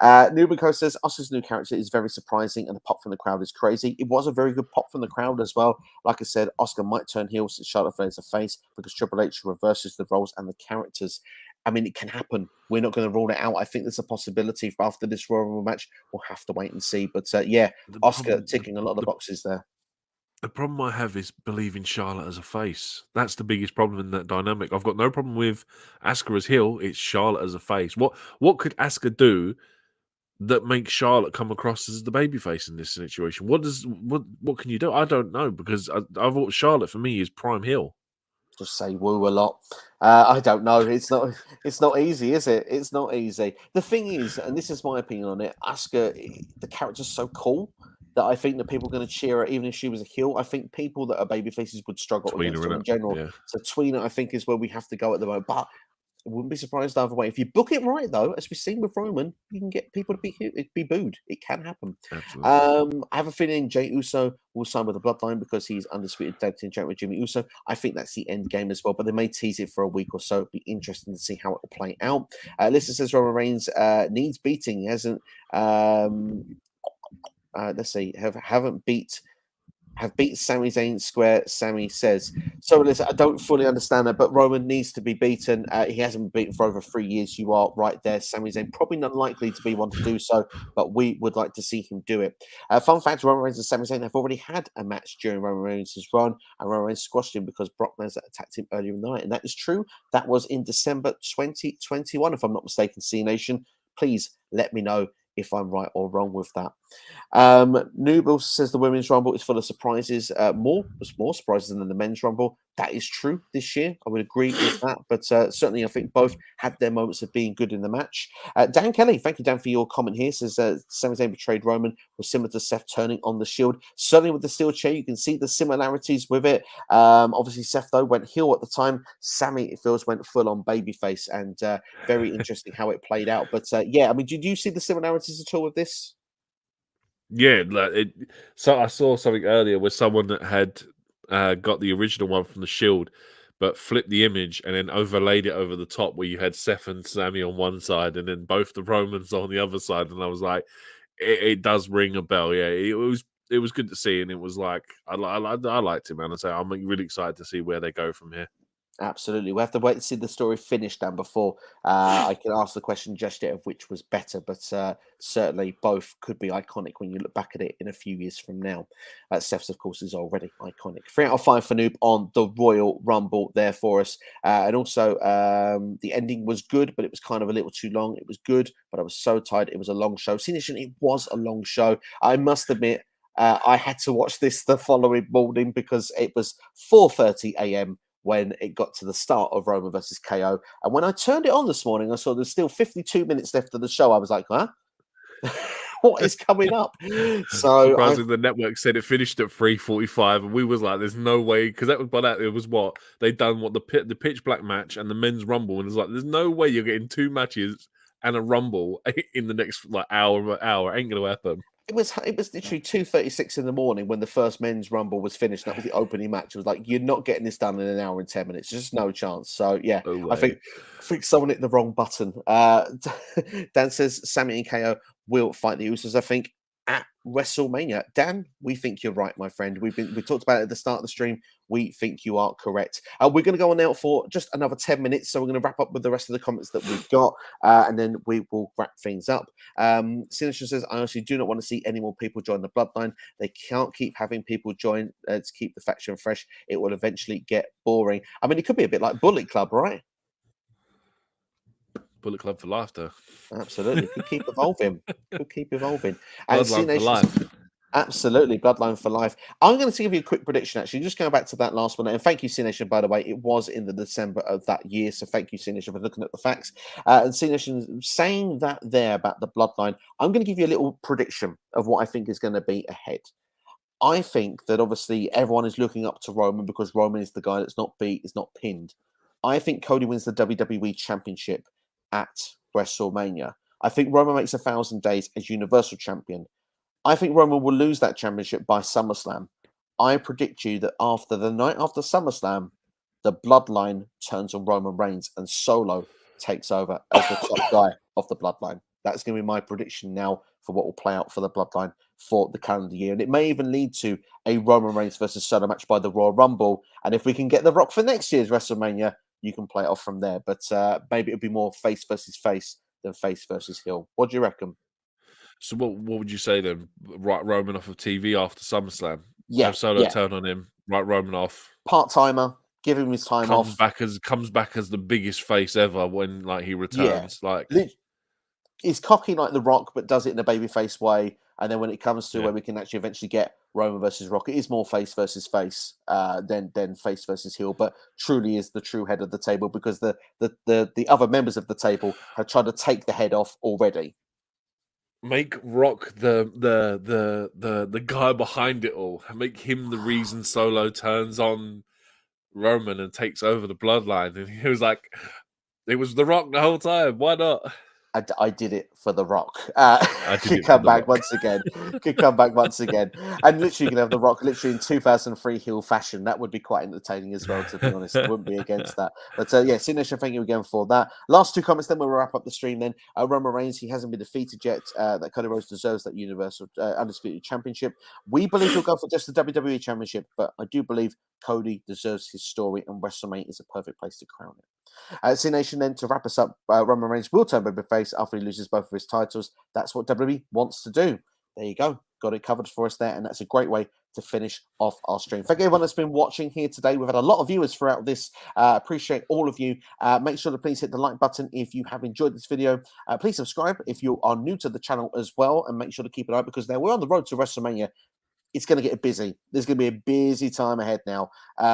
Nubico says, Oscar's new character is very surprising and the pop from the crowd is crazy. It was a very good pop from the crowd as well. Like I said, Oscar might turn heel since Charlotte Flair is a face because Triple H reverses the roles and the characters. I mean, it can happen. We're not going to rule it out. I think there's a possibility after this Royal Rumble match. We'll have to wait and see. But yeah, The Oscar problem, ticking a lot of the boxes there. the problem I have is believing Charlotte as a face. That's the biggest problem in that dynamic. I've got no problem with Asuka as heel. It's Charlotte as a face. What could Asuka do that makes Charlotte come across as the babyface in this situation? What can you do? I don't know, because I thought Charlotte for me is prime heel. Just say woo a lot. I don't know. It's not easy, is it? It's not easy. The thing is, and this is my opinion on it, Asuka, the character's so cool that I think that people are going to cheer her even if she was a heel. I think people that are baby faces would struggle against Tweener, her in innit? general. Yeah. So tweener, I think, is where we have to go at the moment. But I wouldn't be surprised either way. If you book it right, though, as we've seen with Roman, you can get people to be booed. It can happen. Absolutely. I have a feeling Jey Uso will sign with the Bloodline because he's undisputed tag team champion with Jimmy Uso. I think that's the end game as well, but they may tease it for a week or so. It'll be interesting to see how it will play out. Listen says Roman Reigns needs beating. He hasn't. Let's see. Have beat Sami Zayn square, Sami says. So, listen, I don't fully understand that, but Roman needs to be beaten. He hasn't been beaten for over 3 years. You are right there. Sami Zayn probably not likely to be one to do so, but we would like to see him do it. Fun fact, Roman Reigns and Sami Zayn have already had a match during Roman Reigns' run, and Roman Reigns squashed him because Brock Lesnar attacked him earlier in the night. And that is true. That was in December 2021, if I'm not mistaken, C Nation. Please let me know if I'm right or wrong with that. Nooble says the women's rumble is full of surprises, more surprises than the men's rumble. That is true this year. I would agree with that, but certainly I think both had their moments of being good in the match. Dan Kelly, thank you, Dan, for your comment here. Says Sami Zayn betrayed Roman was similar to Seth turning on the Shield. Certainly with the steel chair, you can see the similarities with it. Obviously, Seth though went heel at the time. Sami, it feels, went full on babyface, and very interesting how it played out. But yeah, I mean, did you see the similarities at all with this? Yeah, so I saw something earlier where someone that had got the original one from the Shield, but flipped the image and then overlaid it over the top, where you had Seth and Sammy on one side and then both the Romans on the other side, and I was like, it does ring a bell. Yeah, it was good to see, and it was like I liked it, man. I say I'm really excited to see where they go from here. Absolutely. We have to wait to see the story finish down before I can ask the question just yet of which was better, but certainly both could be iconic when you look back at it in a few years from now. Seth's, of course, is already iconic. 3 out of 5 for Noob on the Royal Rumble there for us. And also, the ending was good, but it was kind of a little too long. It was good, but I was so tired. It was a long show. It was a long show. I must admit, I had to watch this the following morning because it was 4:30 a.m. when it got to the start of Roman versus KO. And when I turned it on this morning, I saw there's still 52 minutes left of the show. I was like, huh? What is coming up? So surprising the network said it finished at 3:45, and we was like, "There's no way," because that was by that it was what they'd done, what the pitch black match and the men's rumble, and it's like, "There's no way you're getting 2 matches and a rumble in the next like hour. Ain't gonna happen." it was literally 2:36 in the morning when the first men's rumble was finished. That was the opening match. It was like, you're not getting this done in an hour and 10 minutes. Just no chance. So yeah, No I way. think someone hit the wrong button. Dan says Sami and KO will fight the Usos, I think, at WrestleMania. Dan, we think you're right, my friend. We talked about it at the start of the stream. We think you are correct. We're going to go on now for just another 10 minutes. So we're going to wrap up with the rest of the comments that we've got, and then we will wrap things up. Sinister says, I honestly do not want to see any more people join the Bloodline. They can't keep having people join to keep the faction fresh. It will eventually get boring. I mean, it could be a bit like Bullet Club, right? Bullet Club for laughter. Absolutely. Could keep evolving. Could keep evolving. And Bloodline for life. Absolutely, Bloodline for life. I'm going to give you a quick prediction, actually, just going back to that last one. And thank you, C Nation, by the way. It was in the December of that year. So thank you, C Nation, for looking at the facts. And C Nation saying that there about the Bloodline, I'm going to give you a little prediction of what I think is going to be ahead. I think that obviously everyone is looking up to Roman because Roman is the guy that's not beat, is not pinned. I think Cody wins the WWE Championship at WrestleMania. I think Roman makes 1,000 days as Universal Champion. I think Roman will lose that championship by SummerSlam. I predict you that after the night after SummerSlam, the Bloodline turns on Roman Reigns and Solo takes over as the top guy of the Bloodline. That's going to be my prediction now for what will play out for the Bloodline for the calendar year. And it may even lead to a Roman Reigns versus Solo match by the Royal Rumble. And if we can get The Rock for next year's WrestleMania, you can play it off from there. But maybe it'll be more face versus face than face versus heel. What do you reckon? So what would you say then? Right Roman off of TV after SummerSlam? Yeah, Have Solo yeah. turn on him, right Roman off. Part-timer, give him his time Comes off. back as the biggest face ever when like he Yeah. returns. Like He's cocky like The Rock, but does it in a babyface way. And then when it comes to yeah. where we can actually eventually get Roman versus Rock, it is more face versus face than face versus heel. But truly is the true head of the table because the other members of the table have tried to take the head off already. Make Rock the guy behind it all. Make him the reason Solo turns on Roman and takes over the bloodline. And he was like, it was The Rock the whole time. Why not? I did it for The Rock. I did Could it for come The back Rock. once again. Could come back once again. And literally, you can have The Rock literally in 2003 heel fashion. That would be quite entertaining as well, to be honest. I wouldn't be against that. But yeah, C Nation, thank you again for that. Last two comments, then we'll wrap up the stream then. Roman Reigns, he hasn't been defeated yet. That Cody Rhodes deserves that Universal Undisputed Championship. We believe he'll go for just the WWE Championship, but I do believe Cody deserves his story, and WrestleMania is a perfect place to crown it. C Nation, then to wrap us up, Roman Reigns will turn babyface after he loses both of his titles. That's what WWE wants to do. There you go. Got it covered for us there, and that's a great way to finish off our stream. Thank you everyone that's been watching here today. We've had a lot of viewers throughout this. Appreciate all of you. Make sure to please hit the like button if you have enjoyed this video. Please subscribe if you are new to the channel as well, and make sure to keep an eye because now we're on the road to WrestleMania. It's going to get busy. There's going to be a busy time ahead now.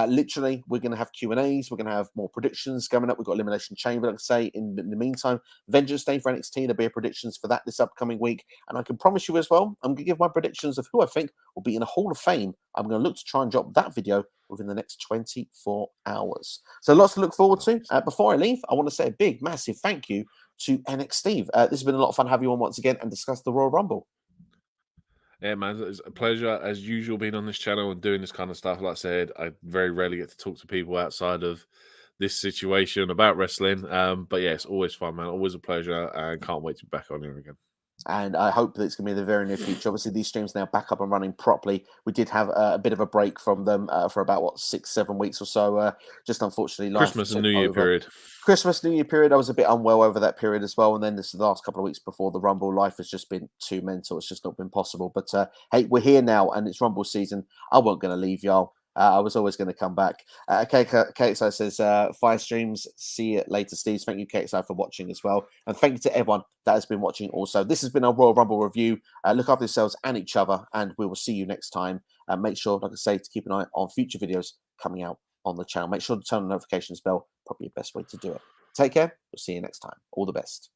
Literally, we're going to have Q&As. We're going to have more predictions coming up. We've got Elimination Chamber, like I say. In the meantime, Vengeance Day for NXT. There'll be predictions for that this upcoming week. And I can promise you as well, I'm going to give my predictions of who I think will be in a Hall of Fame. I'm going to look to try and drop that video within the next 24 hours. So lots to look forward to. Before I leave, I want to say a big, massive thank you to NXSTEVE. This has been a lot of fun having you on once again and discuss the Royal Rumble. Yeah, man, it's a pleasure as usual being on this channel and doing this kind of stuff. Like I said, I very rarely get to talk to people outside of this situation about wrestling. But yeah, it's always fun, man. Always a pleasure, and can't wait to be back on here again. And I hope that it's going to be in the very near future. Obviously, these streams now back up and running properly. We did have a bit of a break from them for about, 6-7 weeks or so. Just unfortunately, life Christmas and took New Year over. period. Christmas, New Year period, I was a bit unwell over that period as well. And then this is the last couple of weeks before the Rumble. Life has just been too mental. It's just not been possible. But hey, we're here now and it's Rumble season. I wasn't going to leave y'all. I was always going to come back. KXI says, 5 streams. See you later, Steve. Thank you, KXI, for watching as well. And thank you to everyone that has been watching also. This has been our Royal Rumble review. Look after yourselves and each other. And we will see you next time. Make sure, like I say, to keep an eye on future videos coming out on the channel. Make sure to turn on the notifications bell. Probably the best way to do it. Take care. We'll see you next time. All the best.